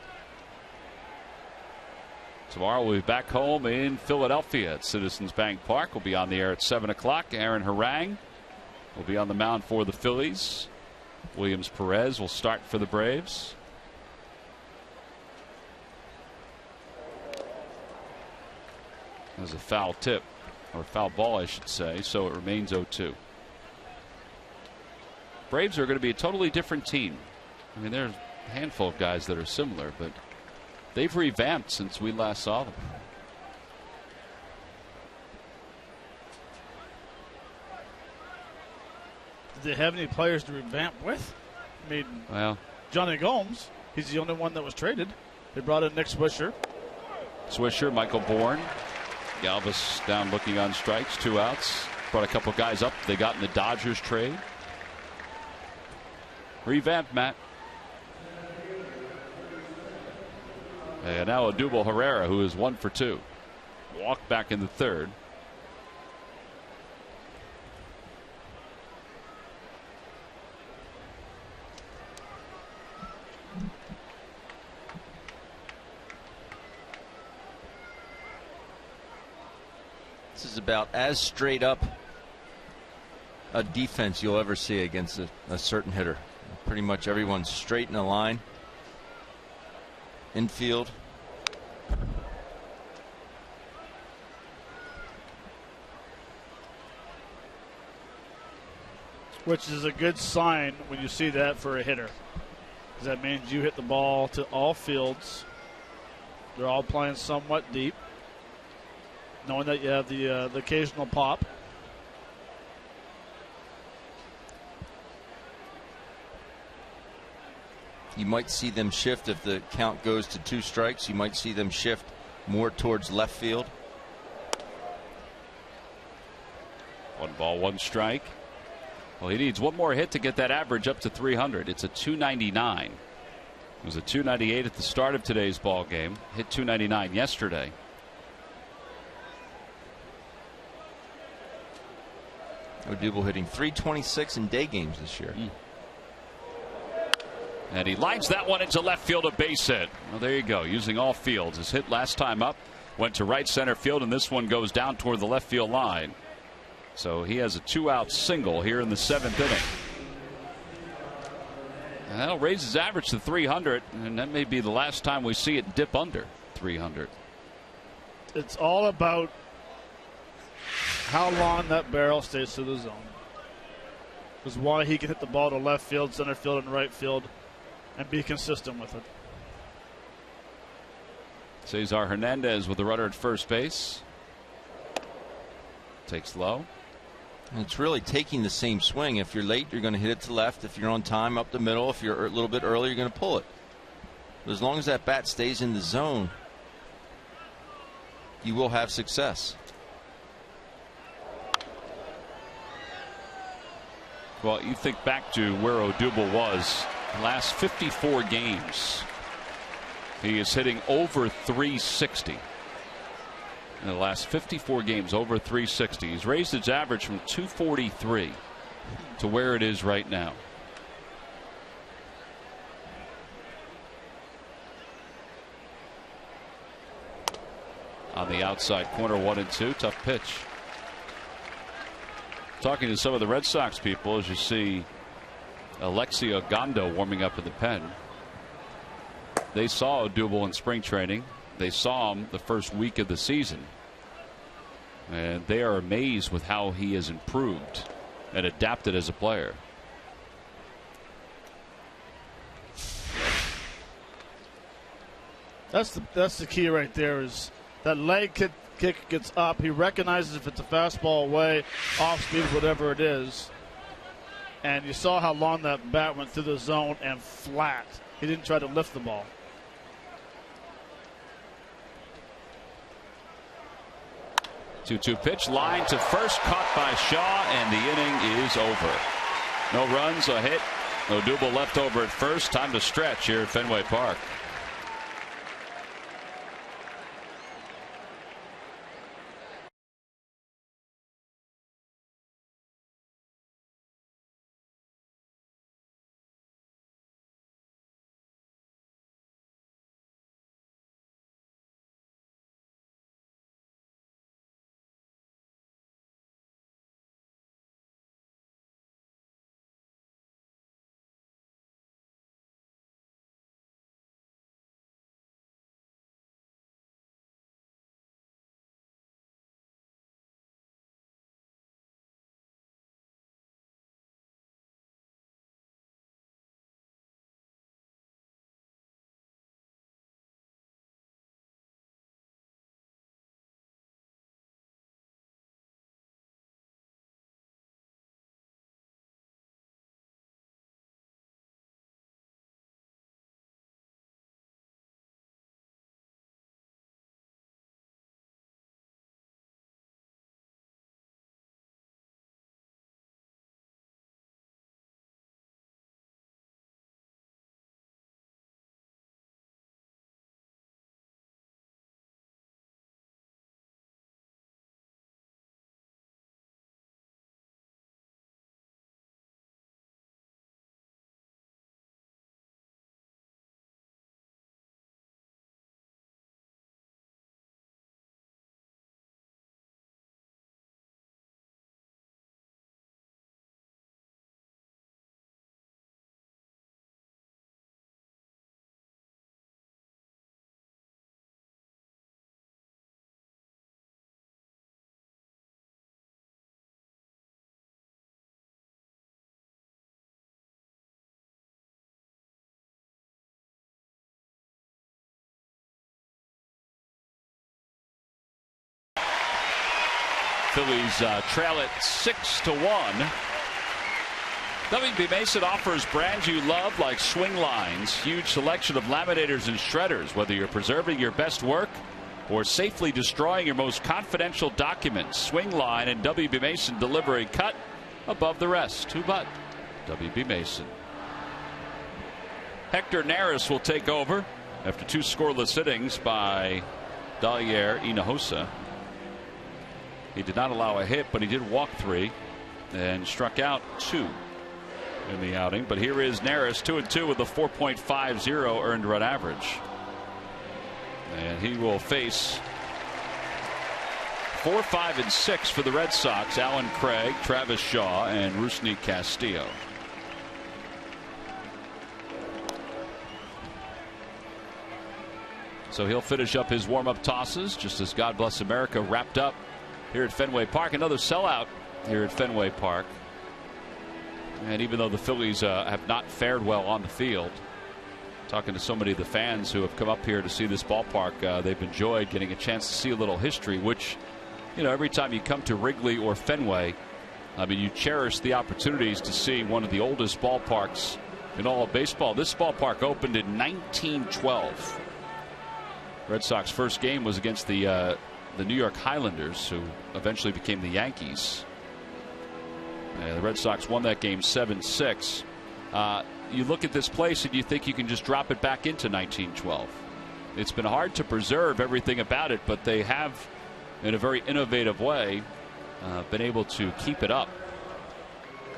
Tomorrow we'll be back home in Philadelphia at Citizens Bank Park. We'll be on the air at 7 o'clock. Aaron Harang will be on the mound for the Phillies. Williams Perez will start for the Braves. There's a foul tip, or foul ball I should say, so it remains 0-2. Braves are going to be a totally different team. I mean, there's a handful of guys that are similar, but they've revamped since we last saw them. Did they have any players to revamp with? I mean, well, Johnny Gomes, he's the only one that was traded. They brought in Nick Swisher. Michael Bourne. Galvis down looking on strikes, 2 outs. Brought a couple guys up they got in the Dodgers trade. Revamped, Matt. And now Odubel Herrera, who is 1 for 2. Walked back in the third. This is about as straight up a defense you'll ever see against a certain hitter. Pretty much everyone's straight in a line. Infield. Which is a good sign when you see that for a hitter. Because that means you hit the ball to all fields. They're all playing somewhat deep. Knowing that you have the occasional pop. You might see them shift if the count goes to 2 strikes. You might see them shift more towards left field. 1 ball, 1 strike. Well, he needs one more hit to get that average up to 300. It's a 299. It was a 298 at the start of today's ball game. Hit 299 yesterday. Odubel hitting .326 in day games this year. And he lines that one into left field, a base hit. Well, there you go, using all fields. His hit last time up went to right center field, and this one goes down toward the left field line. So he has a 2-out single here in the 7th inning. And that'll raise his average to 300, and that may be the last time we see it dip under 300. It's all about how long that barrel stays to the zone. Is why he can hit the ball to left field, center field, and right field and be consistent with it. Cesar Hernandez with the runner at first base. Takes low. And it's really taking the same swing. If you're late, you're going to hit it to left. If you're on time, up the middle. If you're a little bit early, you're going to pull it. But as long as that bat stays in the zone, you will have success. Well, you think back to where Odubel was last 54 games. He is hitting over 360. In the last 54 games, over 360. He's raised his average from 243 to where it is right now. On the outside corner, 1-2. Tough pitch. Talking to some of the Red Sox people as you see Alexi Ogando warming up in the pen. They saw Odubel in spring training. They saw him the first week of the season. And they are amazed with how he has improved and adapted as a player. That's the key right there, is that leg kick gets up. He recognizes if it's a fastball away, off speed, whatever it is. And you saw how long that bat went through the zone and flat. He didn't try to lift the ball. Two-two pitch, line to first, caught by Shaw, and the inning is over. No runs, a hit, no double left over at first. Time to stretch here at Fenway Park. Phillies trail it 6-1. WB Mason offers brands you love like swing lines, huge selection of laminators and shredders. Whether you're preserving your best work or safely destroying your most confidential documents, Swing Line and WB Mason deliver a cut above the rest. Who but WB Mason? Hector Neris will take over after 2 scoreless innings by Dalier Hinojosa. He did not allow a hit, but he did walk 3 and struck out 2 in the outing. But here is Neris, 2-2 with a 4.50 earned run average. And he will face 4, 5, and 6 for the Red Sox. Alan Craig, Travis Shaw, and Rusney Castillo. So he'll finish up his warm-up tosses just as God Bless America wrapped up here at Fenway Park. Another sellout here at Fenway Park. And even though the Phillies have not fared well on the field, talking to so many of the fans who have come up here to see this ballpark, they've enjoyed getting a chance to see a little history, which, you know, every time you come to Wrigley or Fenway, I mean, you cherish the opportunities to see one of the oldest ballparks in all of baseball. This ballpark opened in 1912. Red Sox first game was against the New York Highlanders, who eventually became the Yankees. The Red Sox won that game 7-6. You look at this place and you think you can just drop it back into 1912. It's been hard to preserve everything about it, but they have, in a very innovative way, been able to keep it up.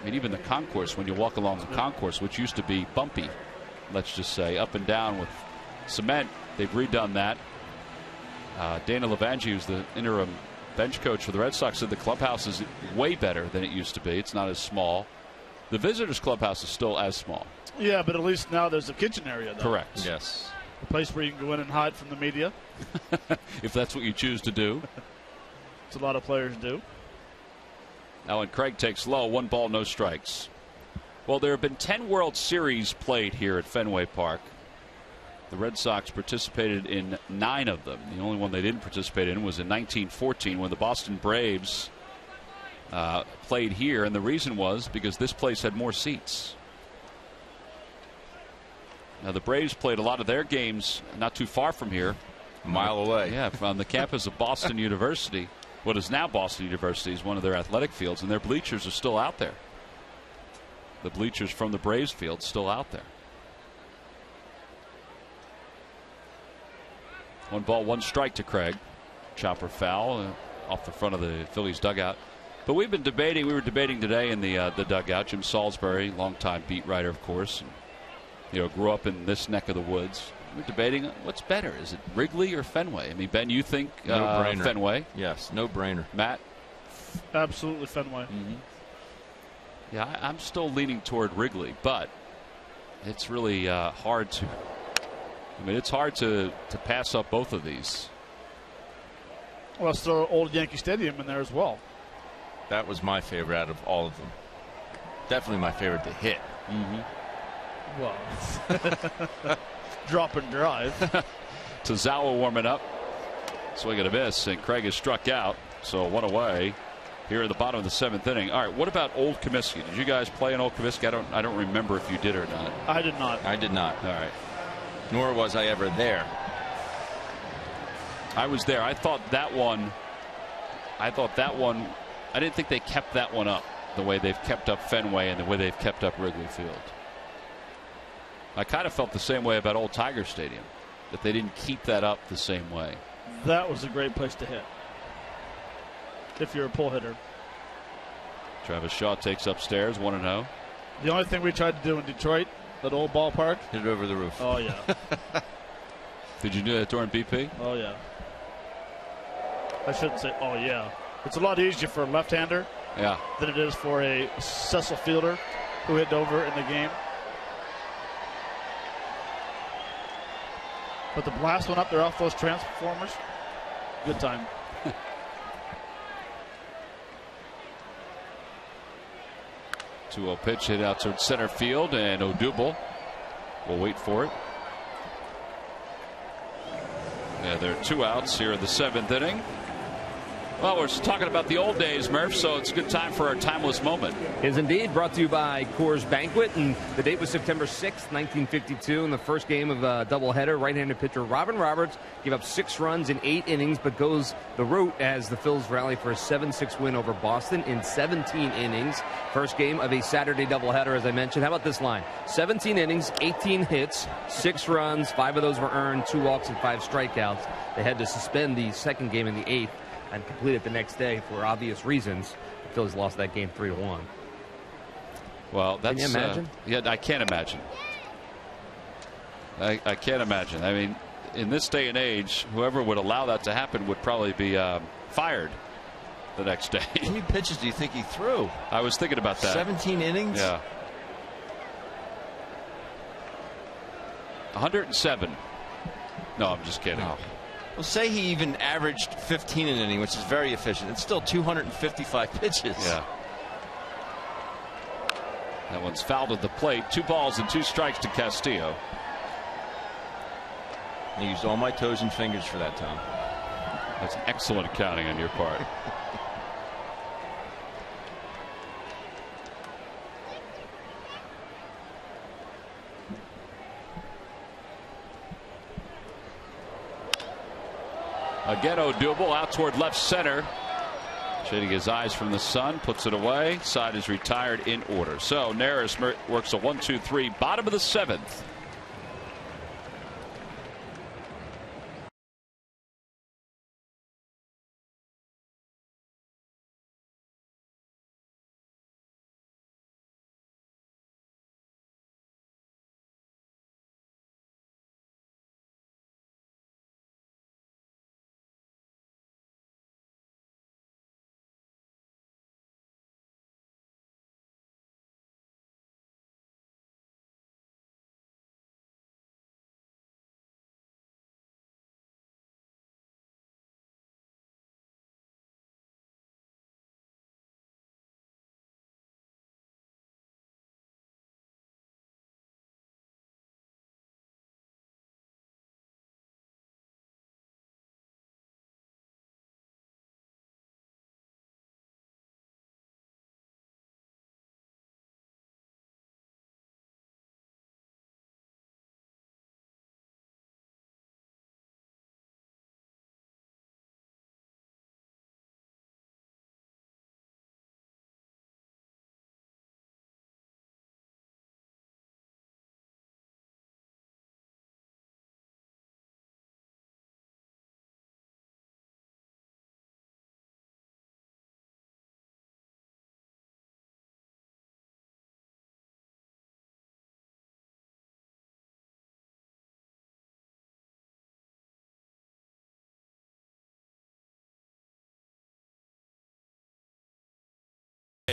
I mean, even the concourse, when you walk along the concourse, which used to be bumpy, let's just say, up and down with cement, they've redone that. Dana Levangie, who's the interim bench coach for the Red Sox, said the clubhouse is way better than it used to be. It's not as small. The visitors' clubhouse is still as small. Yeah, but at least now there's a kitchen area, though. Correct. Yes. A place where you can go in and hide from the media. If that's what you choose to do. It's a lot of players do. Now when Craig takes low, 1 ball, no strikes. Well, there have been 10 World Series played here at Fenway Park. The Red Sox participated in 9 of them. The only one they didn't participate in was in 1914 when the Boston Braves played here, and the reason was because this place had more seats. Now the Braves played a lot of their games not too far from here. A mile away. Yeah, on the campus of Boston University. What is now Boston University is one of their athletic fields, and their bleachers are still out there. The bleachers from the Braves field still out there. 1 ball, 1 strike to Craig. Chopper foul off the front of the Phillies dugout. But we were debating today in the dugout. Jim Salisbury, longtime beat writer, of course, and, grew up in this neck of the woods. We're debating what's better. Is it Wrigley or Fenway? I mean, Ben, you think Fenway? Yes, no brainer. Matt? Absolutely Fenway. Mm-hmm. Yeah, I'm still leaning toward Wrigley, but it's really hard to. It's hard to pass up both of these. Well, let's throw old Yankee Stadium in there as well. That was my favorite out of all of them. Definitely my favorite to hit. Mm-hmm. Well, drop and drive. Tozawa warming up. Swing and a miss, and Craig is struck out. So 1 away here in the bottom of the 7th inning. All right, what about Old Comiskey? Did you guys play in Old Comiskey? I don't remember if you did or not. I did not. I did not. All right. Nor was I ever there. I was there. I thought that one. I didn't think they kept that one up the way they've kept up Fenway and the way they've kept up Wrigley Field. I kind of felt the same way about Old Tiger Stadium, that they didn't keep that up the same way. That was a great place to hit if you're a pull hitter. Travis Shaw takes upstairs, 1-0. The only thing we tried to do in Detroit, that old ballpark, hit it over the roof. Oh yeah. Did you do that during BP? Oh yeah. I shouldn't say oh yeah. It's a lot easier for a left-hander than it is for a Cecil fielder who hit over in the game. But the blast one up there off those transformers, good time. 2-0 pitch hit out towards center field, and Odubel will wait for it. Yeah, there are 2 outs here in the 7th inning. Well, we're talking about the old days, Murph, so it's a good time for our timeless moment. Is indeed brought to you by Coors Banquet, and the date was September 6th, 1952. In the first game of a doubleheader, right-handed pitcher Robin Roberts gave up 6 runs in 8 innings, but goes the route as the Phils rally for a 7-6 win over Boston in 17 innings. First game of a Saturday doubleheader, as I mentioned. How about this line? 17 innings, 18 hits, 6 runs, 5 of those were earned, 2 walks and 5 strikeouts. They had to suspend the second game in the 8th and complete it the next day for obvious reasons. The Phillies lost that game 3-1. Well, that's. Can you imagine? Yeah, I can't imagine. I can't imagine. I mean, in this day and age, whoever would allow that to happen would probably be fired the next day. How many pitches do you think he threw? I was thinking about that. 17 innings? Yeah. 107. No, I'm just kidding. Oh. Well, say he even averaged 15 an inning, which is very efficient. It's still 255 pitches. Yeah. That one's fouled at the plate. 2 balls and 2 strikes to Castillo. I used all my toes and fingers for that, Tom. That's excellent accounting on your part. Again, Odubel out toward left center. Shading his eyes from the sun, puts it away. Side is retired in order. So Neris works a 1-2-3, bottom of the 7th.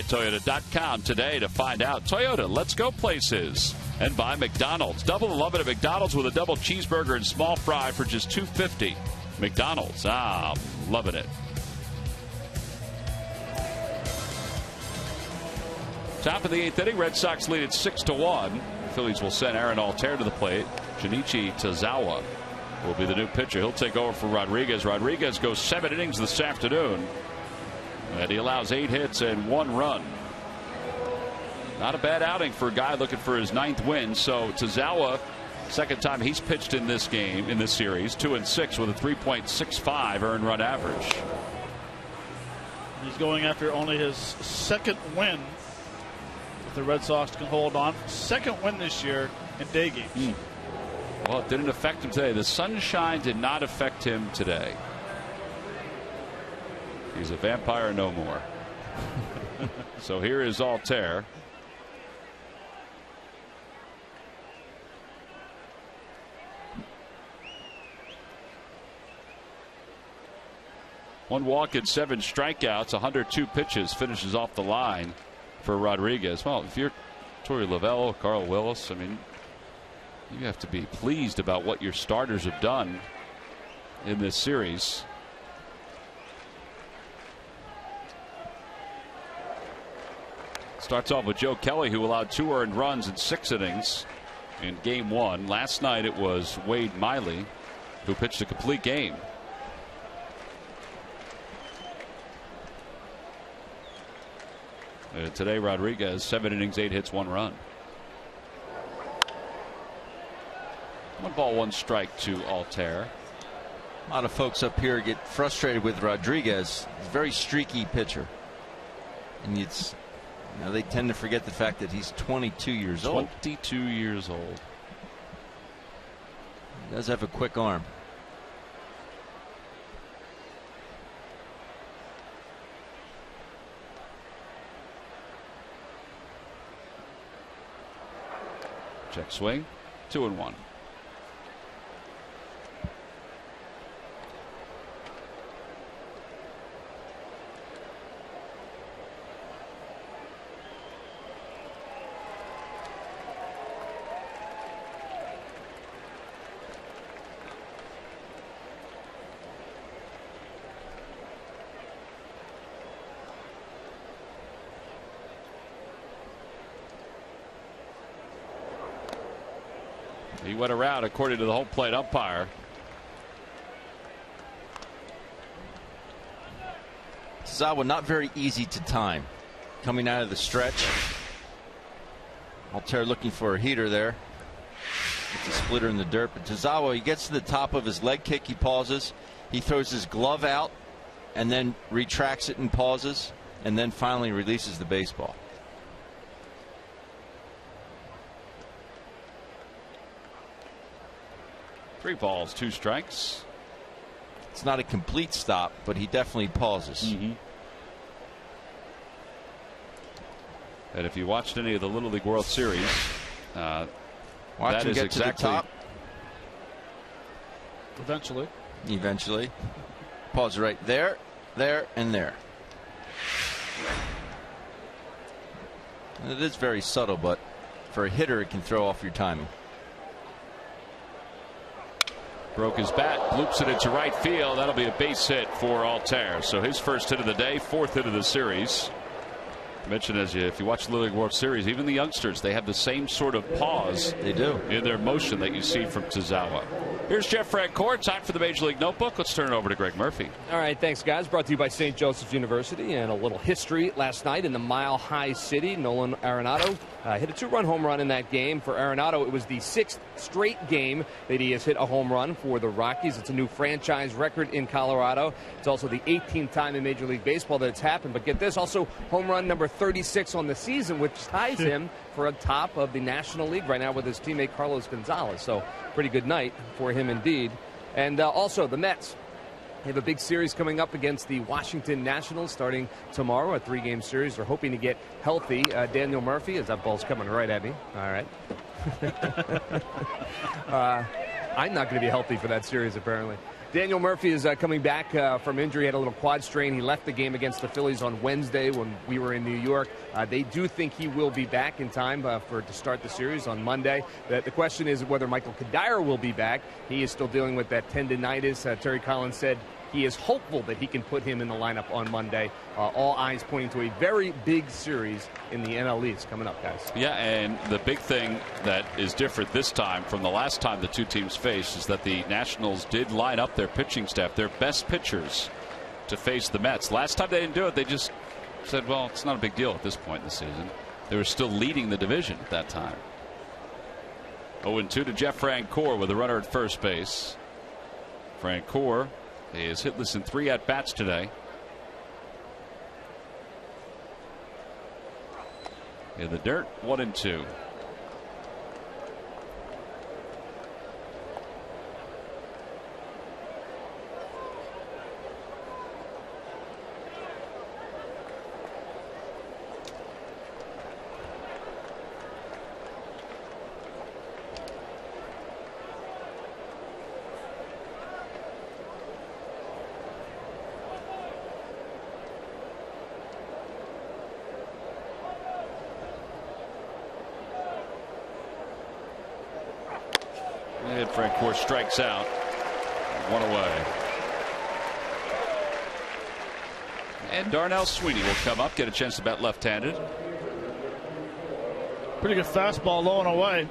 Toyota.com today to find out. Toyota, let's go places. And by McDonald's. Double the love it at McDonald's with a double cheeseburger and small fry for just $2.50. McDonald's. Loving it. Top of the 8th inning, Red Sox lead it 6-1. Phillies will send Aaron Altair to the plate. Junichi Tazawa will be the new pitcher. He'll take over for Rodriguez. Rodriguez goes 7 innings this afternoon. And he allows 8 hits and 1 run. Not a bad outing for a guy looking for his 9th win. So Tazawa, second time he's pitched in this game, in this series, 2-6 with a 3.65 earned run average. He's going after only his 2nd win. If the Red Sox can hold on, 2nd win this year in day games. Well, it didn't affect him today. The sunshine did not affect him today. He's a vampire no more. So here is Altair. One walk and 7 strikeouts, 102 pitches, finishes off the line for Rodriguez. Well, if you're Torey Lovell, Carl Willis, I mean, you have to be pleased about what your starters have done in this series. Starts off with Joe Kelly, who allowed 2 earned runs in 6 innings in game 1. Last night it was Wade Miley who pitched a complete game. Today Rodriguez, 7 innings, 8 hits, 1 run. 1 ball, 1 strike to Altair. A lot of folks up here get frustrated with Rodriguez. He's a very streaky pitcher. And it's, you know, they tend to forget the fact that he's 22 years old. 22 years old. He does have a quick arm. Check swing. 2-1. He went around according to the home plate umpire. Tazawa not very easy to time. Coming out of the stretch. Altair looking for a heater there. It's a splitter in the dirt. But Tazawa, he gets to the top of his leg kick. He pauses. He throws his glove out and then retracts it and pauses. And then finally releases the baseball. Three balls, 2 strikes. It's not a complete stop, but he definitely pauses. And if you watched any of the Little League World Series, watch that him is get exactly to the top. Eventually. Pause right there, there, and there. And it is very subtle, but for a hitter, it can throw off your timing. Broke his bat, bloops it into right field. That'll be a base hit for Altair. So his first hit of the day, 4th hit of the series. I mentioned, if you watch the Little League World Series, even the youngsters, they have the same sort of pause. They do. In their motion that you see from Tazawa. Here's Jeff Francoeur, time for the Major League Notebook. Let's turn it over to Greg Murphy. All right, thanks, guys. Brought to you by St. Joseph's University. And a little history last night in the Mile High City. Nolan Arenado hit a 2-run home run in that game. For Arenado, it was the 6th straight game that he has hit a home run for the Rockies. It's a new franchise record in Colorado. It's also the 18th time in Major League Baseball that it's happened. But get this, also home run number 36 on the season, which ties him for a top of the National League right now with his teammate Carlos Gonzalez. So pretty good night for him indeed. And also the Mets. They have a big series coming up against the Washington Nationals starting tomorrow, a 3-game series. They're hoping to get healthy. Daniel Murphy, as that ball's coming right at me. All right. I'm not going to be healthy for that series, apparently. Daniel Murphy is coming back from injury. Had a little quad strain. He left the game against the Phillies on Wednesday when we were in New York. They do think he will be back in time to start the series on Monday. The question is whether Michael Kadire will be back. He is still dealing with that tendinitis. Terry Collins said he is hopeful that he can put him in the lineup on Monday. All eyes pointing to a very big series in the NL East coming up, guys. Yeah, and the big thing that is different this time from the last time the two teams faced is that the Nationals did line up their pitching staff, their best pitchers, to face the Mets. Last time they didn't do it. They just said, well, it's not a big deal at this point in the season. They were still leading the division at that time. 0-2 to Jeff Francoeur with a runner at first base. Francoeur is hitless in 3 at-bats today. In the dirt, 1-2. And Francoeur strikes out. 1 away. And Darnell Sweeney will come up, get a chance to bat left-handed. Pretty good fastball, low and away.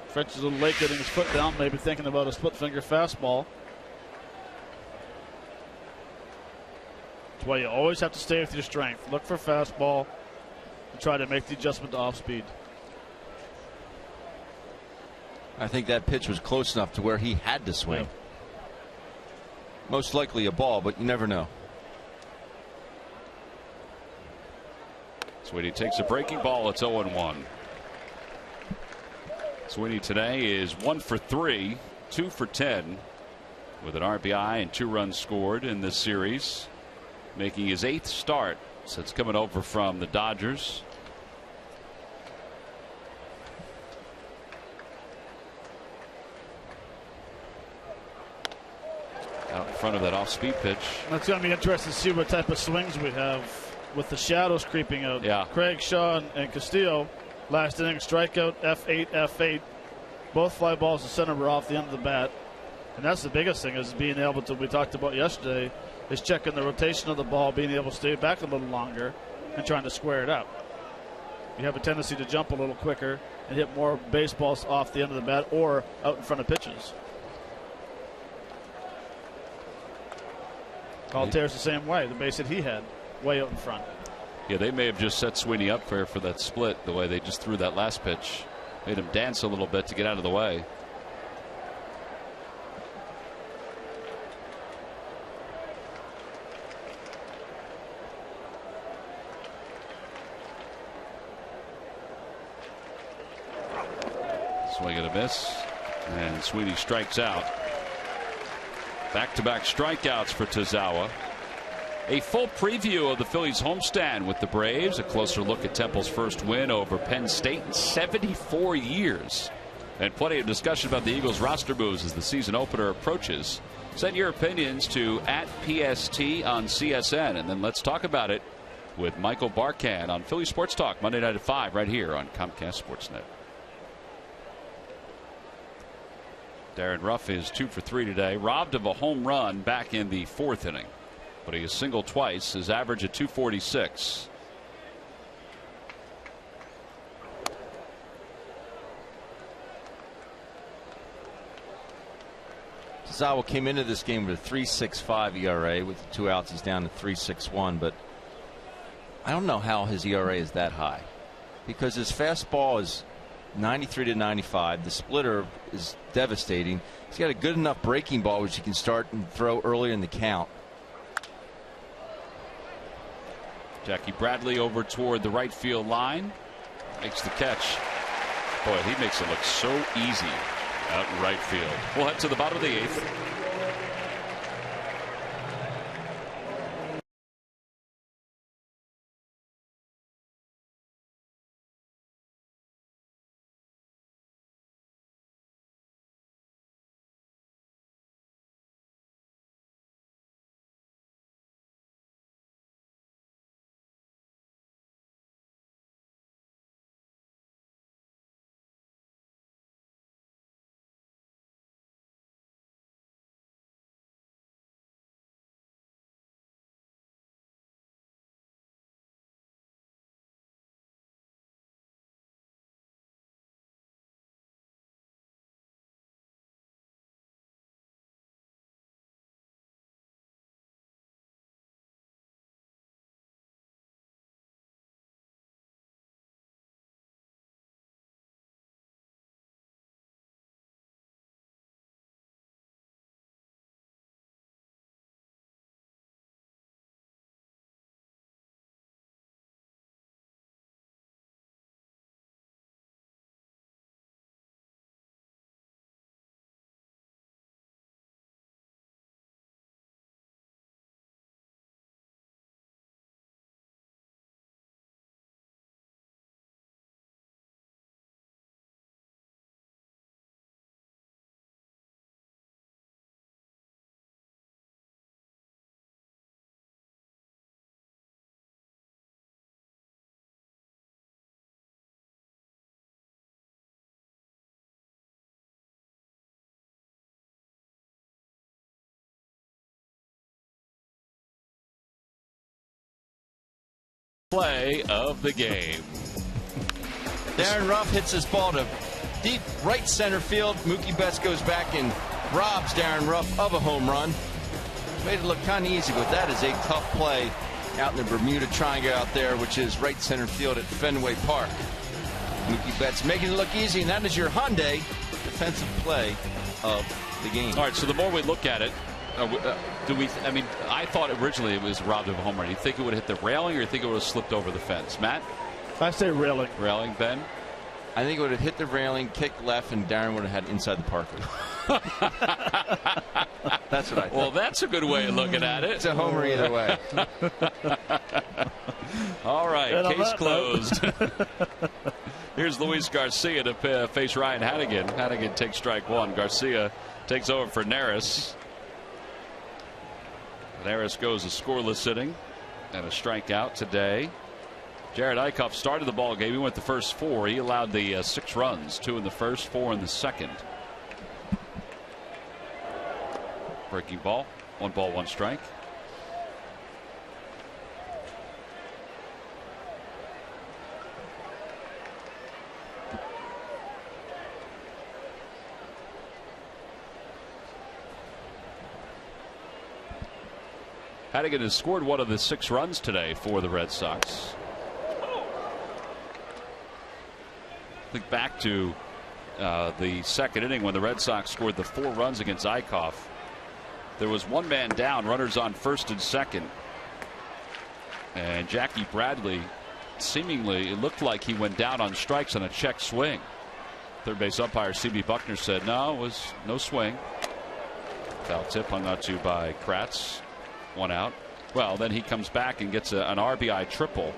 French is a little late getting his foot down, maybe thinking about a split-finger fastball. That's why you always have to stay with your strength. Look for fastball and try to make the adjustment to off-speed. I think that pitch was close enough to where he had to swing. Most likely a ball, but you never know. Sweeney takes a breaking ball. It's 0-1. Sweeney today is 1 for 3, 2 for 10 with an RBI and 2 runs scored in this series, making his 8th start since coming over from the Dodgers. Out in front of that off-speed pitch. It's going to be interesting to see what type of swings we have with the shadows creeping out. Yeah. Craig, Shaw, and Castillo, last inning strikeout, F8. Both fly balls to center were off the end of the bat. And that's the biggest thing, is being able to, we talked about yesterday, is checking the rotation of the ball, being able to stay back a little longer and trying to square it up. You have a tendency to jump a little quicker and hit more baseballs off the end of the bat or out in front of pitches. Altair's the same way. The base hit he had, way out in front. Yeah, they may have just set Sweeney up for that split, the way they just threw that last pitch. Made him dance a little bit to get out of the way. Swing and a miss. And Sweeney strikes out. Back-to-back strikeouts for Tozawa. A full preview of the Phillies homestand with the Braves. A closer look at Temple's first win over Penn State in 74 years. And plenty of discussion about the Eagles roster moves as the season opener approaches. Send your opinions to @PST on CSN. And then let's talk about it with Michael Barkan on Philly Sports Talk Monday night at 5 right here on Comcast Sportsnet. Darren Ruff is 2 for 3 today, robbed of a home run back in the 4th inning, but he has singled twice. His average at 246. Tozawa came into this game with a 3.65 ERA. With 2 outs, he's down to 3.61. But I don't know how his ERA is that high, because his fastball is 93 to 95. The splitter is devastating. He's got a good enough breaking ball which he can start and throw earlier in the count. Jackie Bradley over toward the right field line, makes the catch. Boy, he makes it look so easy out in right field. We'll head to the bottom of the 8th. play of the game. Darren Ruff hits his ball to deep right center field. Mookie Betts goes back and robs Darren Ruff of a home run. Made it look kind of easy, but that is a tough play out in the Bermuda Triangle out there, which is right center field at Fenway Park. Mookie Betts making it look easy, and that is your Hyundai defensive play of the game. All right, so the more we look at it, I thought originally it was robbed of a home run. You think it would have hit the railing, or you think it would have slipped over the fence? Matt? I say railing. Railing, Ben? I think it would have hit the railing, kicked left, and Darren would have had inside the park. That's what I think. Well, that's a good way of looking at it. It's a homer either way. All right, case closed. Here's Luis Garcia to face Ryan Hanigan. Hanigan takes strike one. Garcia takes over for Neris. Neris goes a scoreless inning and a strikeout today. Jared Eichhoff started the ball game. He went the first four. He allowed the 6 runs, 2 in the first, 4 in the second. Breaking ball, 1 ball, 1 strike. Hanigan has scored 1 of the 6 runs today for the Red Sox. Think back to the second inning when the Red Sox scored the 4 runs against Eichhoff. There was 1 man down, runners on first and second. And Jackie Bradley, seemingly, it looked like he went down on strikes on a check swing. Third base umpire C.B. Buckner said no, it was no swing. Foul tip hung out to by Kratz. 1 out. Well, then he comes back and gets an RBI triple.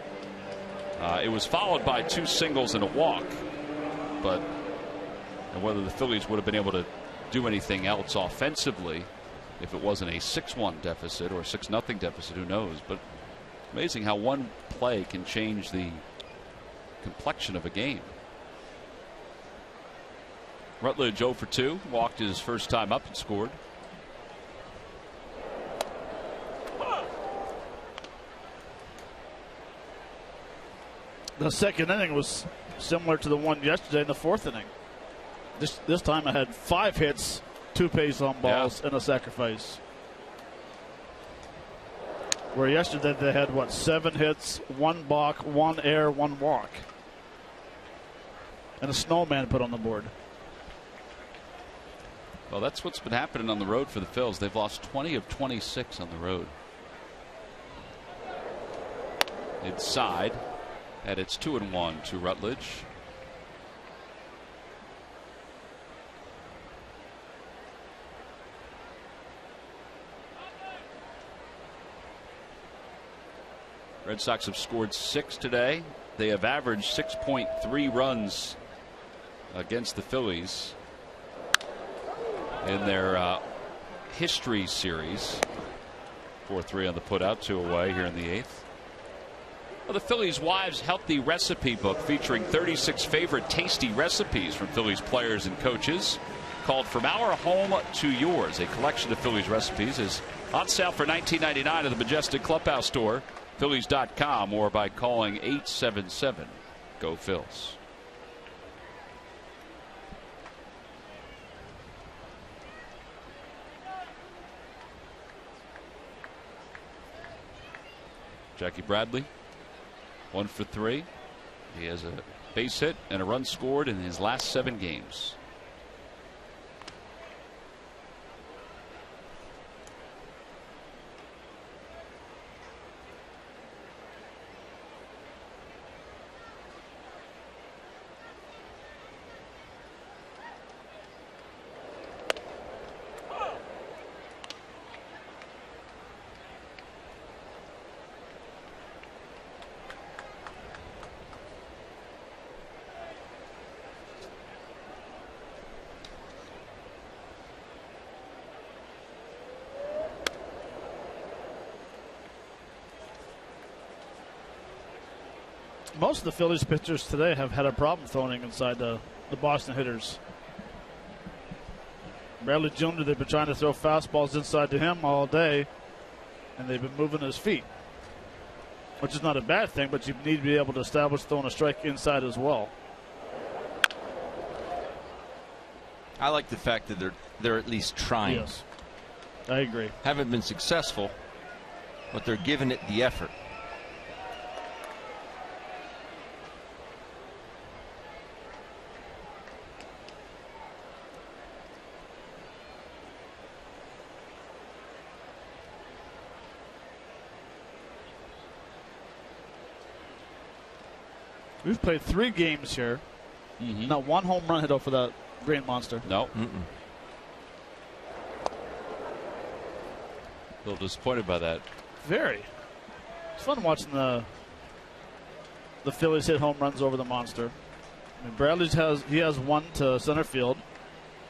It was followed by 2 singles and a walk. But whether the Phillies would have been able to do anything else offensively if it wasn't a 6-1 deficit or a 6-0 deficit, who knows? But amazing how one play can change the complexion of a game. Rutledge 0 for 2, walked his first time up and scored. The second inning was similar to the one yesterday in the 4th inning. This time I had 5 hits, 2 base on balls, and a sacrifice. Where yesterday they had 7 hits, 1 balk, 1 error, 1 walk, and a snowman put on the board. Well, that's what's been happening on the road for the Phils. They've lost 20 of 26 on the road. Inside. And it's 2-1 to Rutledge. Red Sox have scored 6 today. They have averaged 6.3 runs against the Phillies in their history series. 4-3 on the putout, 2 away here in the 8th. Well, the Phillies Wives Healthy Recipe Book featuring 36 favorite tasty recipes from Phillies players and coaches, called From Our Home to Yours. A collection of Phillies recipes is on sale for $19.99 at the Majestic Clubhouse store, Phillies.com, or by calling 877-GO-PHILS. Jackie Bradley, 1 for 3. He has a base hit and a run scored in his last 7 games. Most of the Phillies pitchers today have had a problem throwing inside the Boston hitters. Bradley Jr., they've been trying to throw fastballs inside to him all day, and they've been moving his feet. which is not a bad thing, but you need to be able to establish throwing a strike inside as well. I like the fact that they're at least trying. Yes, I agree. Haven't been successful, but they're giving it the effort. We've played 3 games here. Not one home run hit over that Green Monster. No. A little disappointed by that. Very. It's fun watching the Phillies hit home runs over the Monster. I mean, Bradley's has 1 to center field.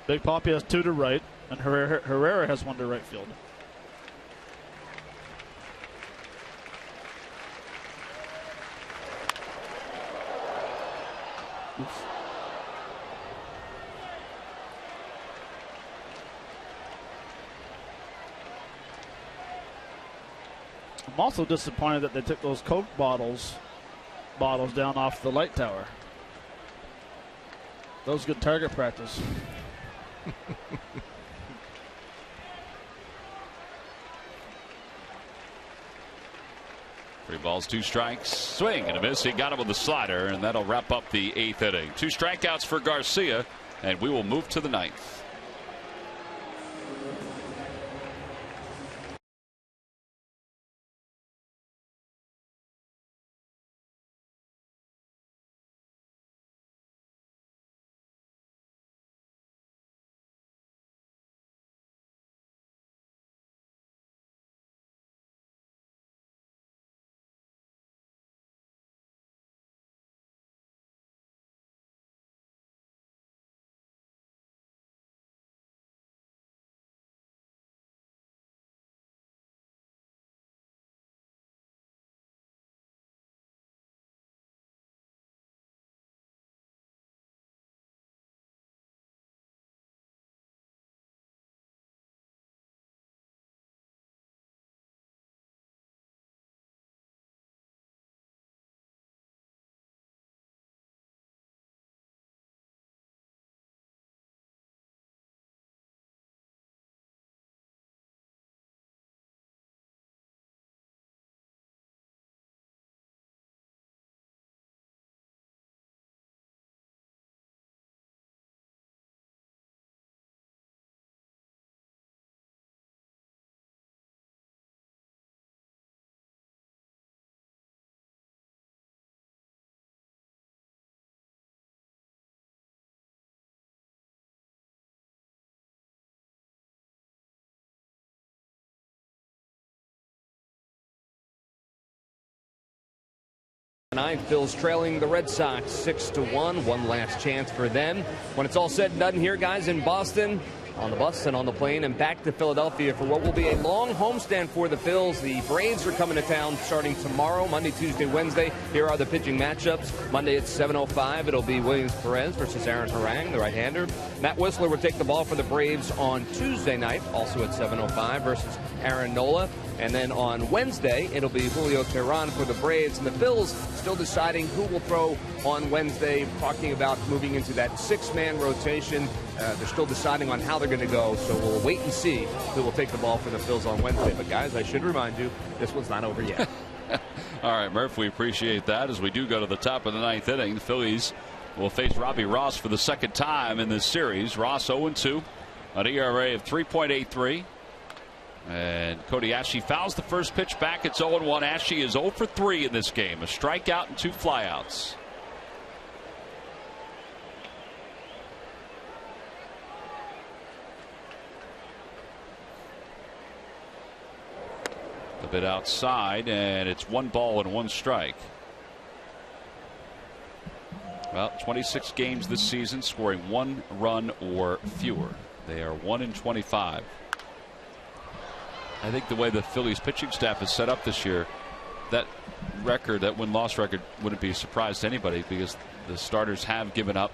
Big Papi has 2 to right, and Herrera has 1 to right field. Oof. I'm also disappointed that they took those Coke bottles down off the light tower. That was good target practice. 3 balls, 2 strikes. Swing and a miss. He got him with the slider, and that'll wrap up the 8th inning. 2 strikeouts for Garcia, and we will move to the 9th. Ninth, Phil's trailing the Red Sox 6-1. One last chance for them. When it's all said and done here, guys, in Boston, on the bus and on the plane, and back to Philadelphia for what will be a long homestand for the Phils. The Braves are coming to town starting tomorrow, Monday, Tuesday, Wednesday. Here are the pitching matchups. Monday at 7:05, it'll be Williams Perez versus Aaron Harang, the right-hander. Matt Whistler will take the ball for the Braves on Tuesday night, also at 7:05, versus Aaron Nola. And then on Wednesday, it'll be Julio Teheran for the Braves. And the Phils still deciding who will throw on Wednesday, talking about moving into that 6-man rotation. They're still deciding on how they're going to go, so we'll wait and see who will take the ball for the Phils on Wednesday. But, guys, I should remind you, this one's not over yet. All right, Murph, we appreciate that. As we do go to the top of the 9th inning, the Phillies will face Robbie Ross for the second time in this series. Ross 0-2, an ERA of 3.83. And Cody Ashley fouls the first pitch back. It's 0-1. Ashley is 0 for 3 in this game. A strikeout and 2 flyouts. A bit outside, and it's 1 ball and 1 strike. Well, 26 games this season, scoring 1 run or fewer. They are 1-25. I think the way the Phillies pitching staff is set up this year, that record, that win-loss record, wouldn't be a surprise to anybody because the starters have given up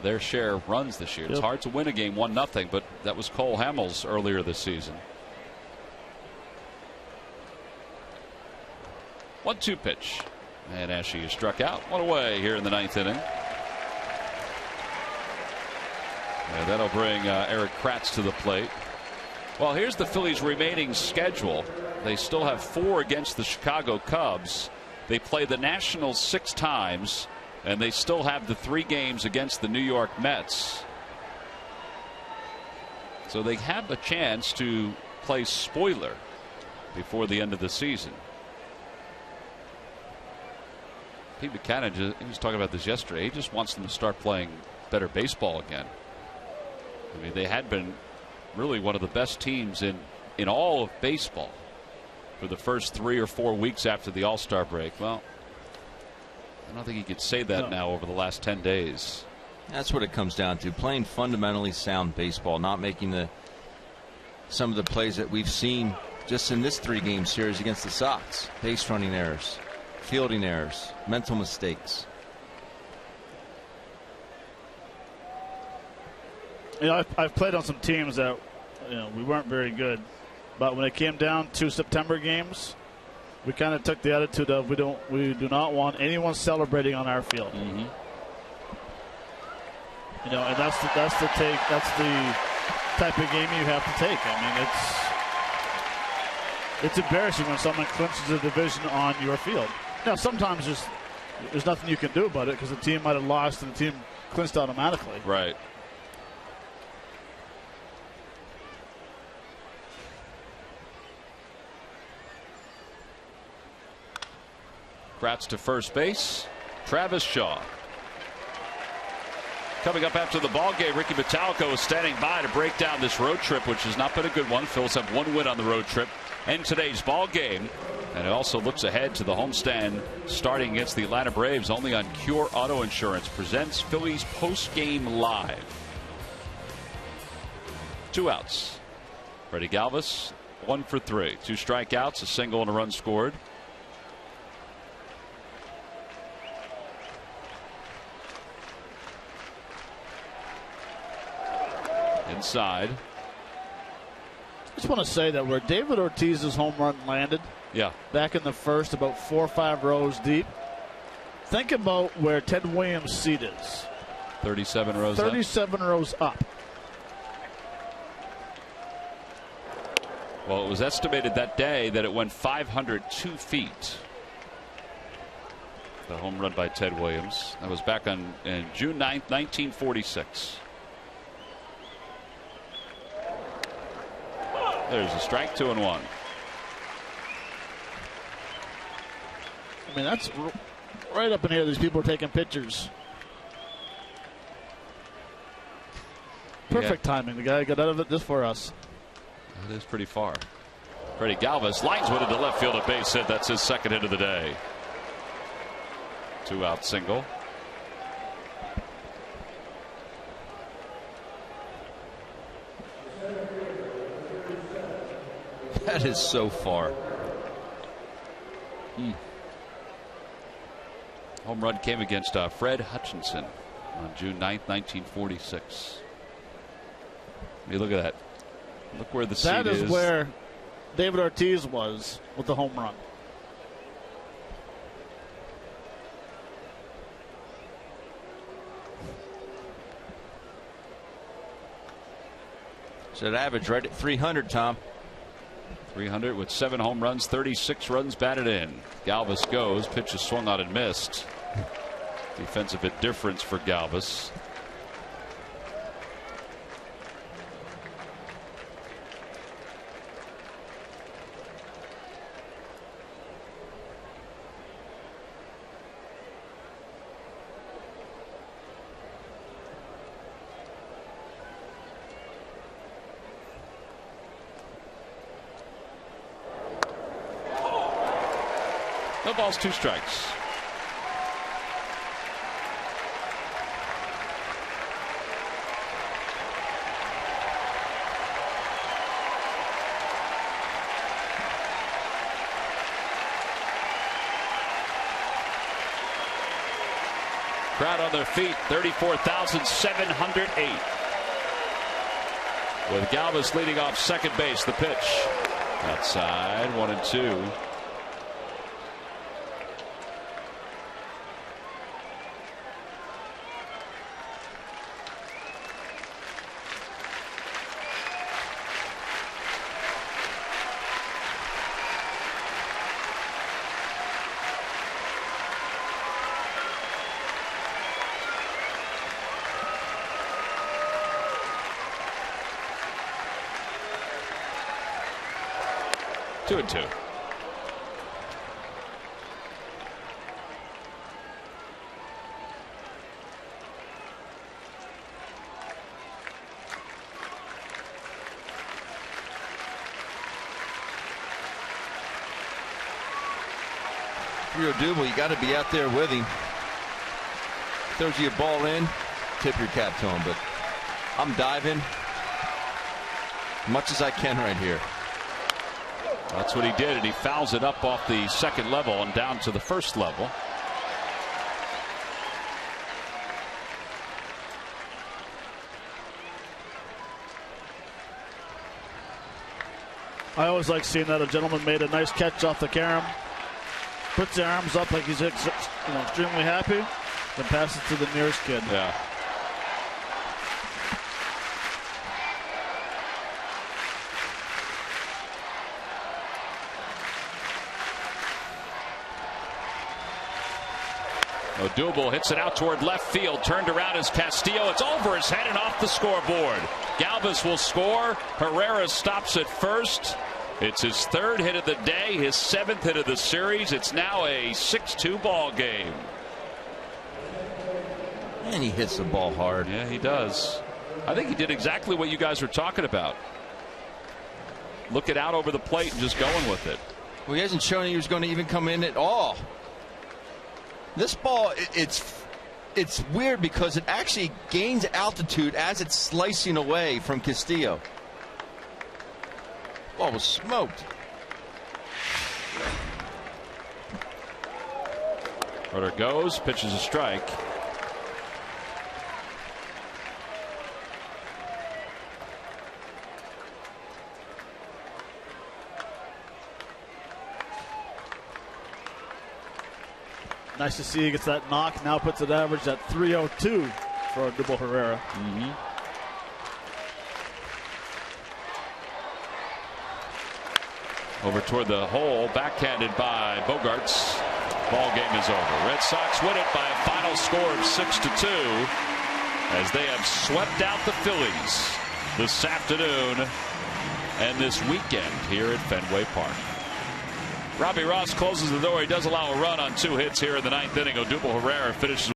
their share of runs this year. It's hard to win a game 1-0, but that was Cole Hamels earlier this season. 1-2 pitch. And Ashe is struck out. One away here in the 9th inning. And that'll bring Eric Kratz to the plate. Well, here's the Phillies' remaining schedule. They still have 4 against the Chicago Cubs. They play the Nationals 6 times, and they still have the 3 games against the New York Mets. So they have a chance to play spoiler before the end of the season. Pete Buchanan, he was talking about this yesterday. He just wants them to start playing better baseball again. I mean, they had been really one of the best teams in all of baseball for the first 3 or 4 weeks after the All-Star break. Well, I don't think you could say that now over the last 10 days. That's what it comes down to, playing fundamentally sound baseball, not making some of the plays that we've seen just in this 3-game series against the Sox. Base running errors, fielding errors, mental mistakes. You know, I've played on some teams that, you know, we weren't very good, but when it came down to September games, we kind of took the attitude of we do not want anyone celebrating on our field. Mm-hmm. You know, and that's the type of game you have to take. I mean, it's embarrassing when someone clinches a division on your field. Now, sometimes there's nothing you can do about it because the team might have lost and the team clinched automatically. Right. Kratz to first base. Travis Shaw. Coming up after the ball game, Ricky Metallico is standing by to break down this road trip, which has not been a good one. Phillies have 1 win on the road trip and today's ball game. And it also looks ahead to the homestand starting against the Atlanta Braves only on Cure Auto Insurance. Presents Phillies post-game live. 2 outs. Freddie Galvis, 1 for 3. 2 strikeouts, a single and a run scored. Inside. I just want to say that where David Ortiz's home run landed, back in the first, about 4 or 5 rows deep, think about where Ted Williams' seat is. 37 rows 37 rows up. Well, it was estimated that day that it went 502 feet. The home run by Ted Williams. That was back on June 9th, 1946. There's a strike, 2-1. I mean, that's right up in here. These people are taking pictures. Perfect timing. The guy got out of it just for us. It is pretty far. Freddie Galvis lines one into left field, a base hit. That's his second hit of the day. 2-out single. That is so far. Home run came against Fred Hutchinson on June 9th, 1946. I mean, look at that. Look where the seat is. That is where David Ortiz was with the home run. So that average right at 300, Tom. 300 with 7 home runs, 36 runs batted in. Galvis goes. Pitch is swung on and missed. Defensive indifference for Galvis. No balls, 2 strikes. Crowd on their feet, 34,708. With Galvis leading off second base, the pitch. Outside, 1-2. 2-2. You're Odubel, you got to be out there with him. Throws you a ball in, tip your cap to him, but I'm diving as much as I can right here. That's what he did, and he fouls it up off the second level and down to the first level. I always like seeing that a gentleman made a nice catch off the carom, puts the arms up like he's extremely happy, then passes to the nearest kid. Yeah. Odubel hits it out toward left field. Turned around is Castillo. It's over his head and off the scoreboard. Galvis will score. Herrera stops at first. It's his third hit of the day, his seventh hit of the series. It's now a 6-2 ball game. And he hits the ball hard. Yeah, he does. I think he did exactly what you guys were talking about. Look it out over the plate and just going with it. Well, he hasn't shown he was going to even come in at all. This ball, it's weird because it actually gains altitude as it's slicing away from Castillo. Ball was smoked. Runner goes, pitches a strike. Nice to see he gets that knock. Now puts it average at 302 for Odubel Herrera. Over toward the hole, backhanded by Bogarts. Ball game is over. Red Sox win it by a final score of 6-2 as they have swept out the Phillies this afternoon and this weekend here at Fenway Park. Robbie Ross closes the door. He does allow a run on 2 hits here in the ninth inning. Odubel Herrera finishes